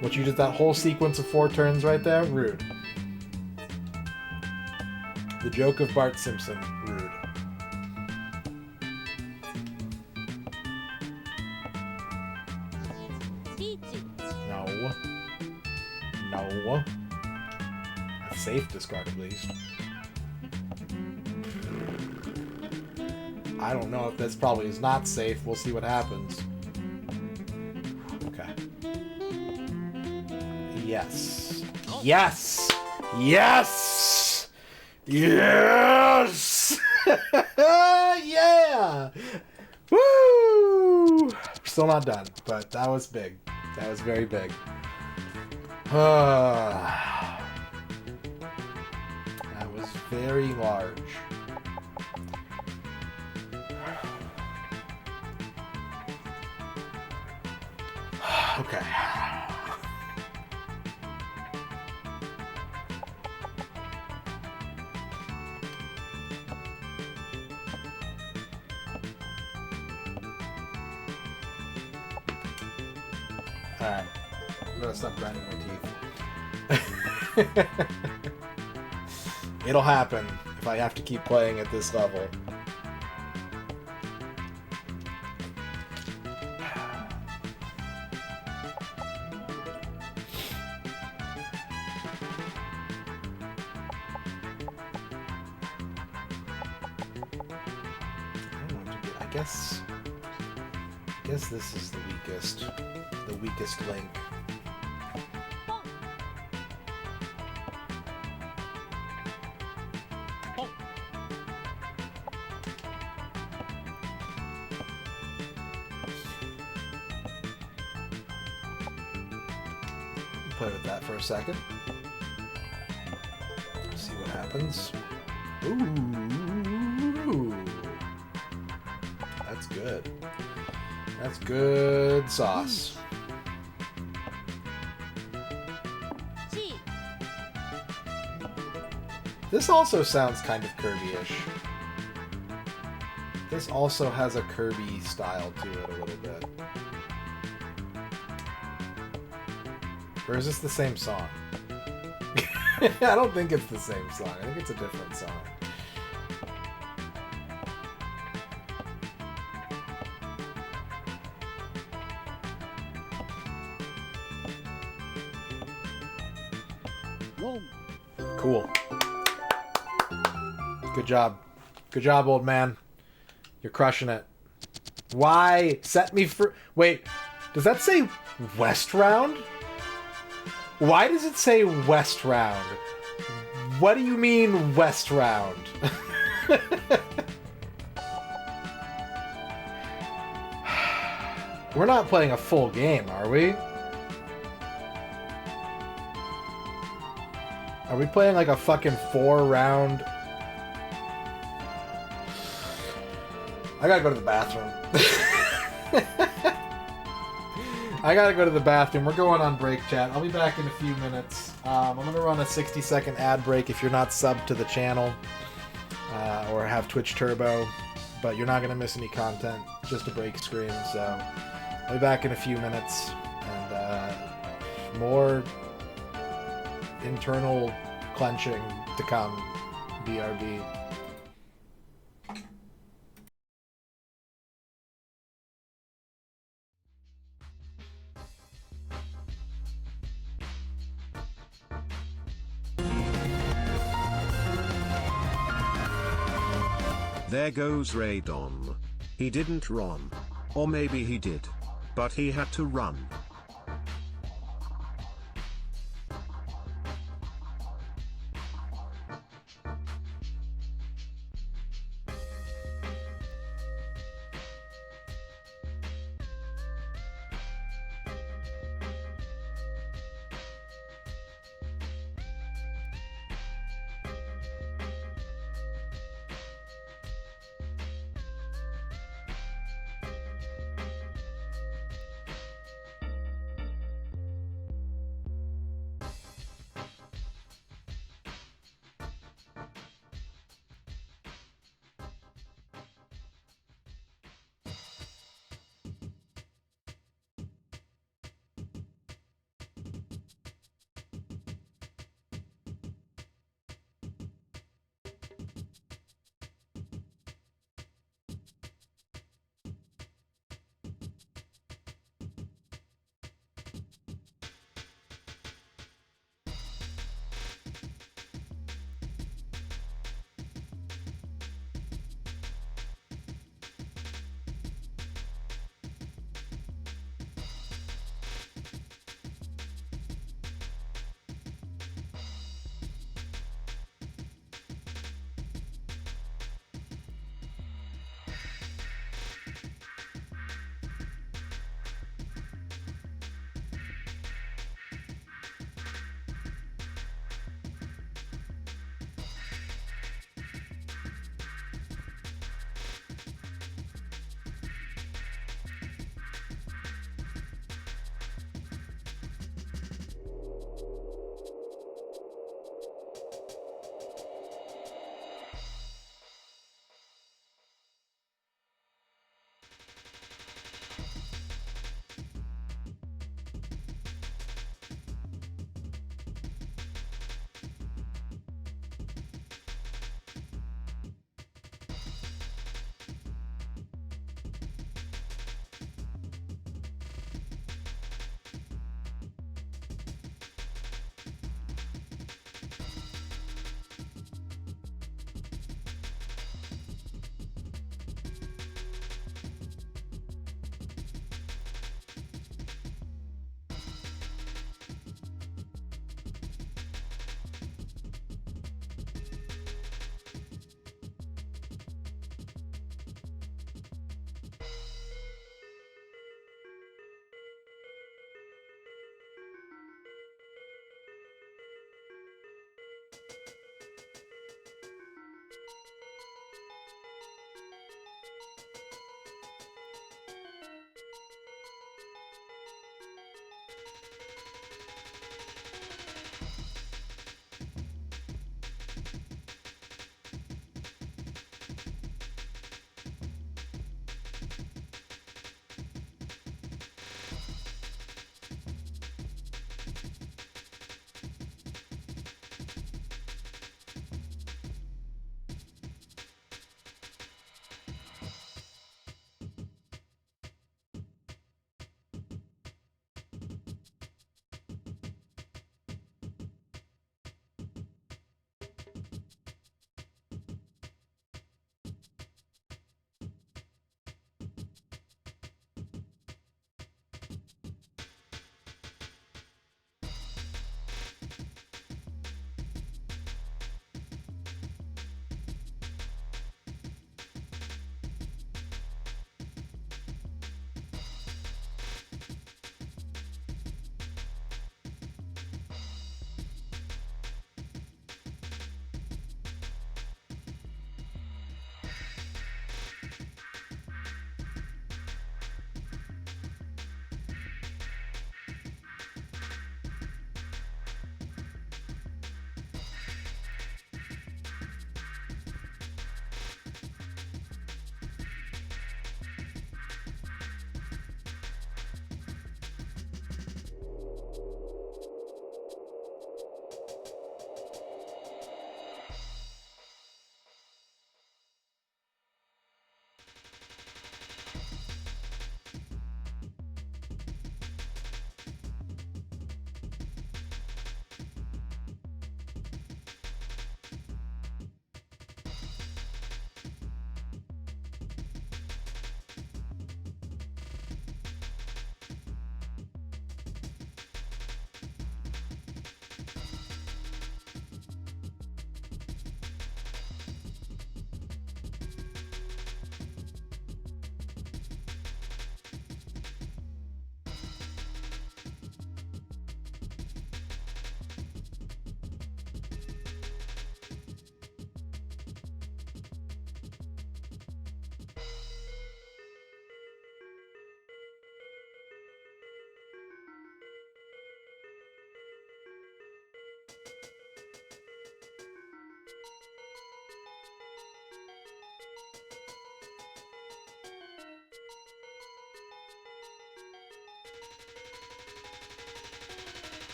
What you did, that whole sequence of 4 turns right there, rude. The joke of Bart Simpson, rude. No. No. A safe discard, at least. I don't know if this probably is not safe. We'll see what happens. Okay. Yes. Yes! Yes! Yes! Yeah! Woo! Still not done, but that was big. That was very big. That was very large. Okay. Alright. I'm gonna stop grinding my teeth. It'll happen if I have to keep playing at this level. guess this is the weakest link. Play with that for a second. See what happens. Ooh. That's good. That's good sauce. This also sounds kind of Kirby-ish. This also has a Kirby style to it a little bit. Or is this the same song? I don't think it's the same song. I think it's a different song. Cool. Good job. Good job, old man. You're crushing it. Why? Set me free. Wait, does that say West Round? Why does it say West Round? What do you mean West Round? We're not playing a full game, are we? Are we playing like a fucking 4-round? I gotta go to the bathroom. I gotta go to the bathroom. We're going on break, chat. I'll be back in a few minutes. I'm gonna run a 60-second ad break if you're not subbed to the channel or have Twitch Turbo, but you're not gonna miss any content. Just a break screen, so I'll be back in a few minutes and more internal clenching to come. BRB. There goes Radon. He didn't run. Or maybe he did. But he had to run.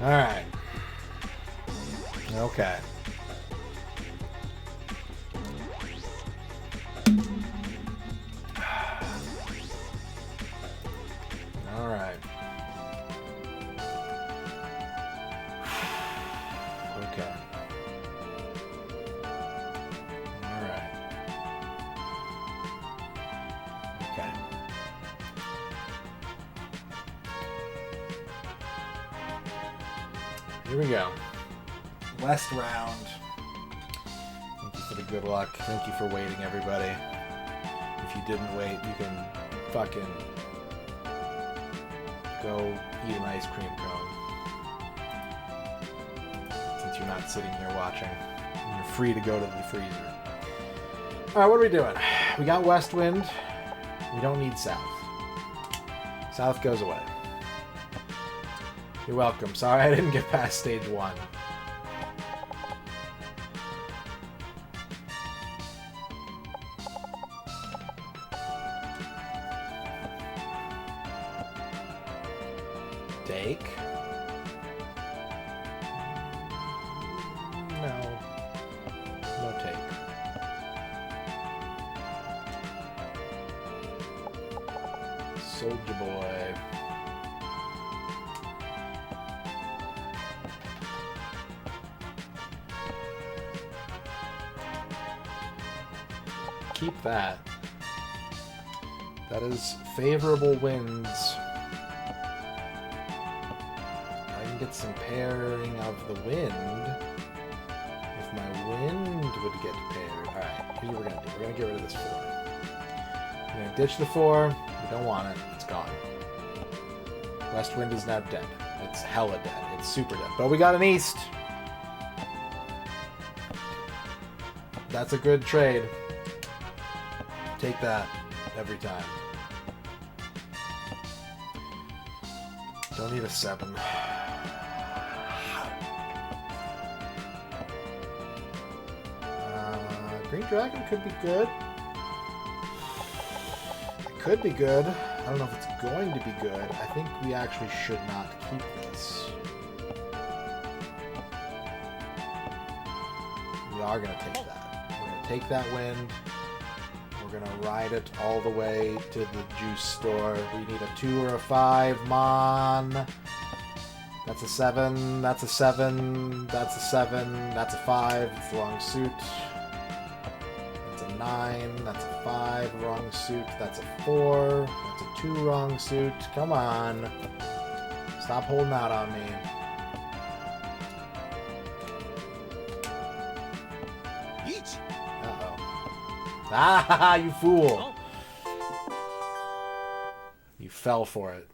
All right. Okay. All right. Okay. All right. Okay. Here we go. Last round. Thank you for the good luck. Thank you for waiting, everybody. If you didn't wait, you can fucking go eat an ice cream cone. Since you're not sitting here watching, you're free to go to the freezer. Alright, what are we doing? We got West Wind. We don't need South. South goes away. You're welcome. Sorry I didn't get past stage 1. Take. No. No take. Soldier boy. Keep that. That is favorable winds. I can get some pairing of the wind. If my wind would get paired. Alright, here's what we're going to do. We're going to get rid of this 4. We're going to ditch the 4. We don't want it. It's gone. West Wind is now dead. It's hella dead. It's super dead. But we got an East. That's a good trade. Take that every time. Don't need a 7. Green Dragon could be good. It could be good. I don't know if it's going to be good. I think we actually should not keep this. We are going to take that. We're going to take that wind. We're gonna ride it all the way to the juice store. We need a 2 or a 5. Mon. That's a 7. That's a 7. That's a 7. That's a 5. It's the wrong suit. That's a 9. That's a 5. Wrong suit. That's a 4. That's a 2. Wrong suit. Come on. Stop holding out on me. Uh-oh. Ah, you fool. You fell for it.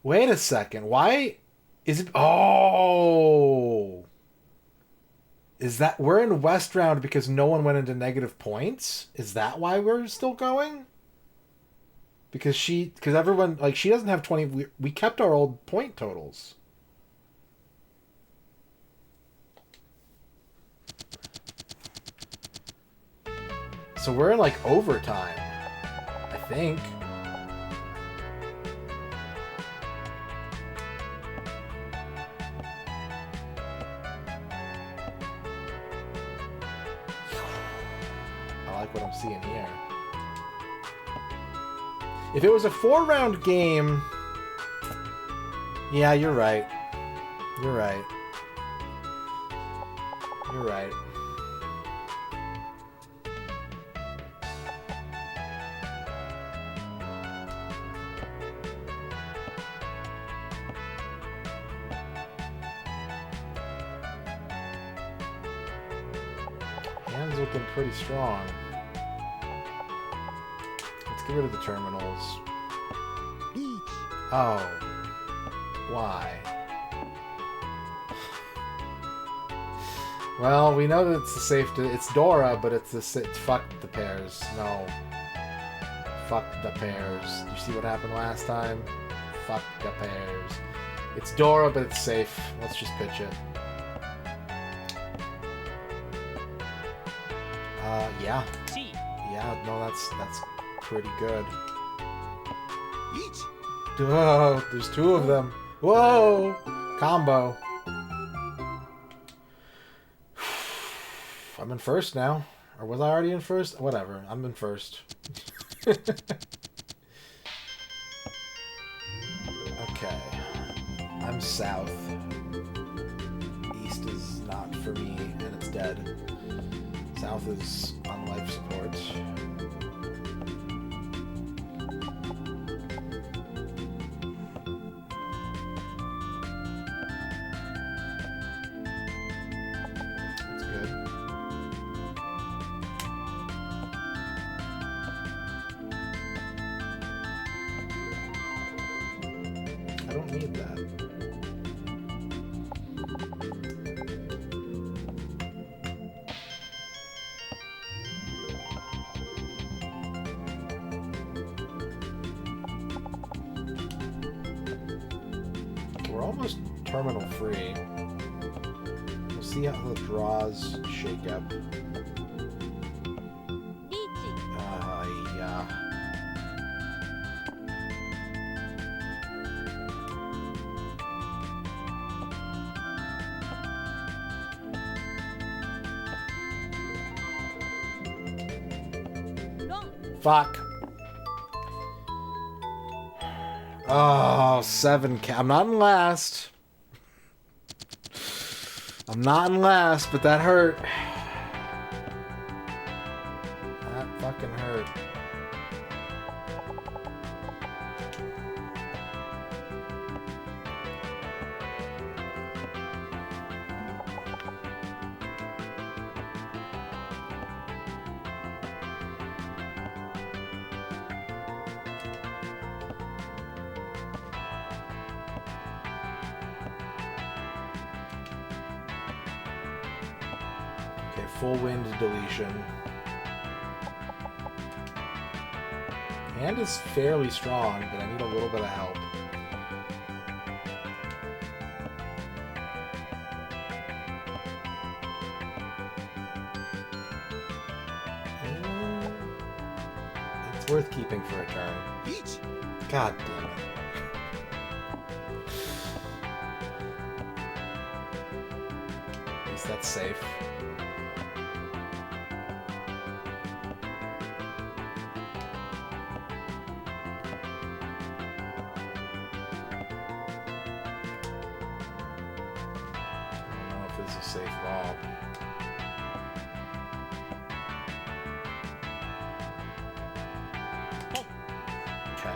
Wait a second. Why is it... Oh! Is that... We're in West Round because no one went into negative points? Is that why we're still going? Because everyone... Like, she doesn't have 20... We kept our old point totals. So we're in, like, overtime. I think. I like what I'm seeing here. If it was a 4-round game... Yeah, you're right. You're right. You're right. Hands looking pretty strong. Let's get rid of the terminals. Oh. Why? Well, we know that it's the safe to... It's Dora, but it's fuck the pairs. No. Fuck the pairs. Did you see what happened last time? Fuck the pairs. It's Dora, but it's safe. Let's just pitch it. Yeah. Yeah, no, that's pretty good. Oh, there's 2 of them. Whoa! Combo. I'm in first now. Or was I already in first? Whatever, I'm in first. Okay. I'm south. East is not for me, and it's dead. South is on life support. That's good. I don't need that. We're almost terminal free. We'll see how the draws shake up. Yeah. Fuck. Oh, 7. I'm not in last. I'm not in last, but that hurt. That fucking hurt. Okay, full wind deletion. Hand is fairly strong, but I need a little bit of help. It's worth keeping for a turn. God damn it. At least that's safe. is a safe wall. Okay.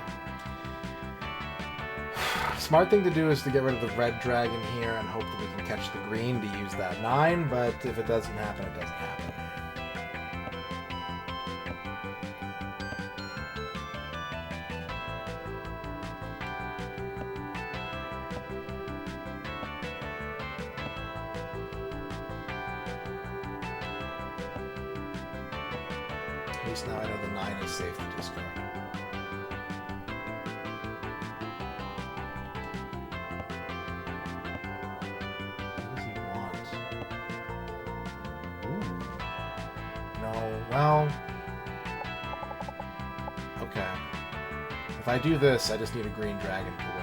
Smart thing to do is to get rid of the red dragon here and hope that we can catch the green to use that 9, but if it doesn't happen, it doesn't happen. At least now I know the 9 is safe to discard. What does he want? Ooh. No, well... Okay. If I do this, I just need a green dragon to win.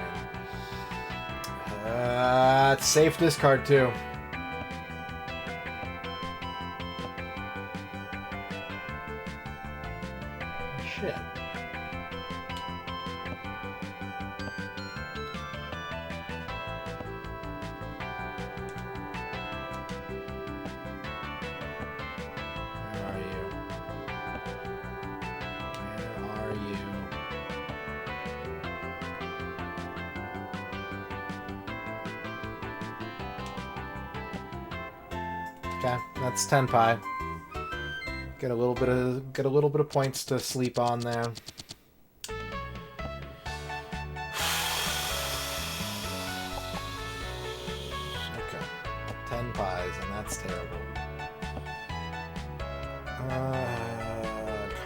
It's safe discard too. Shit. Where are you? Where are you? Okay, that's 10 pi. Get a little bit of points to sleep on there. Okay, 10 pies, and that's terrible.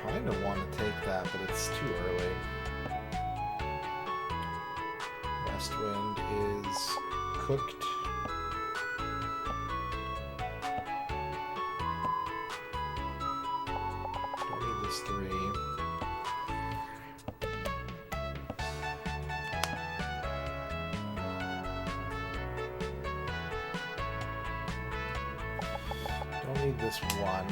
Kind of want to take that, but it's too early. West Wind is cooked. Don't need this 3. Don't need this 1.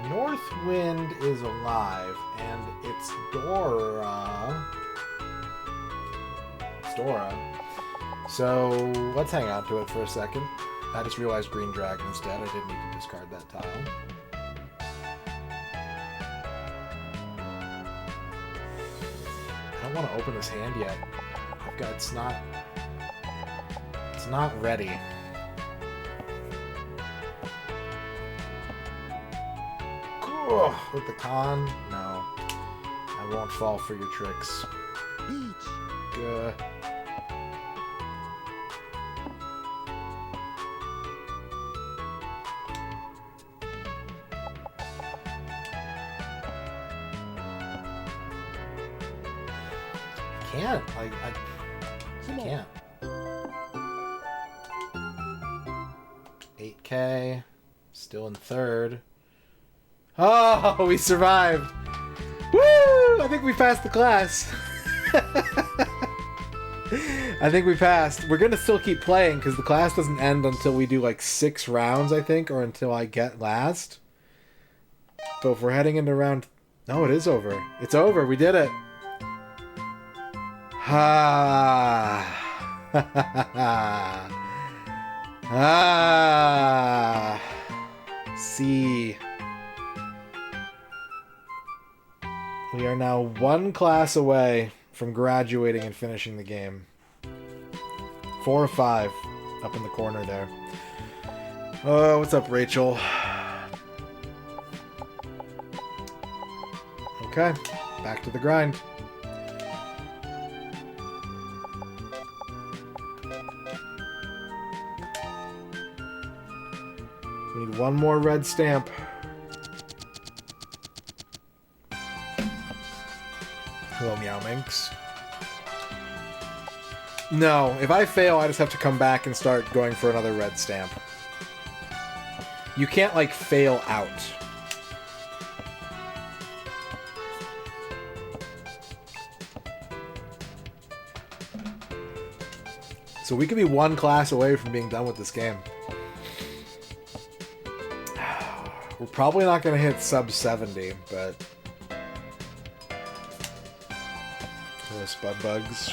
North Wind is alive, and it's Dora. It's Dora. So let's hang on to it for a second. I just realized Green Dragon instead. I didn't need to discard that tile. I don't want to open this hand yet. I've got it's not ready. Ugh, with the con? No. I won't fall for your tricks. Gah. I can't. I can't. 8K. Still in third. Oh, we survived! Woo! I think we passed the class. I think we passed. We're gonna still keep playing because the class doesn't end until we do like 6 rounds, I think, or until I get last. But if we're heading into round... No, it is over. It's over. We did it. Ah. Ah. See. We are now 1 class away from graduating and finishing the game. 4 or 5 up in the corner there. Oh, what's up, Rachel? Okay, back to the grind. We need 1 more red stamp. Hello, Meow Minx. No, if I fail, I just have to come back and start going for another red stamp. You can't, like, fail out. So we could be 1 class away from being done with this game. We're probably not going to hit sub 70, but... Hello, Spud Bugs.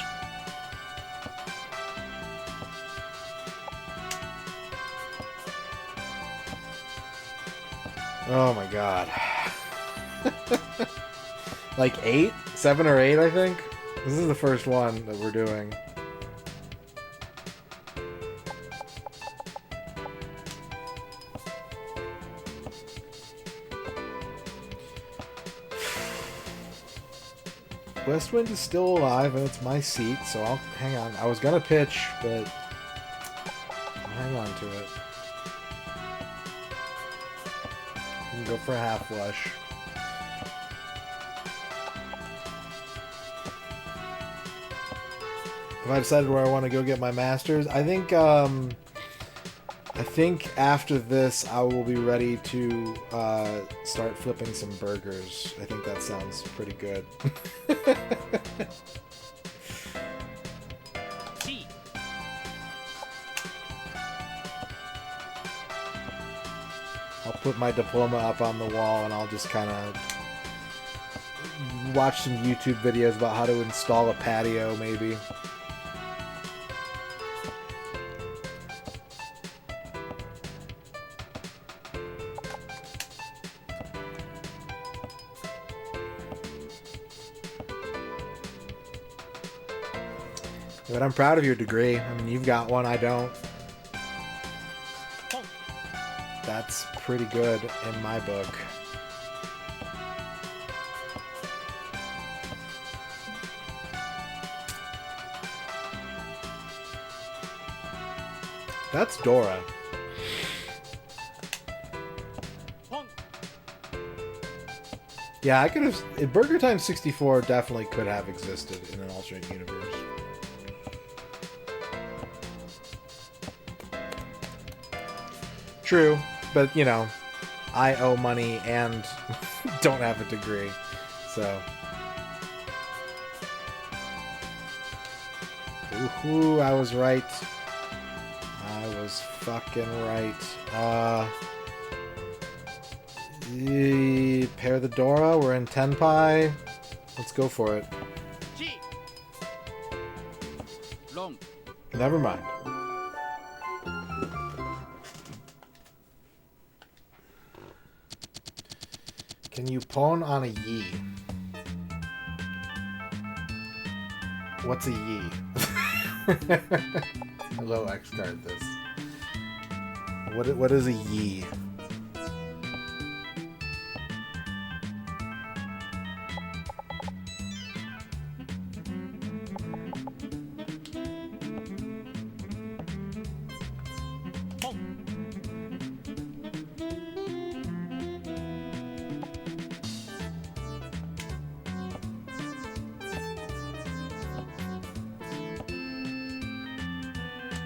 Oh my god. Like 8? 7 or 8, I think? This is the first one that we're doing. Westwind is still alive, and it's my seat, so I'll hang on. I was gonna pitch, but I'll hang on to it. You can go for a half flush. Have I decided where I want to go get my masters? I think after this, I will be ready to start flipping some burgers. I think that sounds pretty good. G. I'll put my diploma up on the wall and I'll just kind of watch some YouTube videos about how to install a patio, maybe. But I'm proud of your degree. I mean, you've got one, I don't. That's pretty good in my book. That's Dora. Yeah, I could have... Burger Time 64 definitely could have existed in an alternate universe. True, but, you know, I owe money and don't have a degree, so... Ooh, I was right. I was fucking right. Pair the Dora, we're in Tenpai. Let's go for it. G. Long. Never mind. Can you pawn on a Yi? What's a Yi? Hello, X-Card this. What is a Yi?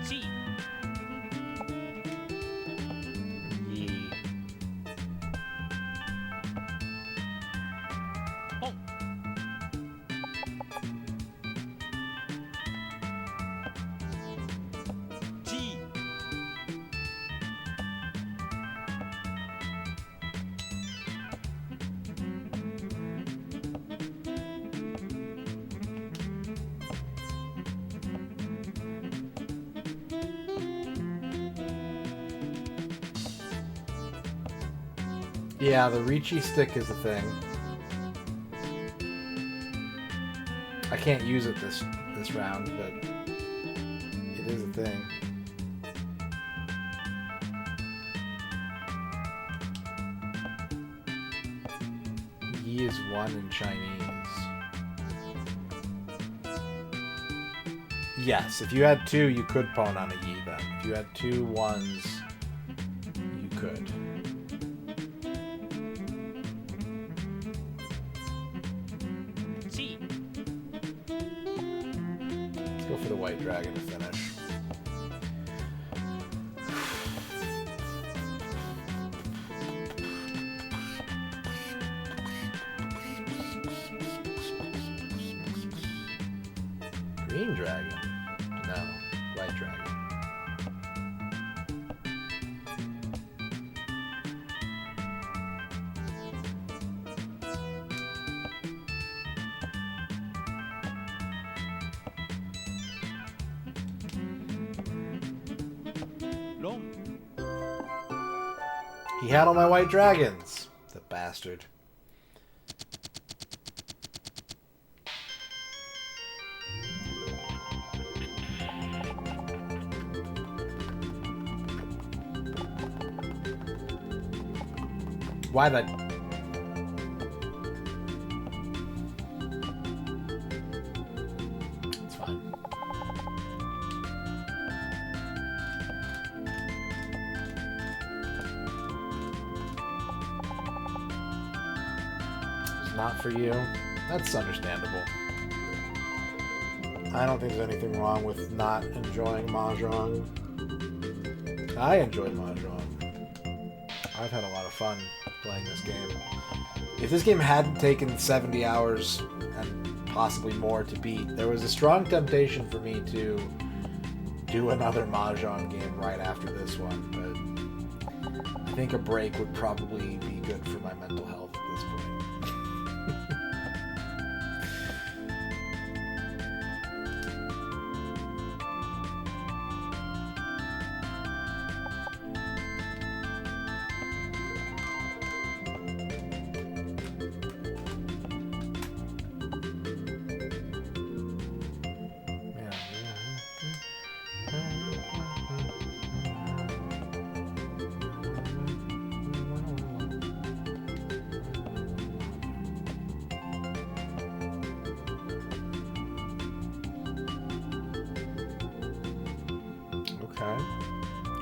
G. Yi. Pong. G. Yeah, the Ricci stick is a thing. I can't use it this round, but it is a thing. Yi is 1 in Chinese. Yes, if you had 2, you could pawn on a Yi then. If you had 2 1s, you could. G. Let's go for the white dragon to finish. Green dragon? No, white dragon. He had all my white dragons. The bastard. Why did I... It's fine. It's not for you. That's understandable. I don't think there's anything wrong with not enjoying Mahjong. I enjoy Mahjong. I've had a lot of fun playing this game. If this game hadn't taken 70 hours and possibly more to beat, there was a strong temptation for me to do another Mahjong game right after this one, but I think a break would probably be good for my mental health at this point.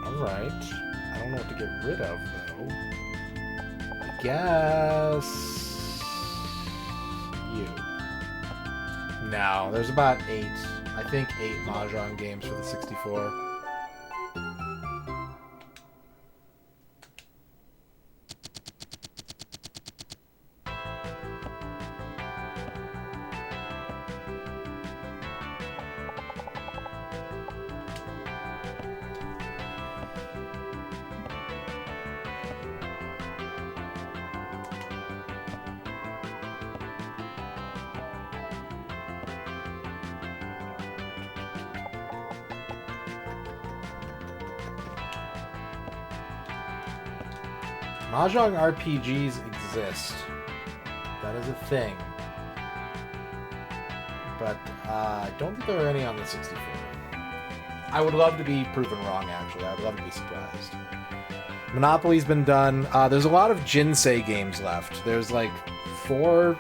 Alright. I don't know what to get rid of, though. I guess... you. No, there's about 8. I think 8 Mahjong games for the 64. Mahjong RPGs exist. That is a thing. But I don't think there are any on the 64. I would love to be proven wrong, actually. I would love to be surprised. Monopoly's been done. There's a lot of Jinsei games left. There's like 4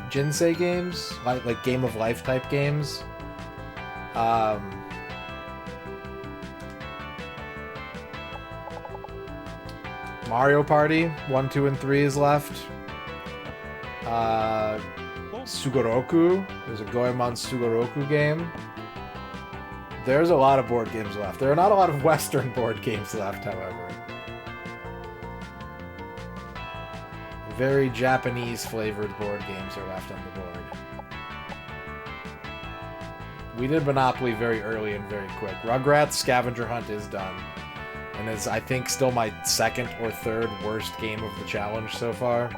Jinsei games, like Game of Life type games. Mario Party 1, 2, and 3 is left. Sugoroku. There's a Goemon Sugoroku game. There's a lot of board games left. There are not a lot of Western board games left, however. Very Japanese flavored board games are left on the board. We did Monopoly very early and very quick. Rugrats Scavenger Hunt is done. And is, I think, still my 2nd or 3rd worst game of the challenge so far.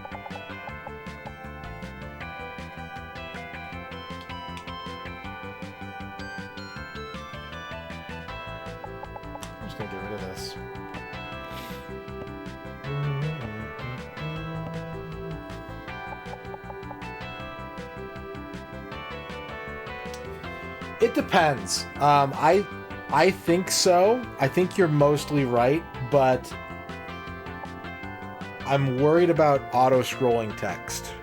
I'm just gonna get rid of this. It depends. I think so. I think you're mostly right, but I'm worried about auto-scrolling text.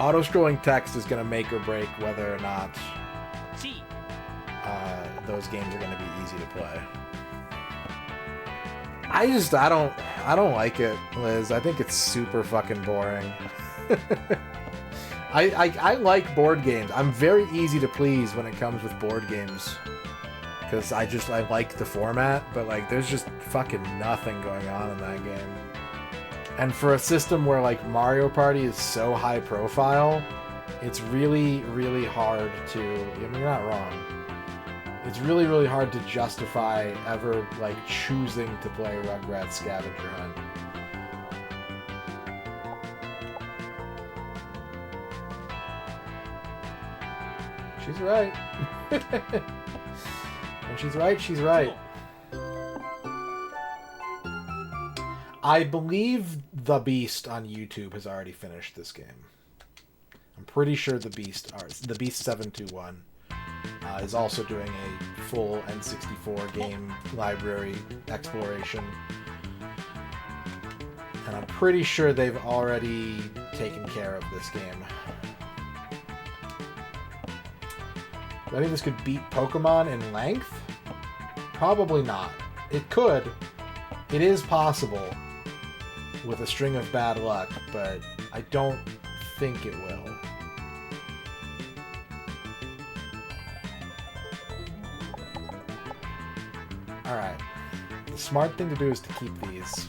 Auto-scrolling text is going to make or break whether or not those games are going to be easy to play. I don't like it, Liz. I think it's super fucking boring. I like board games. I'm very easy to please when it comes with board games. Because I like the format, but like there's just fucking nothing going on in that game. And for a system where like Mario Party is so high profile, it's really, really hard to... I mean, you're not wrong. It's really, really hard to justify ever like choosing to play Rugrats Scavenger Hunt. She's right. When she's right, she's right. I believe The Beast on YouTube has already finished this game. I'm pretty sure The Beast 721 is also doing a full N64 game library exploration. And I'm pretty sure they've already taken care of this game. Do I think this could beat Pokemon in length? Probably not. It could. It is possible with a string of bad luck, but I don't think it will. Alright. The smart thing to do is to keep these.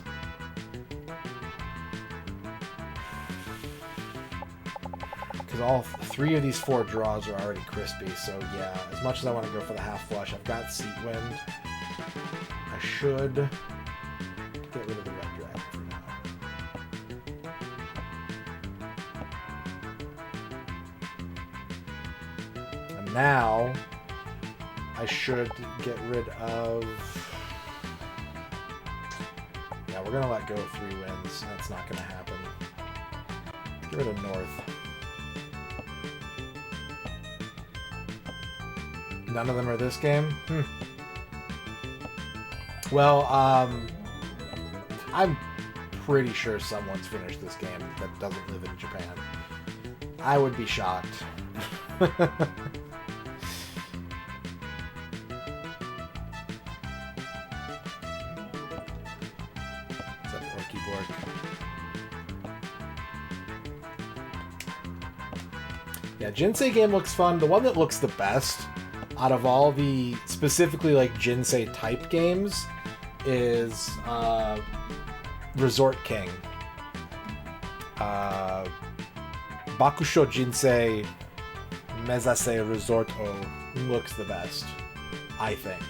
Because all 3 of these 4 draws are already crispy, so yeah, as much as I want to go for the half flush, I've got Seat Wind. I should get rid of the Red Dragon for now. And now, I should get rid of... Yeah, we're going to let go of 3 wins. That's not going to happen. Get rid of North. None of them are this game? Well, I'm pretty sure someone's finished this game that doesn't live in Japan. I would be shocked. Is that Orky Bork? Yeah, Jinsei game looks fun. The one that looks the best out of all the specifically like Jinsei type games is Resort King. Bakusho Jinsei Mezase Resort O looks the best, I think.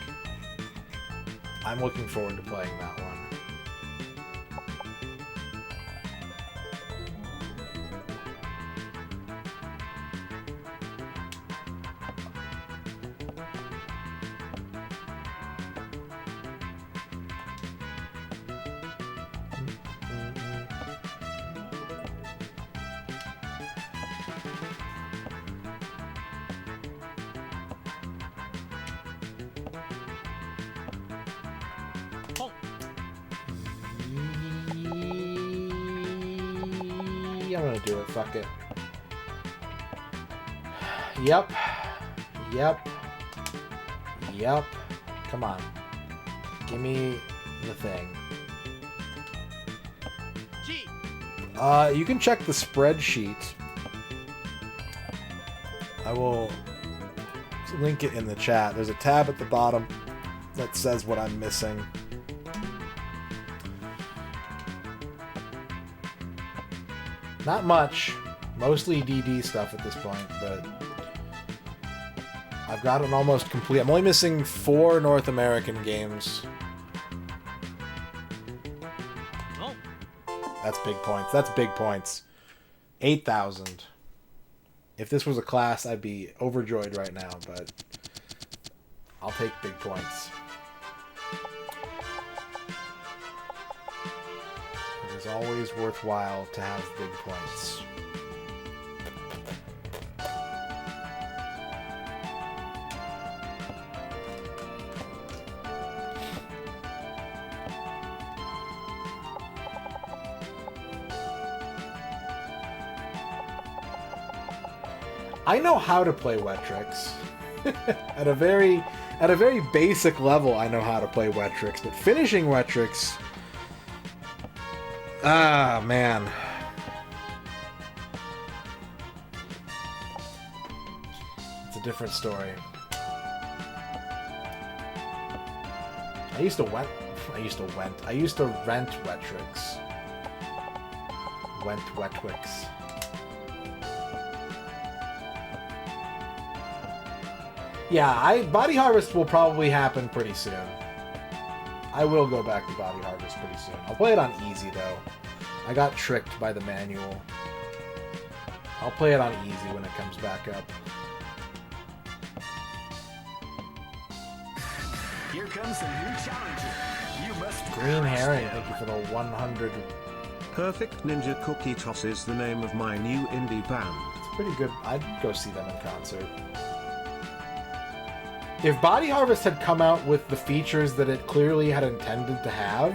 I'm looking forward to playing that one. I'm gonna do it, fuck it. Yep. Come on. Give me the thing. G. You can check the spreadsheet. I will link it in the chat. There's a tab at the bottom that says what I'm missing. Not much. Mostly DD stuff at this point, but I've got it almost complete. I'm only missing 4 North American games. Oh. That's big points. That's big points. 8,000. If this was a class, I'd be overjoyed right now, but I'll take big points. It is always worthwhile to have big points. I know how to play wet tricks. At a very basic level, I know how to play wet tricks, but finishing wet tricks, ah, man. It's a different story. I used to rent wet tricks. Wet tricks. Yeah, Body Harvest will probably happen pretty soon. I will go back to Body Harvest pretty soon. I'll play it on easy, though. I got tricked by the manual. I'll play it on easy when it comes back up. Here comes a new challenger. Green Herring, thank you for the 100. Perfect Ninja Cookie Toss is the name of my new indie band. It's pretty good. I'd go see them in concert. If Body Harvest had come out with the features that it clearly had intended to have,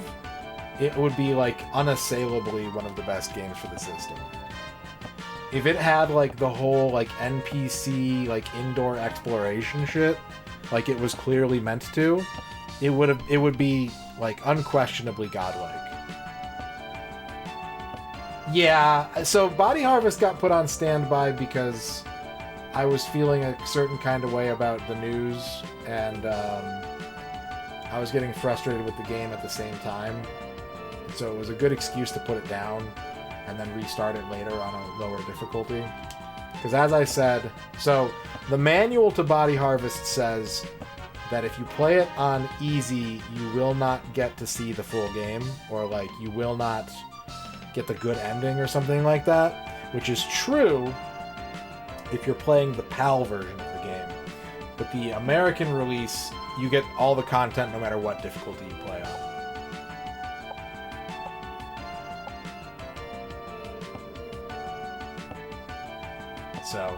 it would be, like, unassailably one of the best games for the system. If it had, like, the whole, like, NPC, like, indoor exploration shit, like it was clearly meant to, it would be, like, unquestionably godlike. Yeah, so Body Harvest got put on standby because I was feeling a certain kind of way about the news, and I was getting frustrated with the game at the same time. So it was a good excuse to put it down and then restart it later on a lower difficulty. Because as I said, so the manual to Body Harvest says that if you play it on easy, you will not get to see the full game, or like you will not get the good ending or something like that, which is true if you're playing the PAL version of the game. But the American release, you get all the content no matter what difficulty you play on. So,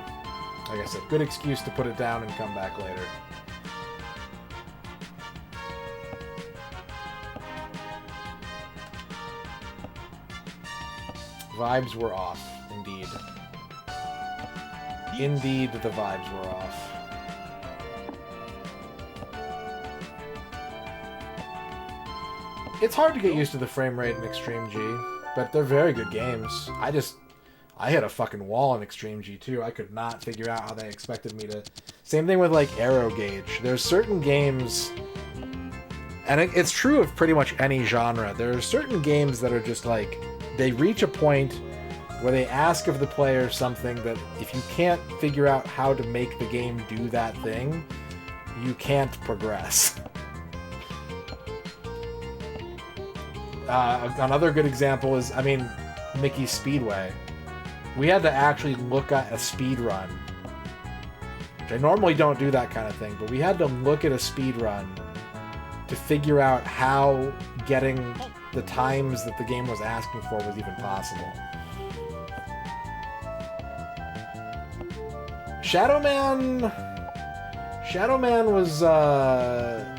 like I said, good excuse to put it down and come back later. Vibes were off, indeed. Indeed, the vibes were off. It's hard to get used to the frame rate in Extreme G, but they're very good games. I hit a fucking wall in Extreme G too. I could not figure out how they expected me to... Same thing with, like, Aero Gauge. There's certain games... And it's true of pretty much any genre. There are certain games that are just, like... They reach a point where they ask of the player something that if you can't figure out how to make the game do that thing, you can't progress. Another good example is, Mickey's Speedway. We had to actually look at a speed run. Which I normally don't do that kind of thing, but we had to look at a speed run to figure out how getting the times that the game was asking for was even possible. Shadowman was a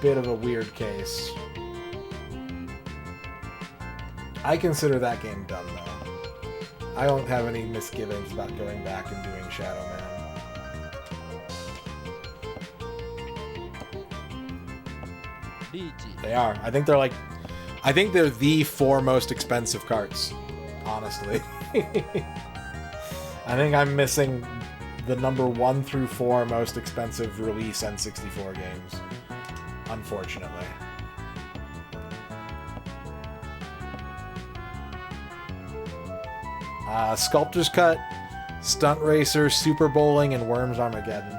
bit of a weird case. I consider that game done, though. I don't have any misgivings about going back and doing Shadow Man. They are. I think they're the 4 most expensive carts, honestly. I think I'm missing the number 1 through 4 most expensive release N64 games, unfortunately. Sculptor's Cut, Stunt Racer, Super Bowling, and Worms Armageddon.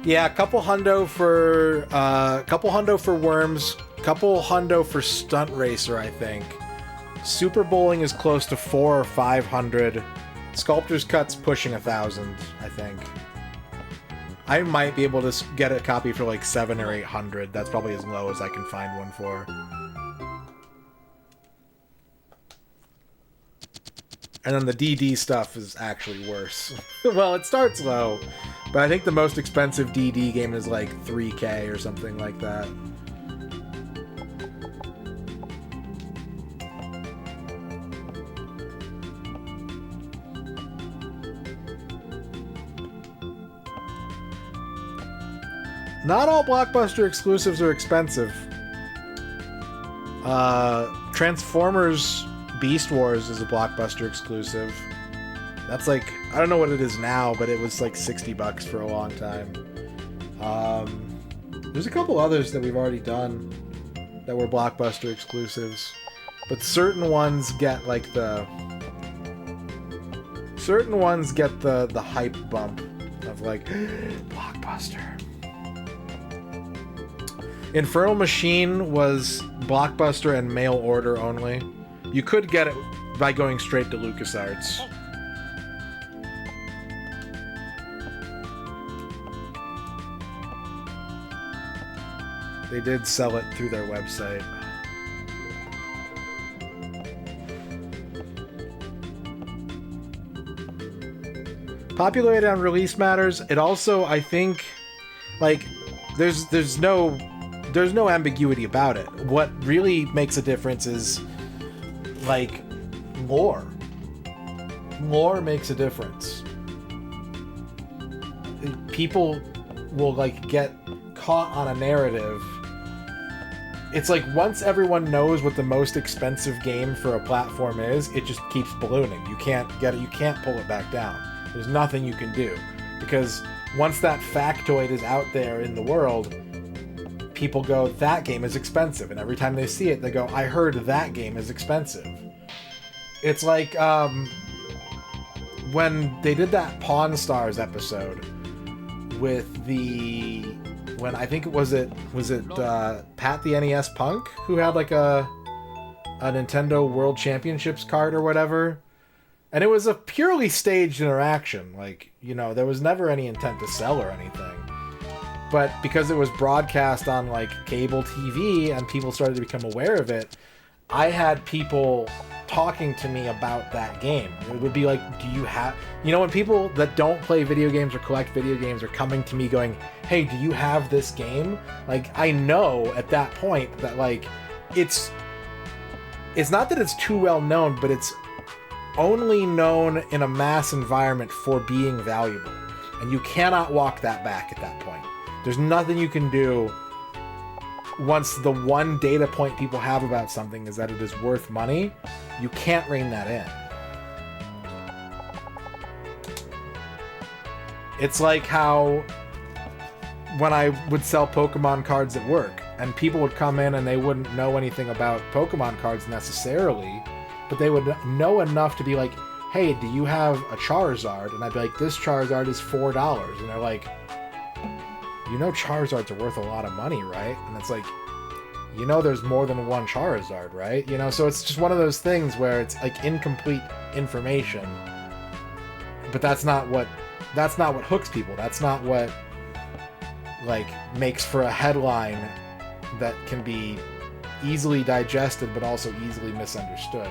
Yeah, couple hundo for Worms, couple hundo for Stunt Racer, I think. Super Bowling is close to 400 or 500. Sculptor's Cut's pushing 1,000, I think. I might be able to get a copy for like 700 or 800. That's probably as low as I can find one for. And then the DD stuff is actually worse. Well, it starts low, but I think the most expensive DD game is like 3K or something like that. Not all Blockbuster exclusives are expensive. Transformers Beast Wars is a Blockbuster exclusive. That's like, I don't know what it is now, but it was like $60 for a long time. There's a couple others that we've already done that were Blockbuster exclusives, but certain ones get like the hype bump of of like, Blockbuster. Infernal Machine was Blockbuster and mail order only. You could get it by going straight to LucasArts. They did sell it through their website. Populated on release matters. It also, I think, like, there's no ambiguity about it. What really makes a difference is, like, lore. Lore makes a difference. People will, like, get caught on a narrative. It's like once everyone knows what the most expensive game for a platform is, it just keeps ballooning. You can't get it. You can't pull it back down. There's nothing you can do, because once that factoid is out there in the world, people go, that game is expensive. And every time they see it, they go, I heard that game is expensive. It's like when they did that Pawn Stars episode with when I think was it Pat the NES Punk who had like a Nintendo World Championships card or whatever. And it was a purely staged interaction. Like, you know, there was never any intent to sell or anything. But because it was broadcast on, like, cable TV and people started to become aware of it, I had people talking to me about that game. It would be like, do you have... You know, when people that don't play video games or collect video games are coming to me going, hey, do you have this game? Like, I know at that point that, like, it's not that it's too well known, but it's only known in a mass environment for being valuable. And you cannot walk that back at that point. There's nothing you can do once the one data point people have about something is that it is worth money. You can't rein that in. It's like how when I would sell Pokemon cards at work, and people would come in and they wouldn't know anything about Pokemon cards necessarily, but they would know enough to be like, hey, do you have a Charizard? And I'd be like, this Charizard is $4. And they're like, you know Charizards are worth a lot of money, right? And it's like, you know there's more than one Charizard, right? You know, so it's just one of those things where it's like incomplete information. But that's not what hooks people. That's not what, like, makes for a headline that can be easily digested but also easily misunderstood.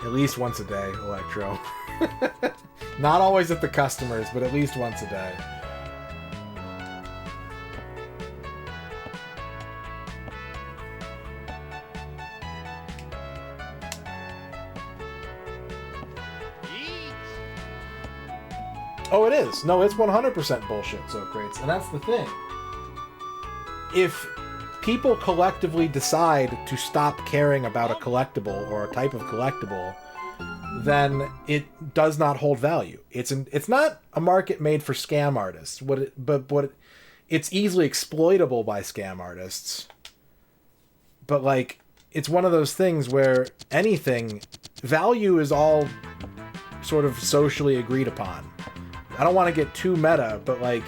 At least once a day, Electro. Not always at the customers, but at least once a day. Oh, it is. No, it's 100% bullshit, so great. And that's the thing. If people collectively decide to stop caring about a collectible or a type of collectible, then it does not hold value. It's not a market made for scam artists. It's easily exploitable by scam artists. But, like, it's one of those things where value is all sort of socially agreed upon. I don't want to get too meta, but, like,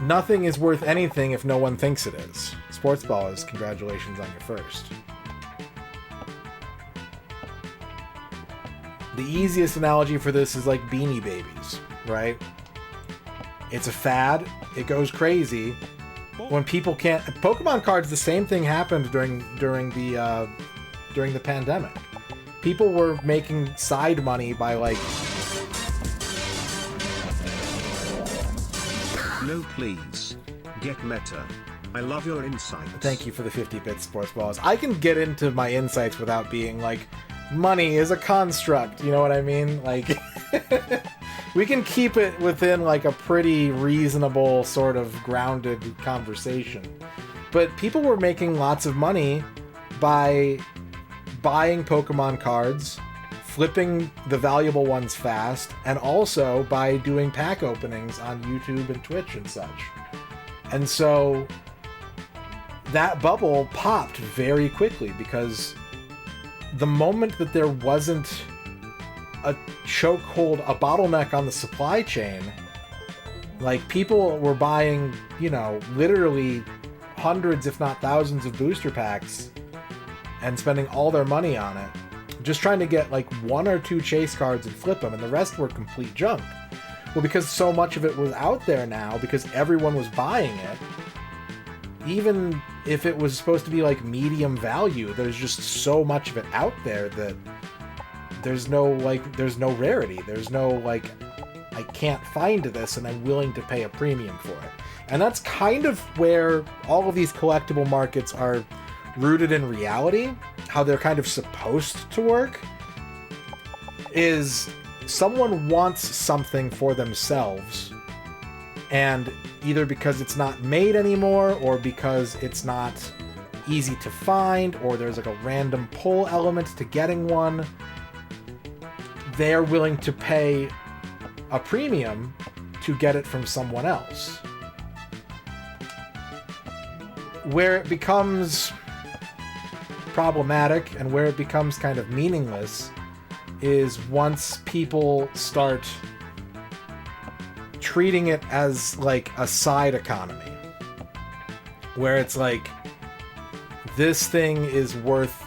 nothing is worth anything if no one thinks it is. Sports ball is congratulations on your first. The easiest analogy for this is like Beanie Babies, right? It's a fad. It goes crazy. When people can't... Pokemon cards, the same thing happened during the pandemic. People were making side money by, like... No, please. Get meta. I love your insights. Thank you for the 50-bit sports balls. I can get into my insights without being like, money is a construct, you know what I mean? Like, we can keep it within like a pretty reasonable sort of grounded conversation. But people were making lots of money by buying Pokemon cards, flipping the valuable ones fast, and also by doing pack openings on YouTube and Twitch and such. And so that bubble popped very quickly because the moment that there wasn't a chokehold, a bottleneck on the supply chain, like people were buying, you know, literally hundreds, if not thousands of booster packs and spending all their money on it, just trying to get like 1 or 2 chase cards and flip them, and the rest were complete junk. Well, because so much of it was out there now, because everyone was buying it, even if it was supposed to be like medium value, there's just so much of it out there that there's no rarity. There's no like, I can't find this and I'm willing to pay a premium for it. And that's kind of where all of these collectible markets are rooted in reality, how they're kind of supposed to work, is someone wants something for themselves, and either because it's not made anymore, or because it's not easy to find, or there's like a random pull element to getting one, they're willing to pay a premium to get it from someone else. Where it becomes problematic and where it becomes kind of meaningless is once people start treating it as like a side economy, where it's like, this thing is worth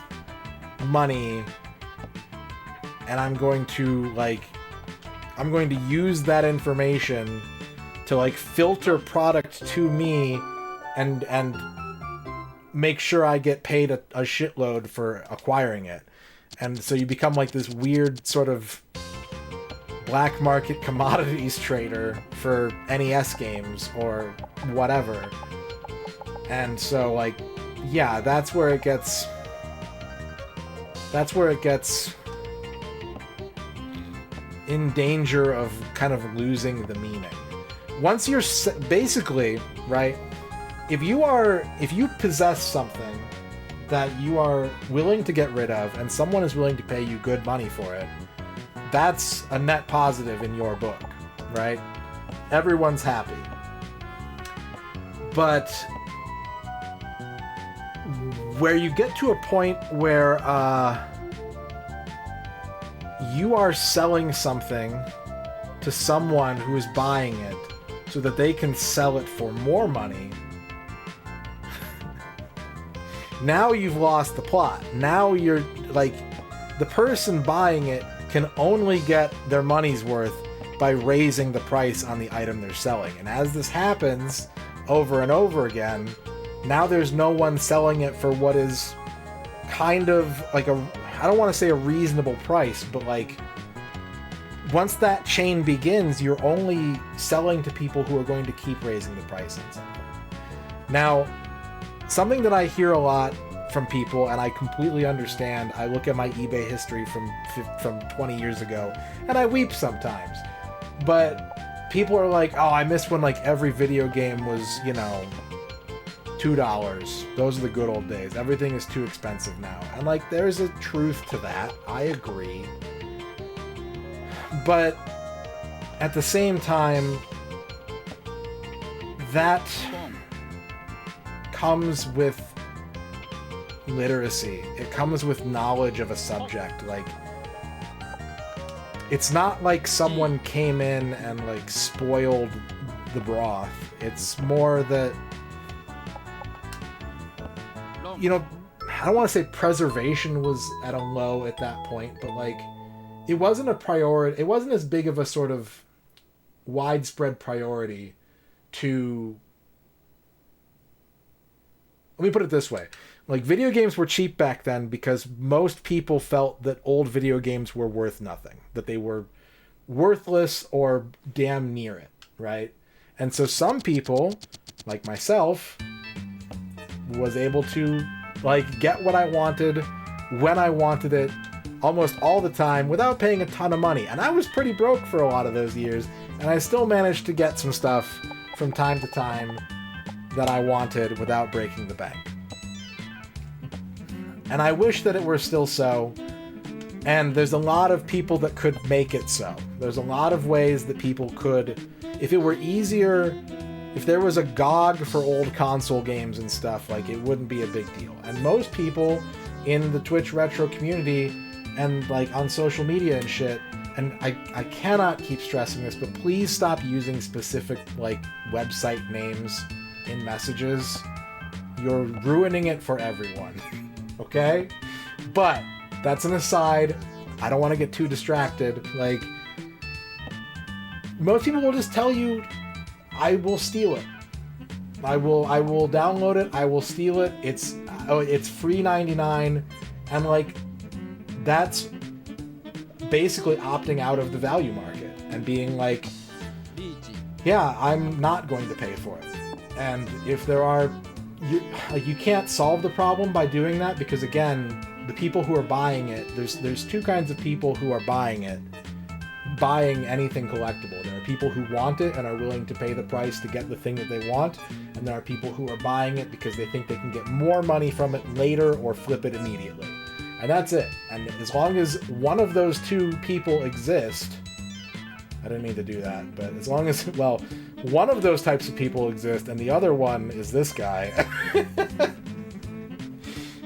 money and I'm going to use that information to like filter product to me and make sure I get paid a shitload for acquiring it. And so you become like this weird sort of black market commodities trader for NES games or whatever. And so like, yeah, that's where it gets in danger of kind of losing the meaning. Once you're basically, right, if you possess something that you are willing to get rid of and someone is willing to pay you good money for it, that's a net positive in your book, right? Everyone's happy. But where you get to a point where you are selling something to someone who is buying it so that they can sell it for more money, now you've lost the plot. Now you're like, the person buying it can only get their money's worth by raising the price on the item they're selling. And as this happens over and over again, now there's no one selling it for what is kind of like I don't want to say a reasonable price, but like, once that chain begins, you're only selling to people who are going to keep raising the price on something. Now, something that I hear a lot from people, and I completely understand, I look at my eBay history from 20 years ago, and I weep sometimes. But people are like, oh, I miss when like every video game was, you know, $2. Those are the good old days. Everything is too expensive now. And like, there's a truth to that. I agree. But at the same time, that comes with literacy. It comes with knowledge of a subject. Like, it's not like someone came in and like spoiled the broth. It's more that, you know, I don't want to say preservation was at a low at that point, but like, it wasn't a priority. It wasn't as big of a sort of widespread priority to, let me put it this way. Like, video games were cheap back then because most people felt that old video games were worth nothing, that they were worthless or damn near it, right? And so some people, like myself, was able to like get what I wanted when I wanted it almost all the time without paying a ton of money. And I was pretty broke for a lot of those years, and I still managed to get some stuff from time to time that I wanted without breaking the bank. And I wish that it were still so. And there's a lot of people that could make it so. There's a lot of ways that people could, if it were easier if there was a GOG for old console games and stuff, like, it wouldn't be a big deal. And most people in the Twitch retro community and, like, on social media and shit, and I cannot keep stressing this, but please stop using specific, like, website names in messages. You're ruining it for everyone. Okay? But that's an aside. I don't want to get too distracted. Like, most people will just tell you, I will steal it. I will download it. I will steal it. It's free 99, and like, that's basically opting out of the value market and being like, yeah, I'm not going to pay for it. And if there are, you can't solve the problem by doing that, because again, the people who are buying it, there's two kinds of people who are buying anything collectible. There are people who want it and are willing to pay the price to get the thing that they want, and there are people who are buying it because they think they can get more money from it later or flip it immediately. And that's it. And as long as one of those two people exist, I didn't mean to do that, but as long as, well, one of those types of people exist and the other one is this guy.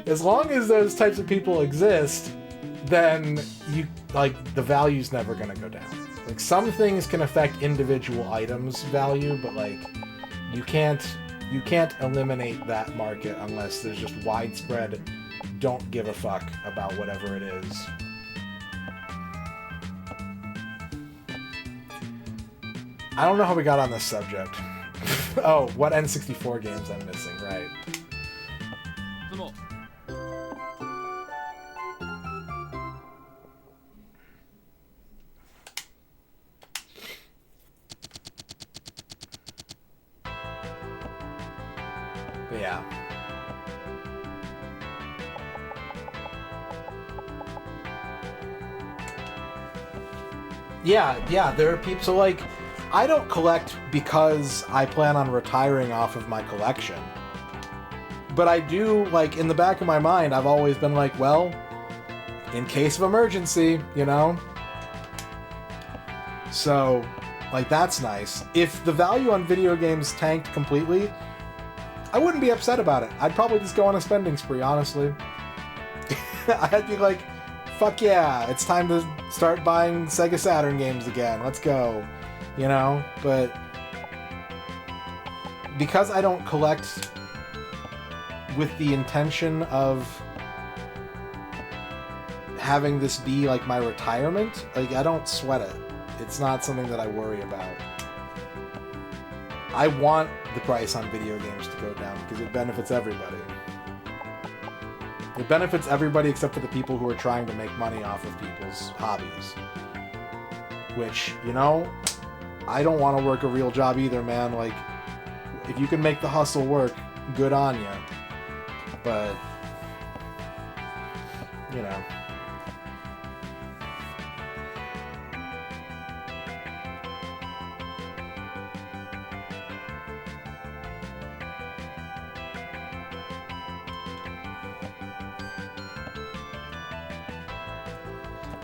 As long as those types of people exist, then the value's never gonna go down. Like, some things can affect individual items' value, but like, you can't eliminate that market unless there's just widespread don't give a fuck about whatever it is. I don't know how we got on this subject. Oh, what N64 games I'm missing, right. But yeah. Yeah, there are people, so like, I don't collect because I plan on retiring off of my collection. But I do, like, in the back of my mind, I've always been like, well, in case of emergency, you know? So, like, that's nice. If the value on video games tanked completely, I wouldn't be upset about it. I'd probably just go on a spending spree, honestly. I'd be like, fuck yeah, it's time to start buying Sega Saturn games again. Let's go. You know? But because I don't collect with the intention of having this be like my retirement, like, I don't sweat it. It's not something that I worry about. I want the price on video games to go down because it benefits everybody. It benefits everybody except for the people who are trying to make money off of people's hobbies. Which, you know, I don't want to work a real job either, man. Like, if you can make the hustle work, good on you. But, you know.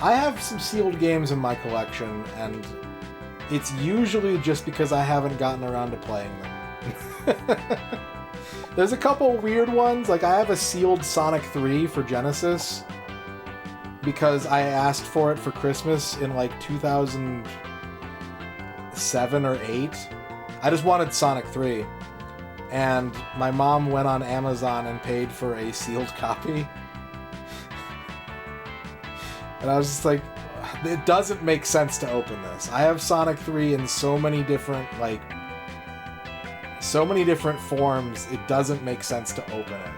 I have some sealed games in my collection, and it's usually just because I haven't gotten around to playing them. There's a couple weird ones, like I have a sealed Sonic 3 for Genesis, because I asked for it for Christmas in like 2007 or 8. I just wanted Sonic 3, and my mom went on Amazon and paid for a sealed copy. And I was just like, it doesn't make sense to open this. I have Sonic 3 in so many different forms, it doesn't make sense to open it.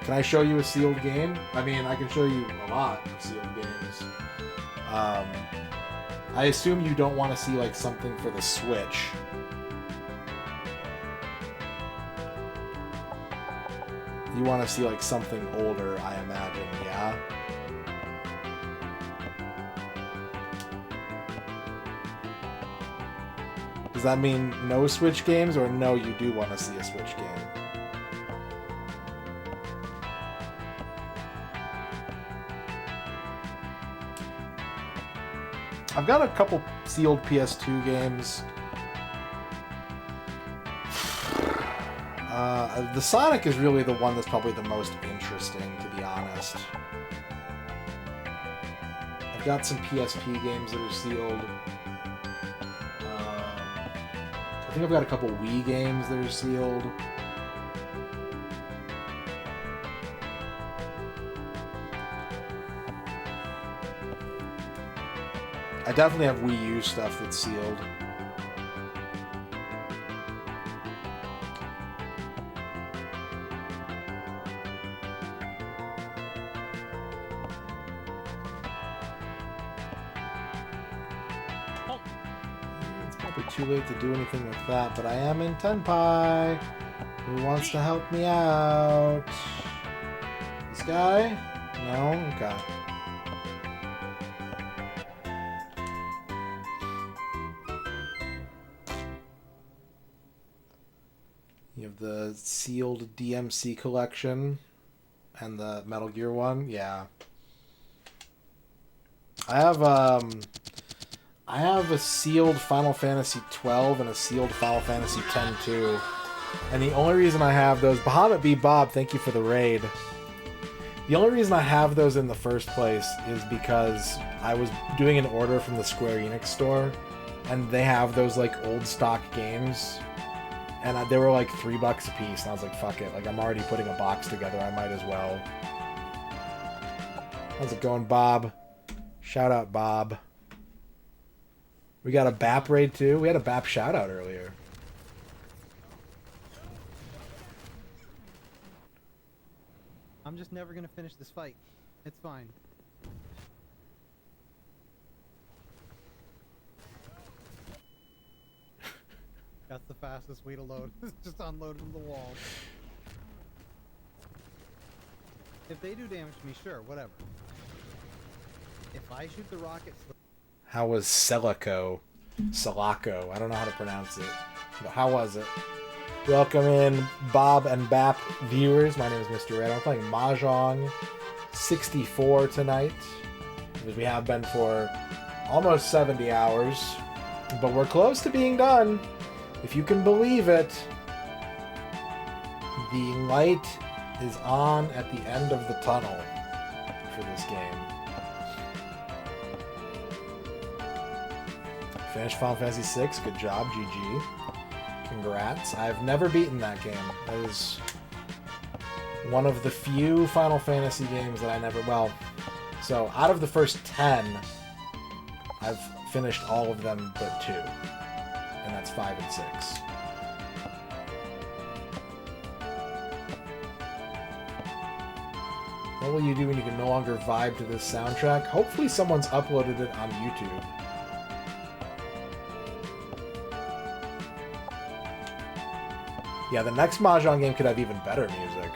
Can I show you a sealed game? I mean, I can show you a lot of sealed games. I assume you don't want to see like something for the Switch. You want to see like something older, I imagine, yeah? Does that mean no Switch games, or no, you do want to see a Switch game? I've got a couple sealed PS2 games. The Sonic is really the one that's probably the most interesting, to be honest. I've got some PSP games that are sealed. I think I've got a couple Wii games that are sealed. I definitely have Wii U stuff that's sealed. It's probably too late to do anything with that, but I am in Tenpai. Who wants to help me out? This guy? No? Okay. You have the sealed DMC collection and the Metal Gear one. Yeah. I have a sealed Final Fantasy 12 and a sealed Final Fantasy 10 too. And the only reason I have those, Bahamut B. Bob, thank you for the raid. The only reason I have those in the first place is because I was doing an order from the Square Enix store, and they have those like old stock games, and they were like $3 a piece, and I was like, fuck it, like I'm already putting a box together, I might as well. How's it going, Bob? Shout out, Bob. We got a BAP raid too. We had a BAP shout out earlier. I'm just never gonna finish this fight. It's fine. That's the fastest way to load. Just unload from the wall. If they do damage to me, sure, whatever. If I shoot the rockets... How was Celico? Celaco. I don't know how to pronounce it. But how was it? Welcome in, Bob and BAP viewers. My name is MisterRadon. I'm playing Mahjong 64 tonight, as we have been for almost 70 hours. But we're close to being done. If you can believe it, the light is on at the end of the tunnel for this game. Finished Final Fantasy VI. Good job, GG. Congrats. I've never beaten that game. That is one of the few Final Fantasy games that I never... Well, so out of the first 10, I've finished all of them but 2. And that's 5 and 6. What will you do when you can no longer vibe to this soundtrack? Hopefully someone's uploaded it on YouTube. Yeah, the next Mahjong game could have even better music.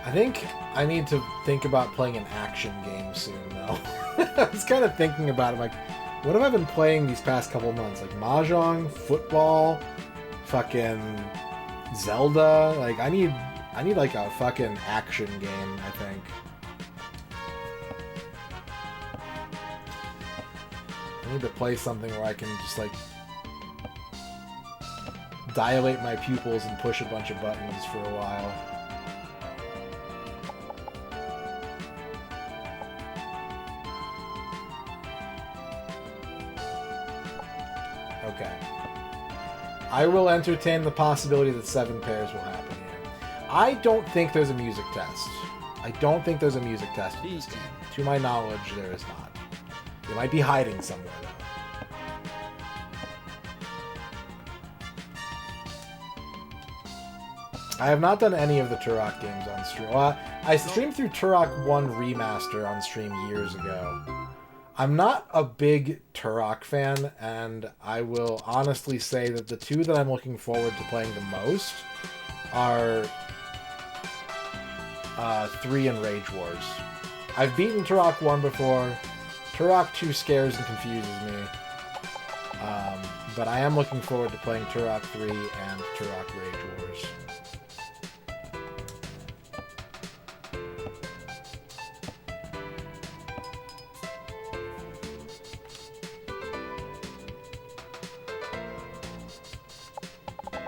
I think I need to think about playing an action game soon, though. I was kind of thinking about it, like, what have I been playing these past couple months? Like Mahjong, football, fucking Zelda. Like I need like a fucking action game, I think. I need to play something where I can just like dilate my pupils and push a bunch of buttons for a while. Okay. I will entertain the possibility that 7 pairs will happen here. I don't think there's a music test. I don't think there's a music test in this game. To my knowledge, there is not. It might be hiding somewhere, though. I have not done any of the Turok games on stream. Well, I streamed through Turok 1 Remaster on stream years ago. I'm not a big Turok fan, and I will honestly say that the 2 that I'm looking forward to playing the most are 3 and Rage Wars. I've beaten Turok 1 before. Turok 2 scares and confuses me. But I am looking forward to playing Turok 3 and Turok Rage Wars.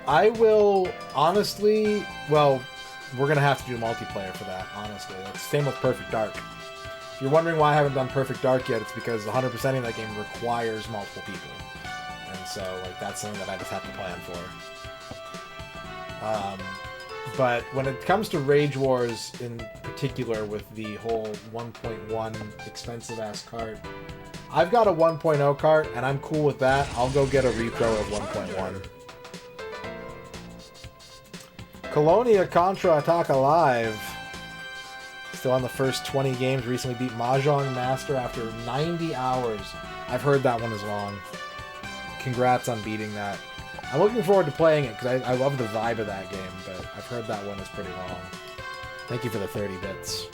I will, honestly, well, we're going to have to do multiplayer for that, honestly. It's the same with Perfect Dark. If you're wondering why I haven't done Perfect Dark yet, it's because 100%ing that game requires multiple people. And so, like, that's something that I just have to plan for. But when it comes to Rage Wars in particular with the whole 1.1 expensive-ass cart, I've got a 1.0 cart, and I'm cool with that. I'll go get a repro of 1.1. Colonia Contra Attack Alive. Still on the first 20 games. Recently beat Mahjong Master after 90 hours. I've heard that one is long. Congrats on beating that. I'm looking forward to playing it because I love the vibe of that game, but I've heard that one is pretty long. Thank you for the 30 bits.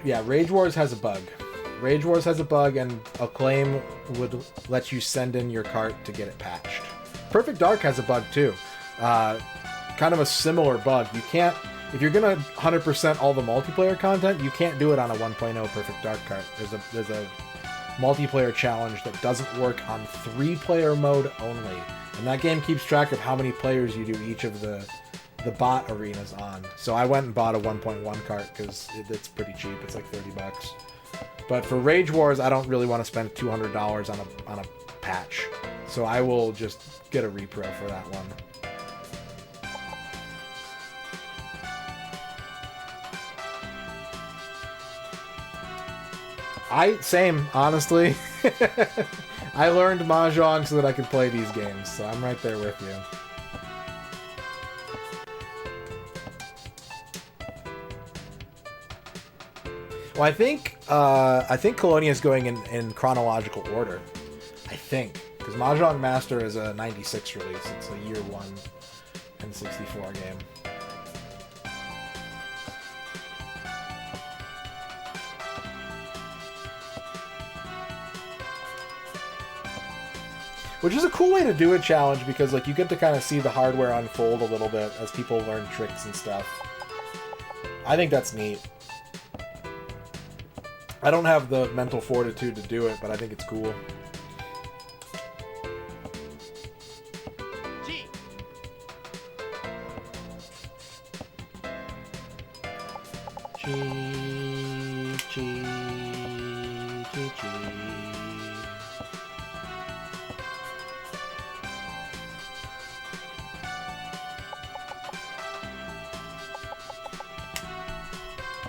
Yeah, Rage Wars has a bug. Rage Wars has a bug, and Acclaim would let you send in your cart to get it patched. Perfect Dark has a bug too. Kind of a similar bug. You can't, if you're gonna 100% all the multiplayer content, you can't do it on a 1.0 Perfect Dark cart. There's a multiplayer challenge that doesn't work on 3-player mode only, and that game keeps track of how many players you do each of the bot arenas on. So I went and bought a 1.1 cart because it's pretty cheap. It's like $30. But for Rage Wars, I don't really want to spend $200 on a patch. So I will just get a repro for that one. Same, honestly. I learned Mahjong so that I could play these games, so I'm right there with you. Well, I think Colonia is going in chronological order. I think. Because Mahjong Master is a 96 release. It's a year 1 N64 game. Which is a cool way to do a challenge because like you get to kind of see the hardware unfold a little bit as people learn tricks and stuff. I think that's neat. I don't have the mental fortitude to do it, but I think it's cool. G. G.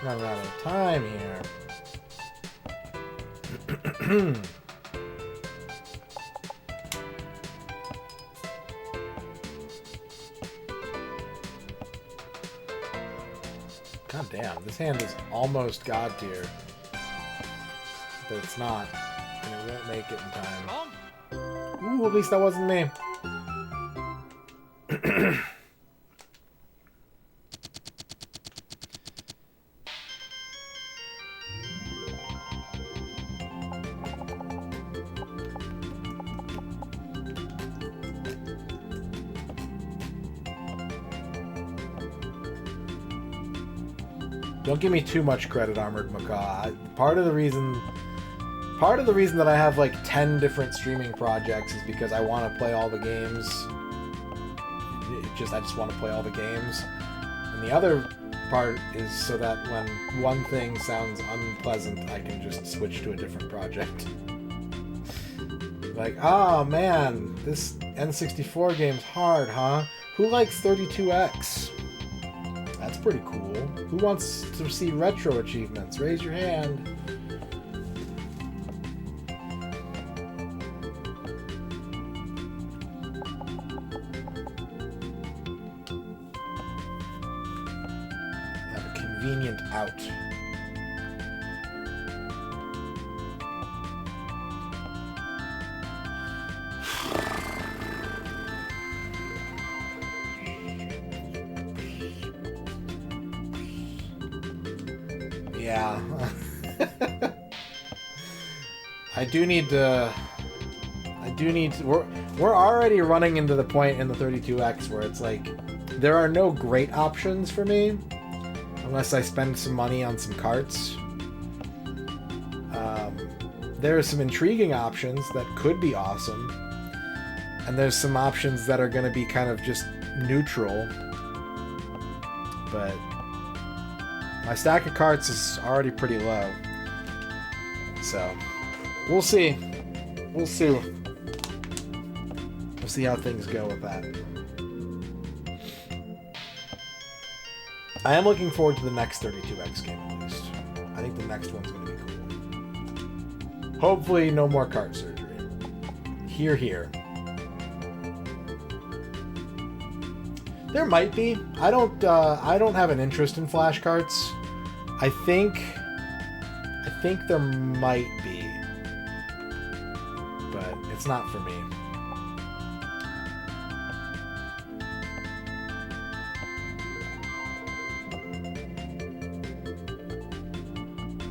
Running out of time here. God damn, this hand is almost god tier. But it's not. And it won't make it in time. Ooh, at least that wasn't me. Don't give me too much credit, Armored Macaw. Part of the reason that I have like 10 different streaming projects is because I want to play all the games. I just want to play all the games. And the other part is so that when one thing sounds unpleasant, I can just switch to a different project. Like, oh man, this N64 game's hard, huh? Who likes 32X? That's pretty cool. Who wants to see retro achievements? Raise your hand. Have a convenient out. Yeah. I do need to... We're already running into the point in the 32X where it's like, there are no great options for me, unless I spend some money on some carts. There are some intriguing options that could be awesome, and there's some options that are going to be kind of just neutral. But my stack of carts is already pretty low, so we'll see. We'll see. We'll see how things go with that. I am looking forward to the next 32X game at least. I think the next one's going to be cool. Hopefully no more cart surgery. Hear, hear. There might be. I don't have an interest in flash carts. I think there might be. But it's not for me.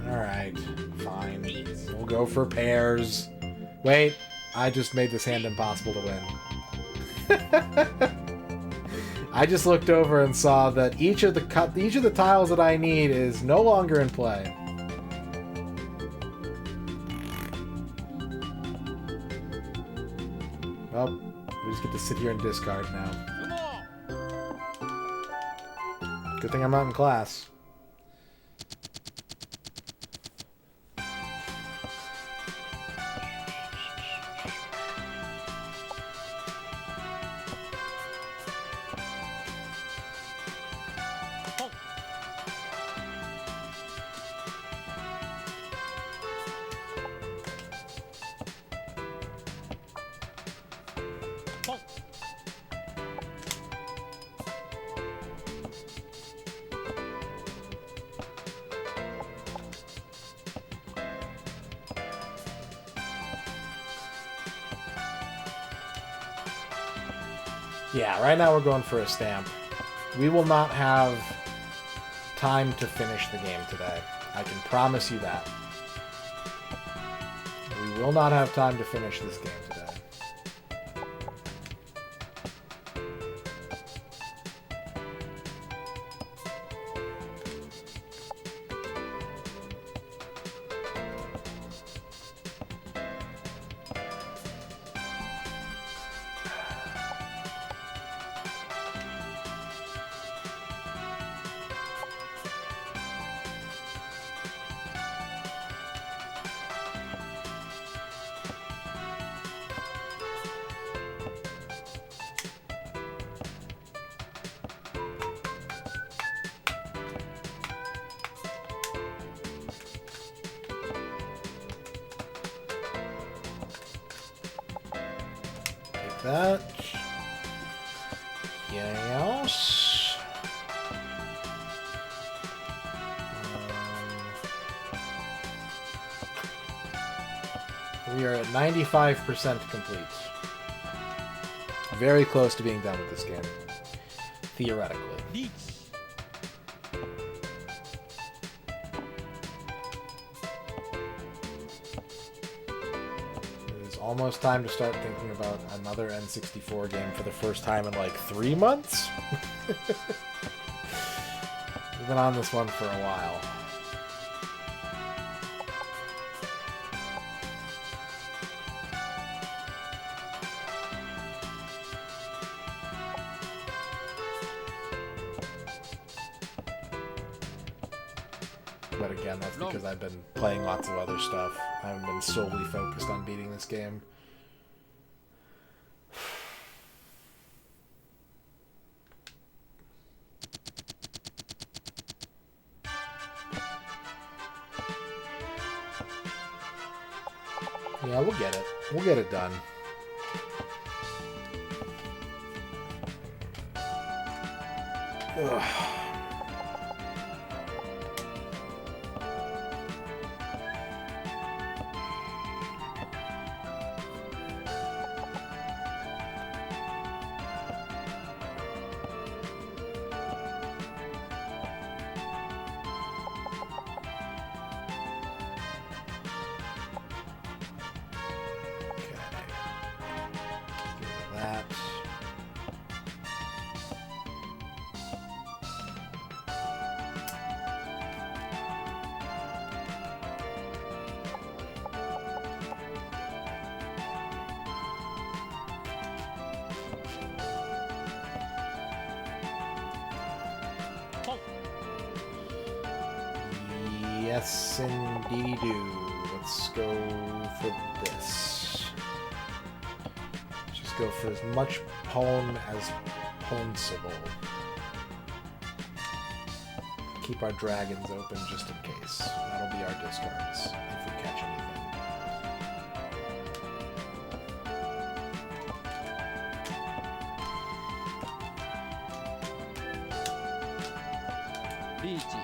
Alright, fine. We'll go for pairs. Wait, I just made this hand impossible to win. I just looked over and saw that each of the tiles that I need is no longer in play. Well, we just get to sit here and discard now. Good thing I'm not in class. Yeah, right now we're going for a stamp. We will not have time to finish the game today. I can promise you that. We will not have time to finish this game today. That. Yes. We are at 95% complete. Very close to being done with this game. Theoretically. Almost time to start thinking about another N64 game for the first time in like 3 months. We've been on this one for a while. But again, that's because I've been playing lots of other stuff. I haven't been solely focused on beating this game. Yeah, we'll get it. We'll get it done. Ugh. Yes, indeed do. Let's go for this. Just go for as much pawn as possible. Keep our dragons open just in case. That'll be our discards if we catch anything. Beachy.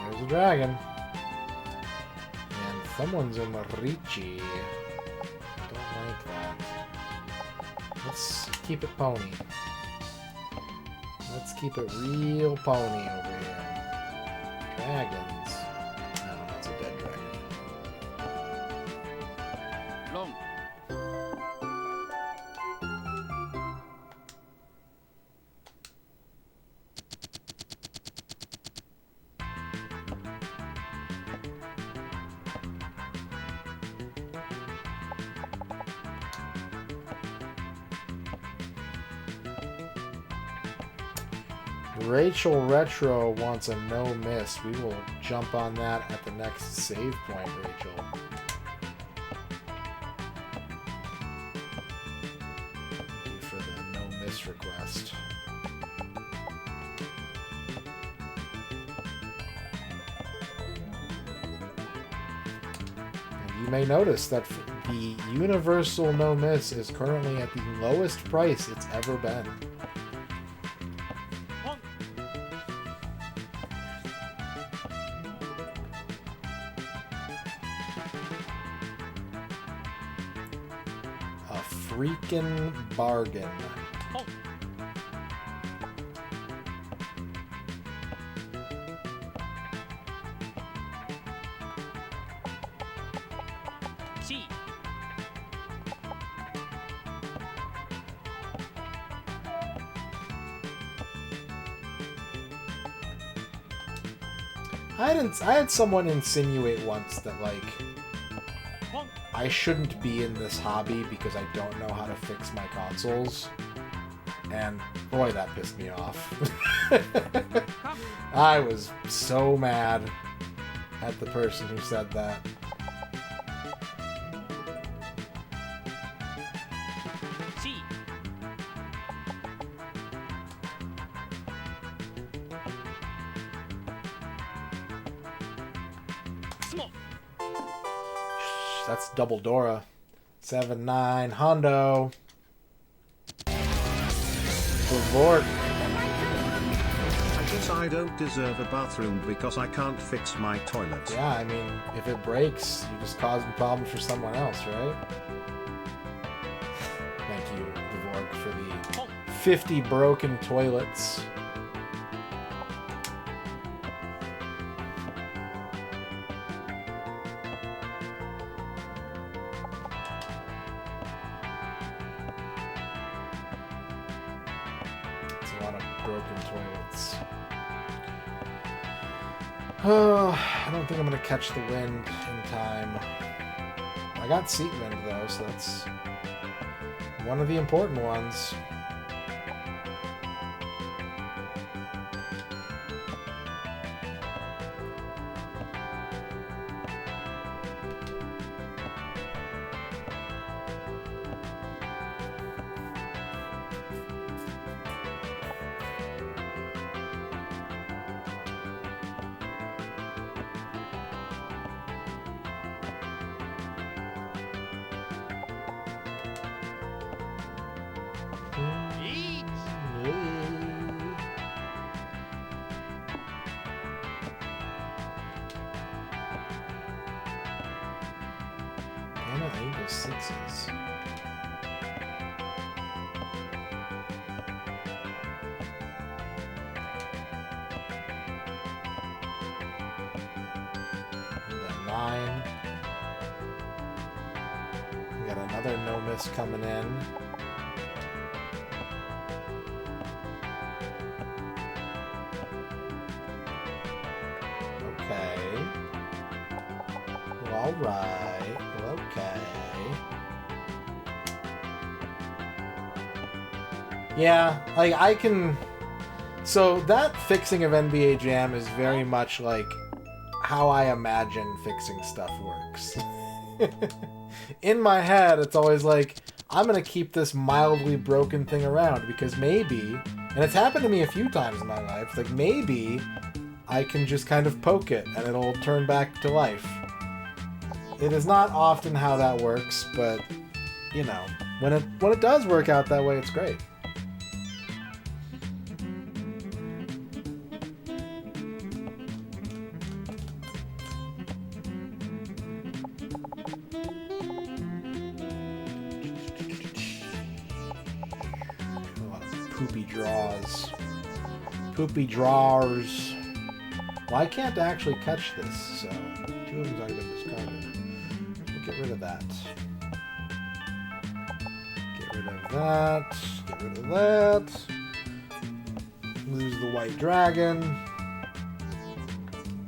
There's a dragon. And someone's in the Ricci. Don't like that. Let's keep it pony. Let's keep it real pony over here. Dragons. Oh, that's a dead dragon. Long. Rachel Retro wants a no miss. We will jump on that at the next save point, Rachel. Thank you for the no miss request. And you may notice that the universal no miss is currently at the lowest price it's ever been. Freaking bargain. Oh. Chi. I had someone insinuate once that like I shouldn't be in this hobby because I don't know how to fix my consoles. And boy, that pissed me off. I was so mad at the person who said that. Chi. Small. That's double Dora. 7-9 Hondo. Reward. I guess I don't deserve a bathroom because I can't fix my toilet. Yeah, I mean, if it breaks, you're just causing problems for someone else, right? Thank you, Reward, for the 50 broken toilets. Oh, I don't think I'm going to catch the wind in time. I got seat wind though, so that's one of the important ones. Sixes. We got 9. We got another no miss coming in. Okay. Well, all right. Okay. Yeah, like I can. So that fixing of NBA Jam is very much like how I imagine fixing stuff works. In my head, it's always like, I'm gonna keep this mildly broken thing around because maybe, and it's happened to me a few times in my life, like maybe I can just kind of poke it and it'll turn back to life. It is not often how that works, but you know, when it does work out that way, it's great. Poopy draws. Poopy drawers. Well, I can't actually catch this, so 2 of them's already been discarded. We'll get rid of that. Get rid of that. Get rid of that. Lose the white dragon.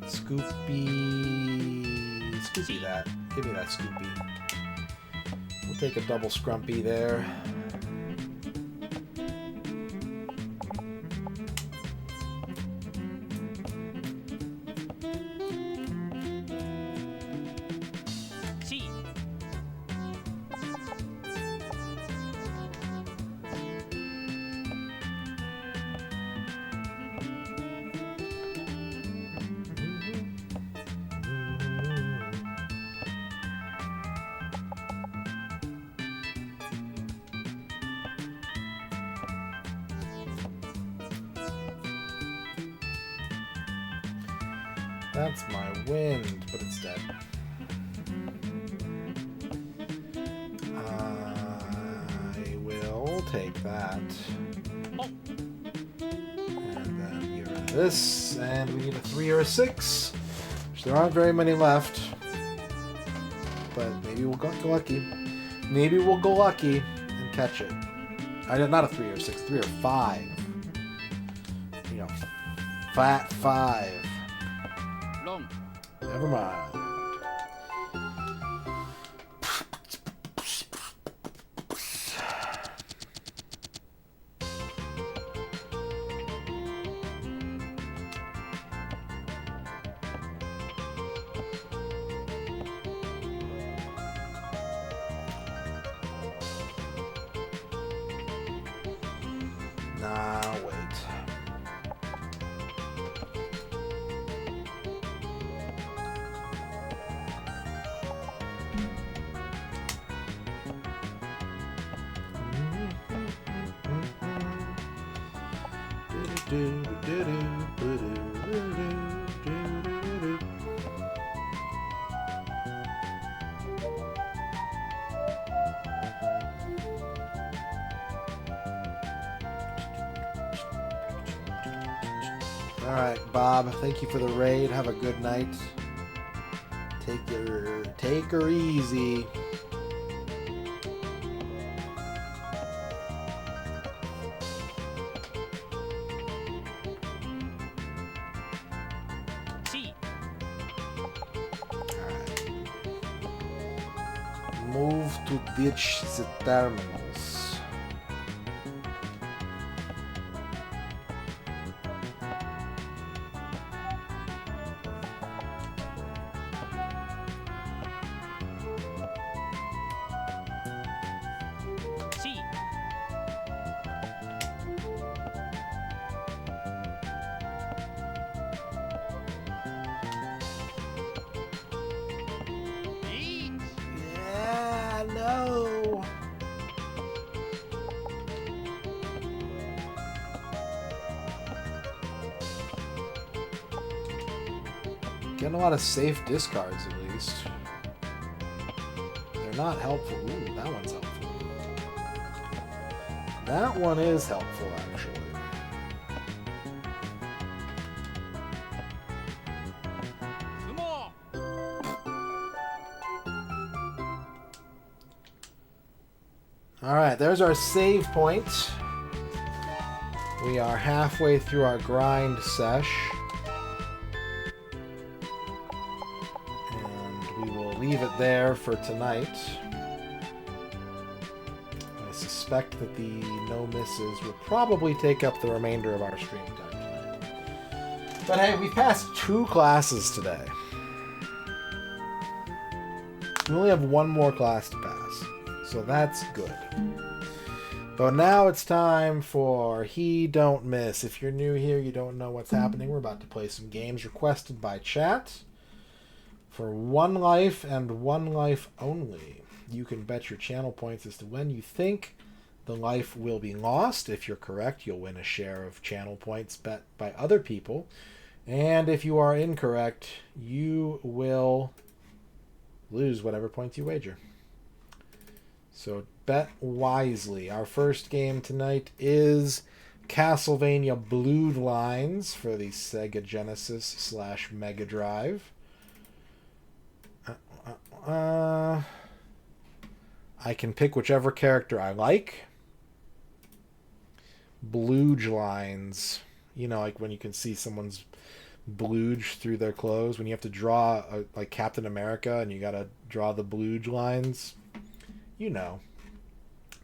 Scoopy. Scoopy that. Give me that Scoopy. We'll take a double Scrumpy there. That's my wind, but it's dead. I will take that. And then get rid of this. And we need a 3 or a 6. Which there aren't very many left. But maybe we'll go lucky. Maybe we'll go lucky and catch it. Not a 3 or 6, 3 or 5. You know, fat 5. Long. Never mind. Nah, wait. Alright, Bob, thank you for the raid. Have a good night. Take her easy. Alright. Move to ditch the terminals. Yeah, no. Getting a lot of safe discards, at least. They're not helpful. Ooh, that one's helpful. That one is helpful, actually. Alright, there's our save point. We are halfway through our grind sesh. And we will leave it there for tonight. I suspect expect that the no misses will probably take up the remainder of our stream time tonight. But hey, we passed 2 classes today. We only have 1 more class to pass, so that's good. But now it's time for He Don't Miss. If you're new here, you don't know what's happening, we're about to play some games requested by chat. For 1 life and 1 life only. You can bet your channel points as to when you think the life will be lost. If you're correct, you'll win a share of channel points bet by other people. And if you are incorrect, you will lose whatever points you wager. So bet wisely. Our first game tonight is Castlevania Blue Lines for the Sega Genesis / Mega Drive. I can pick whichever character I like. Blooge lines. You know, like when you can see someone's blooge through their clothes. When you have to draw, like Captain America, and you gotta draw the blooge lines. You know.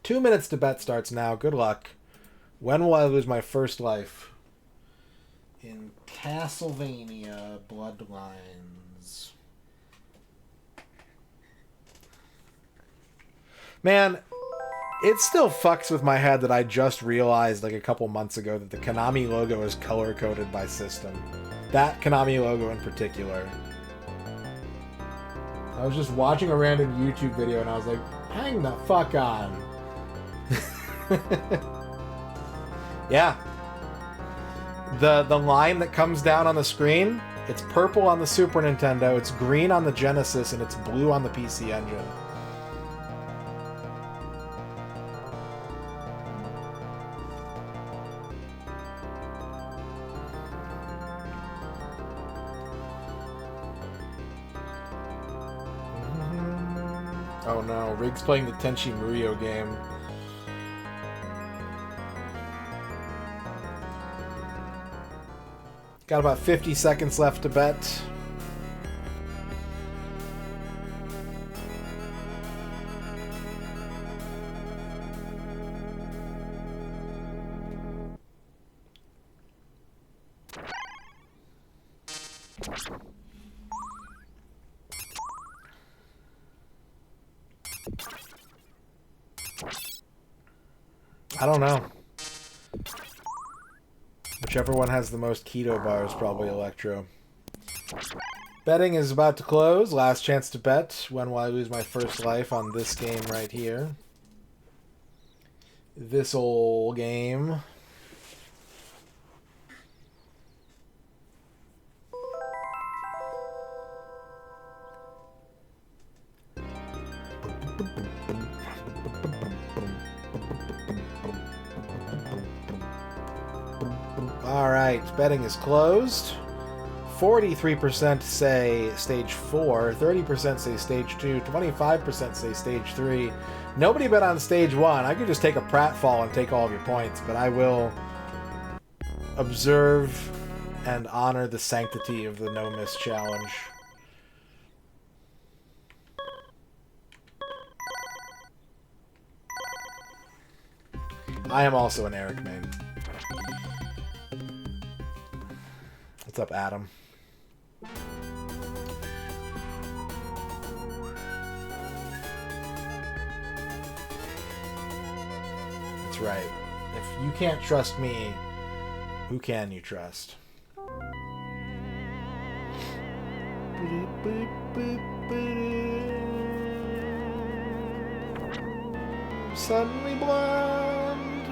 2 minutes to bet starts now. Good luck. When will I lose my first life? In Castlevania Bloodlines. Man, it still fucks with my head that I just realized like a couple months ago that the Konami logo is color-coded by system. That Konami logo in particular. I was just watching a random YouTube video and I was like, hang the fuck on. Yeah. The line that comes down on the screen, it's purple on the Super Nintendo, it's green on the Genesis, and it's blue on the PC Engine. Oh no, Rig's playing the Tenchi Muyo game. Got about 50 seconds left to bet. I don't know. Whichever one has the most keto bars, probably Electro. Betting is about to close. Last chance to bet. When will I lose my first life on this game right here? This old game. Alright, betting is closed. 43% say stage 4, 30% say stage 2, 25% say stage 3. Nobody bet on stage 1. I could just take a pratfall and take all of your points, but I will observe and honor the sanctity of the no miss challenge. I am also an Eric main. What's up, Adam? That's right. If you can't trust me, who can you trust? Suddenly blonde.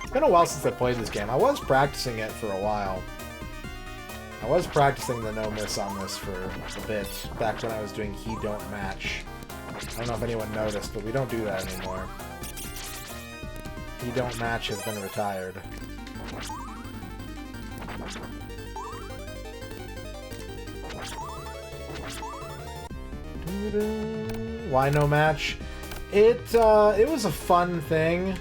It's been a while since I played this game. I was practicing it for a while. I was practicing the no miss on this for a bit, back when I was doing He Don't Match. I don't know if anyone noticed, but we don't do that anymore. He Don't Match has been retired. Why no match? It was a fun thing.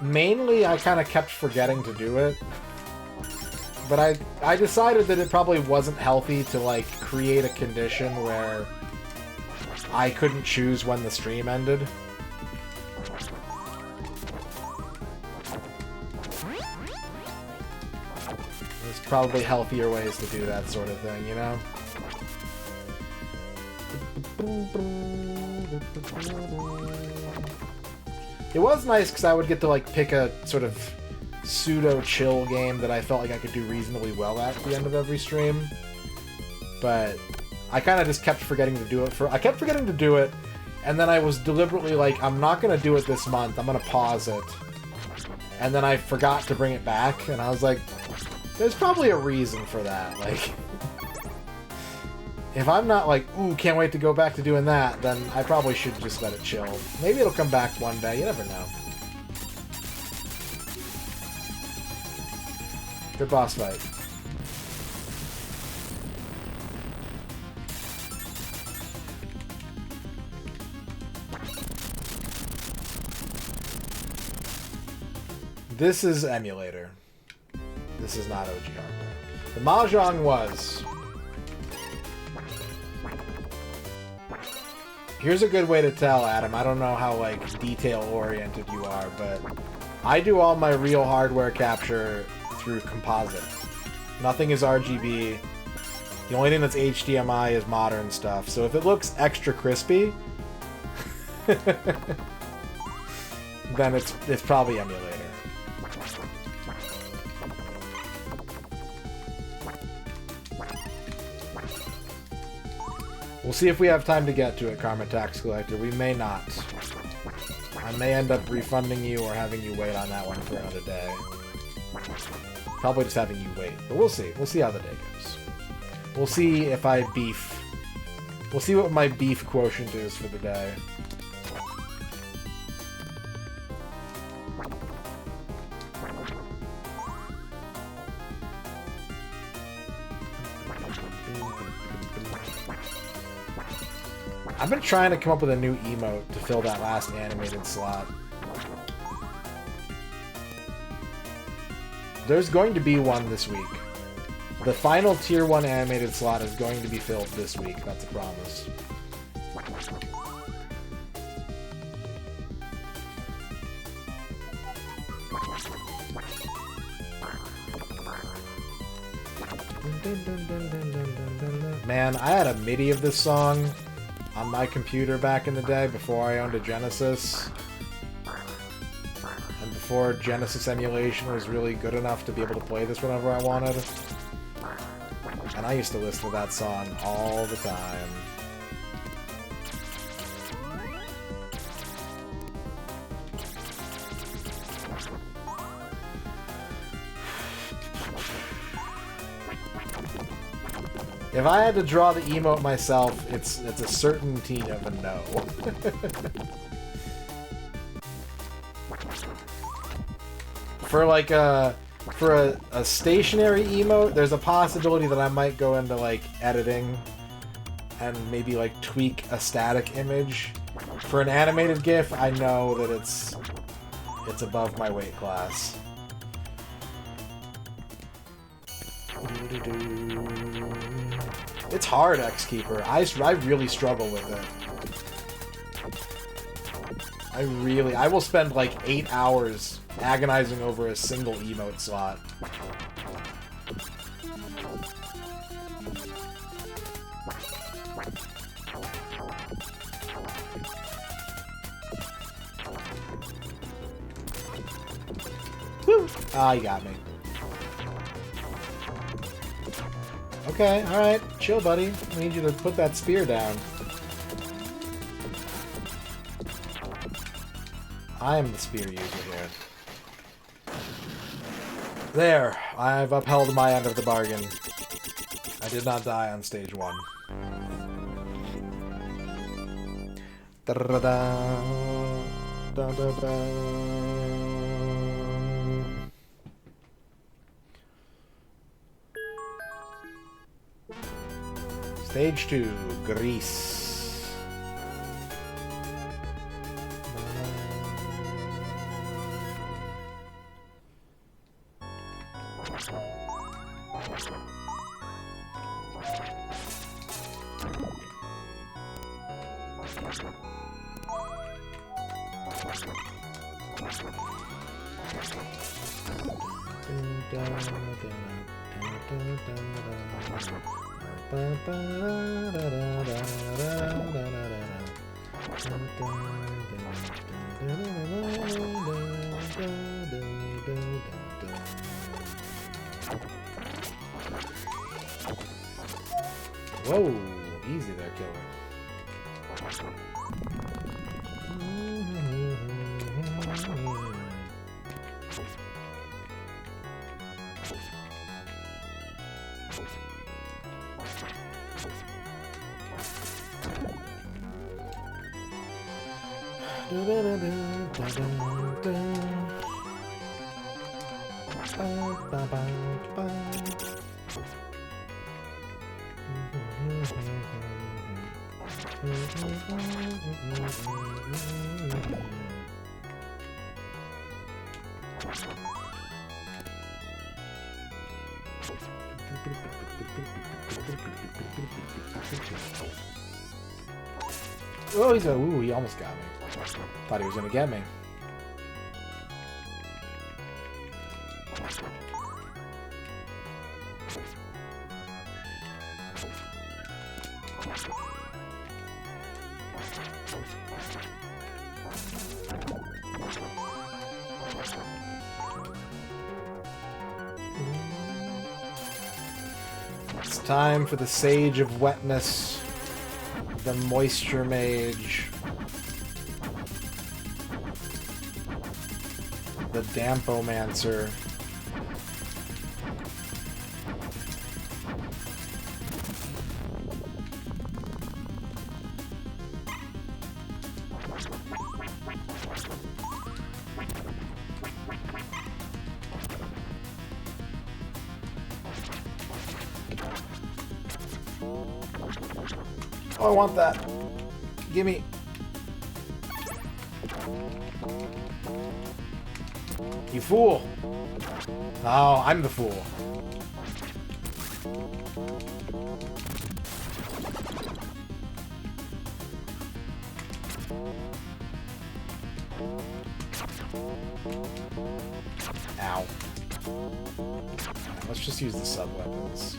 mainly I kind of kept forgetting to do it. But I decided that it probably wasn't healthy to, like, create a condition where I couldn't choose when the stream ended. There's probably healthier ways to do that sort of thing, you know? It was nice because I would get to, like, pick a sort of pseudo-chill game that I felt like I could do reasonably well at the end of every stream. But I kind of just kept forgetting to do it I kept forgetting to do it, and then I was deliberately like, I'm not going to do it this month, I'm going to pause it. And then I forgot to bring it back, and I was like, there's probably a reason for that, like... If I'm not like, ooh, can't wait to go back to doing that, then I probably should just let it chill. Maybe it'll come back one day, you never know. Good boss fight. This is emulator. This is not OG hardware. The Mahjong was. Here's a good way to tell, Adam. I don't know how, like, detail-oriented you are, but I do all my real hardware capture through composite. Nothing is RGB. The only thing that's HDMI is modern stuff. So if it looks extra crispy, then it's probably emulator. We'll see if we have time to get to it, Karma Tax Collector. We may not. I may end up refunding you or having you wait on that one for another day. Probably just having you wait, but we'll see. We'll see how the day goes. We'll see if I beef. We'll see what my beef quotient is for the day. I've been trying to come up with a new emote to fill that last animated slot. There's going to be one this week. The final Tier 1 animated slot is going to be filled this week, that's a promise. Man, I had a MIDI of this song on my computer back in the day before I owned a Genesis. And before Genesis emulation was really good enough to be able to play this whenever I wanted. And I used to listen to that song all the time. If I had to draw the emote myself, it's a certainty of a no. For like a stationary emote, there's a possibility that I might go into like editing and maybe like tweak a static image. For an animated GIF, I know that it's above my weight class. It's hard, X-Keeper. I really struggle with it. I will spend like 8 hours agonizing over a single emote slot. Woo! Ah, you got me. Okay, alright. Chill, buddy. I need you to put that spear down. I am the spear user here. There. I've upheld my end of the bargain. I did not die on stage 1. Da-da-da. Da-da-da. Stage 2, Greece. Whoa, easy there, killer. Oh, ooh, he almost got me. Thought he was gonna get me. It's time for the Sage of Wetness, the Moisture Mage, the Dampomancer. Oh, I want that. Gimme. You fool. Oh, I'm the fool. Ow. Let's just use the sub-weapons.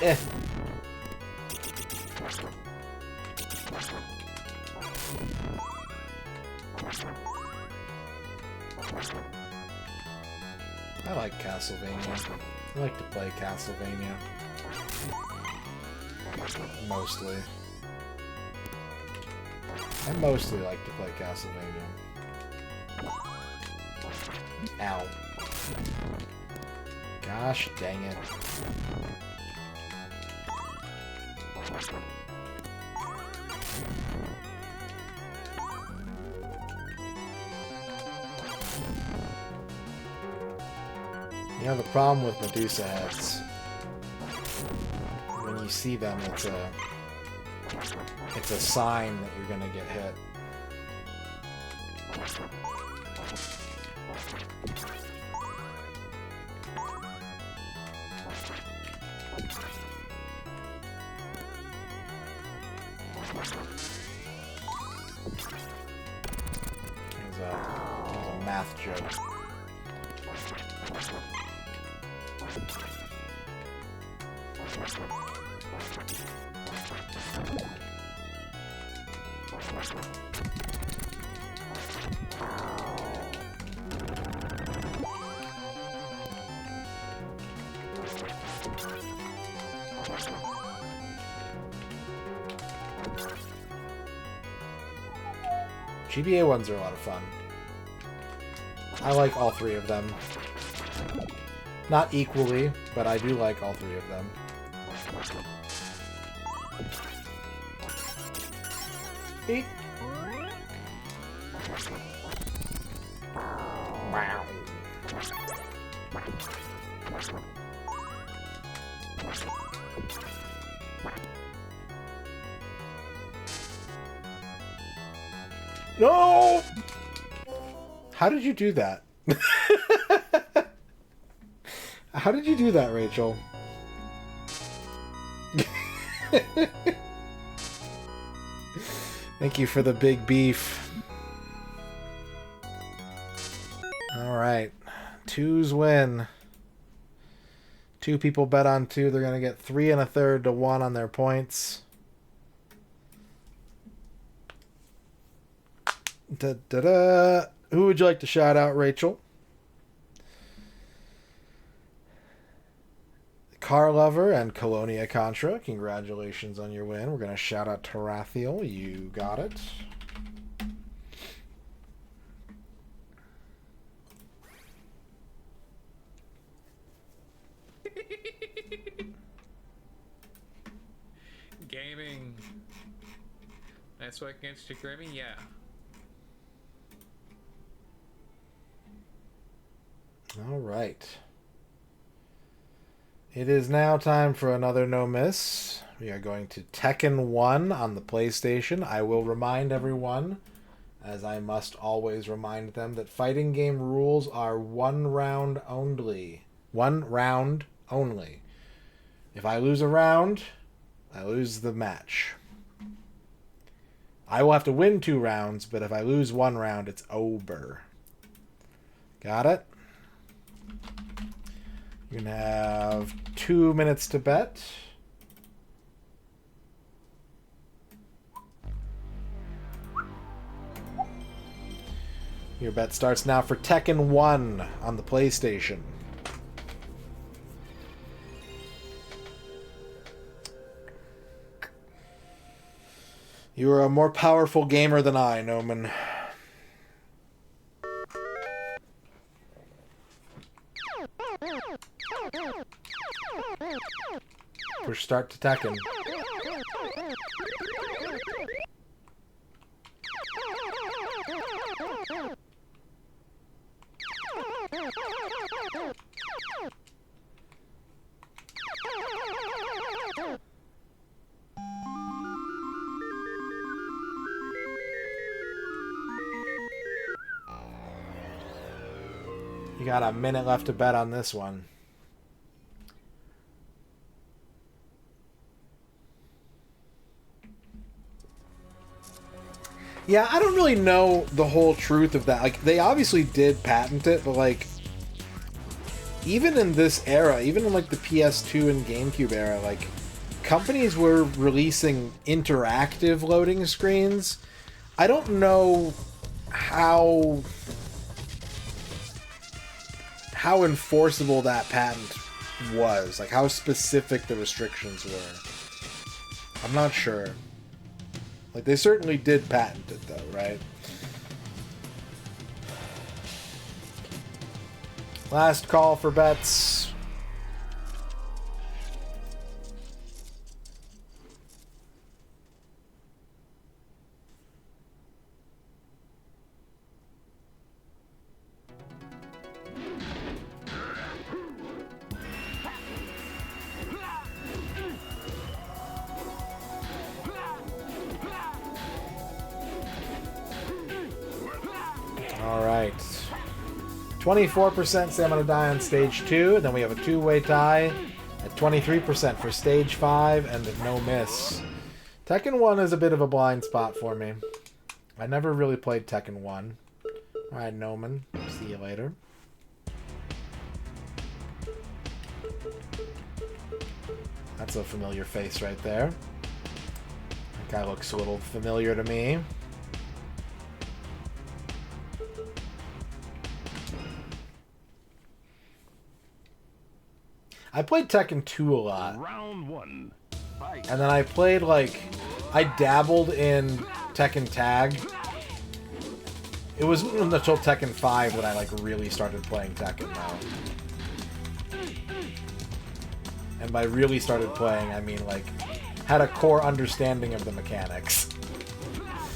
Eh. I like Castlevania. I like to play Castlevania. Mostly. I mostly like to play Castlevania. Ow. Gosh dang it. You know, the problem with Medusa heads, when you see them, it's a sign that you're gonna get hit. There's a math joke. GBA ones are a lot of fun. I like all three of them. Not equally, but I do like all three of them. Eek. Wow. No! How did you do that? How did you do that, Rachel? Thank you for the big beef. Alright. 2s win. 2 people bet on 2. They're going to get 3 1/3 to 1 on their points. Da-da-da. Who would you like to shout out, Rachel? Car Lover and Colonia Contra, congratulations on your win. We're going to shout out Tarathiel. You got it. Gaming. That's what against your Grimmy? Yeah. All right. It is now time for another no miss. We are going to Tekken 1 on the PlayStation. I will remind everyone, as I must always remind them, that fighting game rules are 1 round only. 1 round only. If I lose a round, I lose the match. I will have to win 2 rounds, but if I lose 1 round, it's over. Got it? You're going to have 2 minutes to bet. Your bet starts now for Tekken 1 on the PlayStation. You are a more powerful gamer than I, Noman. Push start to Tekken. You got a minute left to bet on this one. Yeah, I don't really know the whole truth of that. Like, they obviously did patent it, but, like, even in this era, even in, like, the PS2 and GameCube era, like, companies were releasing interactive loading screens. I don't know how enforceable that patent was. Like, how specific the restrictions were. I'm not sure. Like, they certainly did patent it, though, right? Last call for bets. All right. 24% say I'm going to die on stage 2. And then we have a 2-way tie at 23% for stage 5 and a no miss. Tekken 1 is a bit of a blind spot for me. I never really played Tekken 1. All right, Noman. See you later. That's a familiar face right there. That guy looks a little familiar to me. I played Tekken 2 a lot. Round 1. Fight. And then I played, like, I dabbled in Tekken Tag. It wasn't until Tekken 5 that I, like, really started playing Tekken, though. And by really started playing, I mean, like, had a core understanding of the mechanics.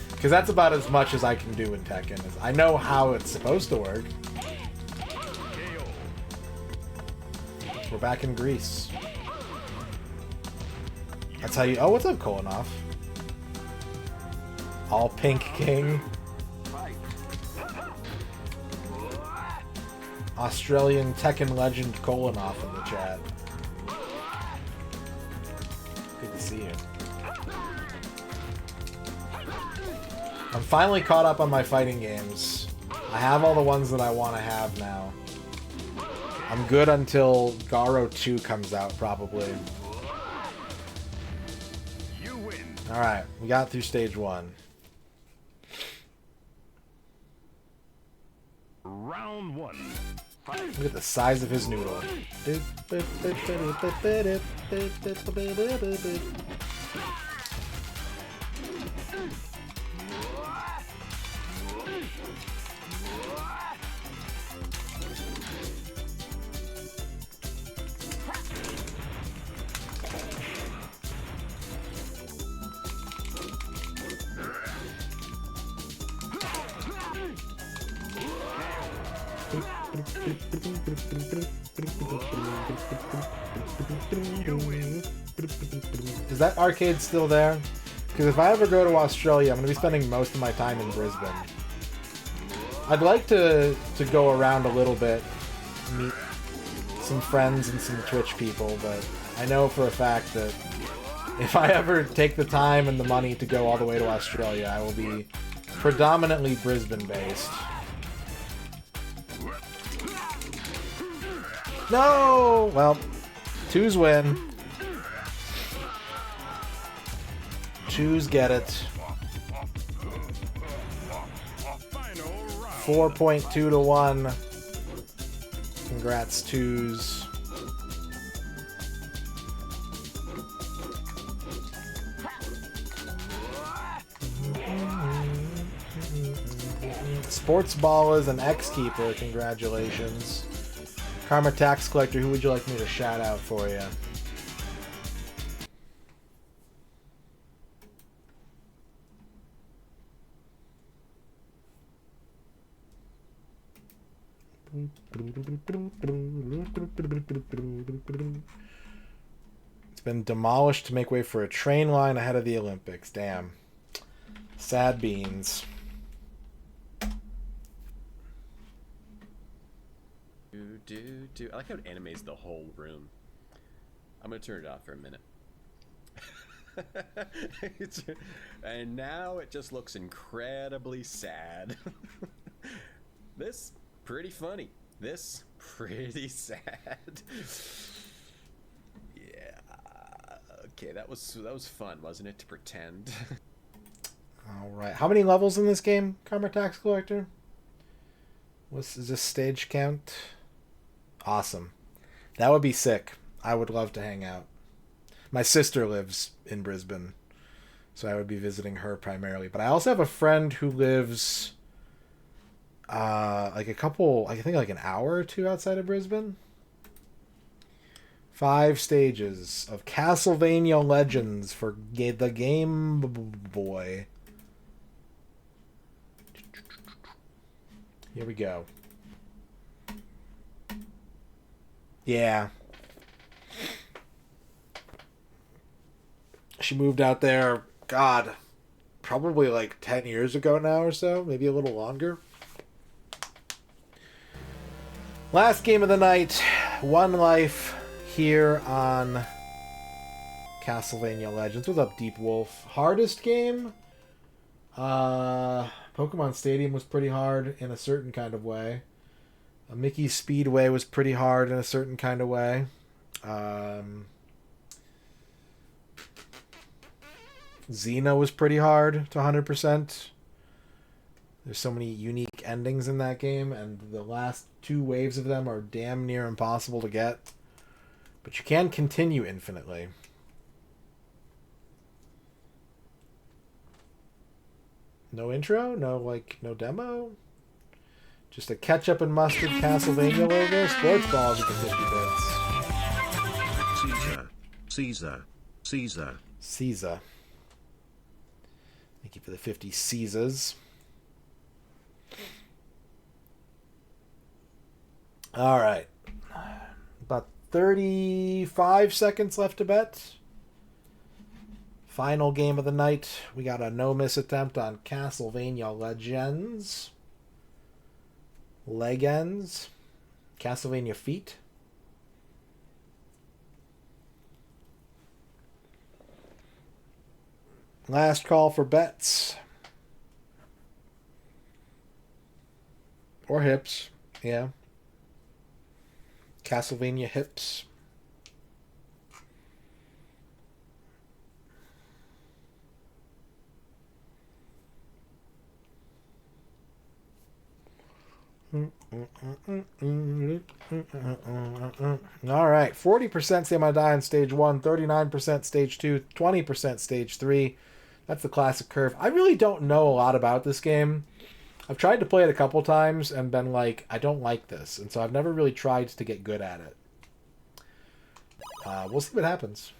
Because that's about as much as I can do in Tekken. Is I know how it's supposed to work. We're back in Greece. That's how you... Oh, what's up, Kolonov? All Pink King. Australian Tekken legend Kolonov in the chat. Good to see you. I'm finally caught up on my fighting games. I have all the ones that I want to have now. I'm good until Garo 2 comes out, probably. You win. Alright, we got through stage 1. Round 1. Look at the size of his noodle. Is that arcade still there? Because if I ever go to Australia, I'm going to be spending most of my time in Brisbane. I'd like to go around a little bit, meet some friends and some Twitch people, but I know for a fact that if I ever take the time and the money to go all the way to Australia, I will be predominantly Brisbane-based. No! Well, 2's win. 2's get it. 4.2 to 1. Congrats, 2's. Sports Ball is an X-Keeper. Congratulations. Karma Tax Collector, who would you like me to shout out for you? It's been demolished to make way for a train line ahead of the Olympics. Damn. Sad beans. I like how it animates the whole room. I'm gonna turn it off for a minute. And now it just looks incredibly sad. This pretty funny. This pretty sad. Yeah. Okay, that was fun, wasn't it, to pretend? All right. How many levels in this game, Karma Tax Collector? Is this stage count? Awesome. That would be sick. I would love to hang out. My sister lives in Brisbane, so I would be visiting her primarily. But I also have a friend who lives like I think like an hour or two outside of Brisbane. 5 stages of Castlevania Legends for the Game Boy. Here we go. Yeah. She moved out there, God, probably like 10 years ago now or so, maybe a little longer. Last game of the night, One Life here on Castlevania Legends. What's up, Deep Wolf? Hardest game? Pokemon Stadium was pretty hard in a certain kind of way. Mickey Speedway was pretty hard in a certain kind of way. Xena was pretty hard to 100%. There's so many unique endings in that game, and the last 2 waves of them are damn near impossible to get. But you can continue infinitely. No intro? No demo? Just a ketchup and mustard Castlevania logo? Sports balls with the 50 bits. Caesar. Caesar. Thank you for the 50 Caesars. All right. About 35 seconds left to bet. Final game of the night. We got a no-miss attempt on Castlevania Legends. Castlevania Feet. Last call for bets. Or hips. Yeah. Castlevania hips. All right. 40% say my die on stage 1, 39% stage 2, 20% stage 3. That's the classic curve. I really don't know a lot about this game. I've tried to play it a couple times and been like, I don't like this. And so I've never really tried to get good at it. We'll see what happens.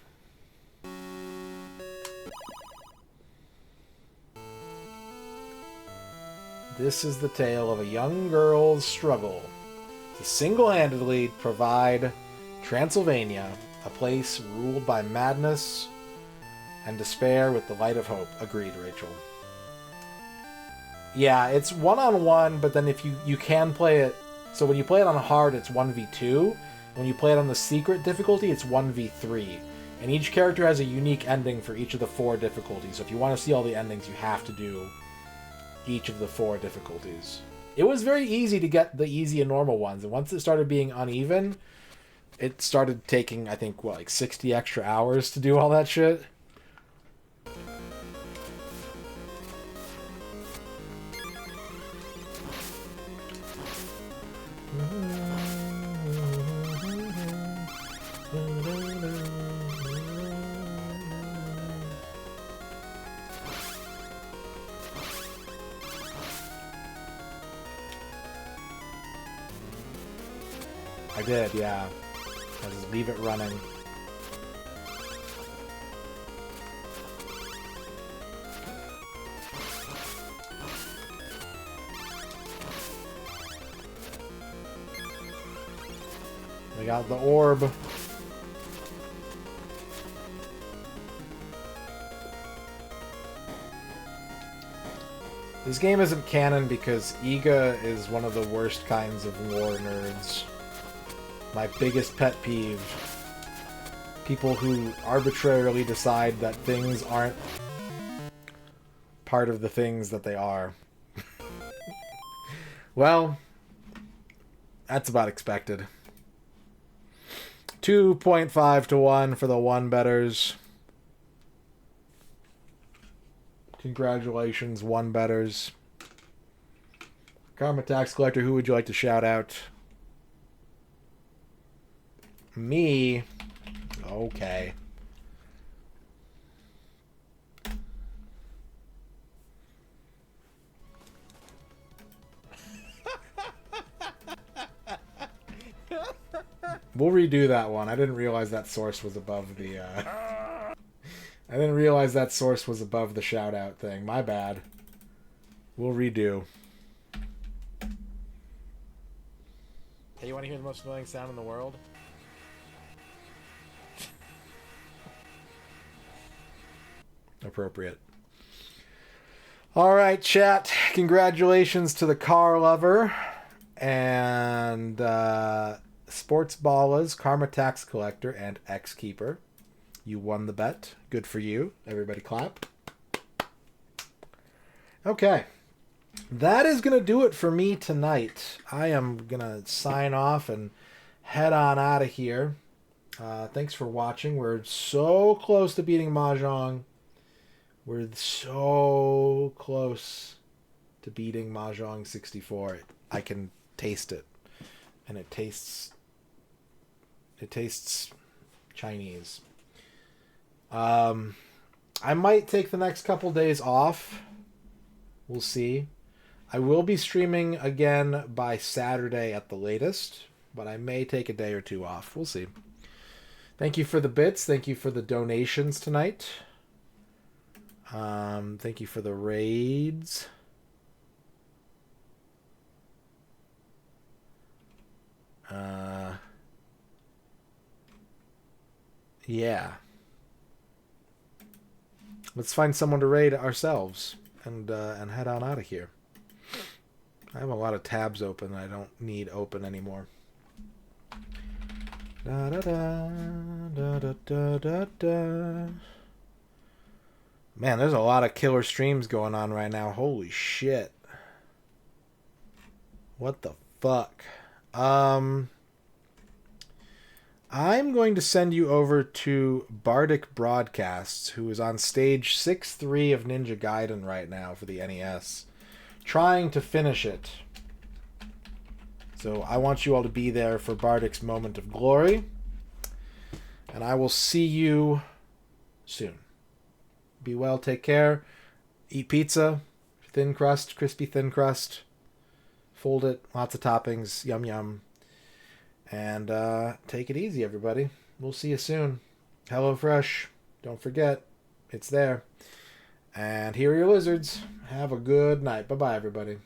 This is the tale of a young girl's struggle to single-handedly provide Transylvania a place ruled by madness and despair with the light of hope. Agreed, Rachel. Yeah, it's one-on-one, but then if you can play it... So when you play it on hard, it's 1v2. When you play it on the secret difficulty, it's 1v3. And each character has a unique ending for each of the 4 difficulties. So if you want to see all the endings, you have to do each of the 4 difficulties. It was very easy to get the easy and normal ones, and once it started being uneven, it started taking, I think, what, like 60 extra hours to do all that shit? I did, yeah. I just leave it running. We got the orb. This game isn't canon because Iga is one of the worst kinds of lore nerds. My biggest pet peeve. People who arbitrarily decide that things aren't part of the things that they are. Well, that's about expected. 2.5 to 1 for the one betters. Congratulations, one betters. Karma Tax Collector, who would you like to shout out? Me? Okay. We'll redo that one. I didn't realize that source was above the, I didn't realize that source was above the shout-out thing. My bad. We'll redo. Hey, you want to hear the most annoying sound in the world? Appropriate. All right, chat. Congratulations to the car lover and Sports Ballas, Karma Tax Collector, and X Keeper. You won the bet. Good for you. Everybody clap. Okay. That is going to do it for me tonight. I am going to sign off and head on out of here. Thanks for watching. We're so close to beating Mahjong. We're so close to beating Mahjong 64. I can taste it. And it tastes Chinese. I might take the next couple days off. We'll see. I will be streaming again by Saturday at the latest, but I may take a day or two off. We'll see. Thank you for the bits. Thank you for the donations tonight. Thank you for the raids. Yeah. Let's find someone to raid ourselves and head on out of here. I have a lot of tabs open that I don't need open anymore. Da da da da da da da da. Man, there's a lot of killer streams going on right now. Holy shit. What the fuck? I'm going to send you over to Bardic Broadcasts, who is on stage 6-3 of Ninja Gaiden right now for the NES, trying to finish it. So I want you all to be there for Bardic's moment of glory, and I will see you soon. Be well, take care, eat pizza, thin crust, crispy thin crust, fold it, lots of toppings, yum yum. And take it easy, everybody. We'll see you soon. HelloFresh, don't forget, it's there. And here are your lizards. Have a good night. Bye-bye, everybody.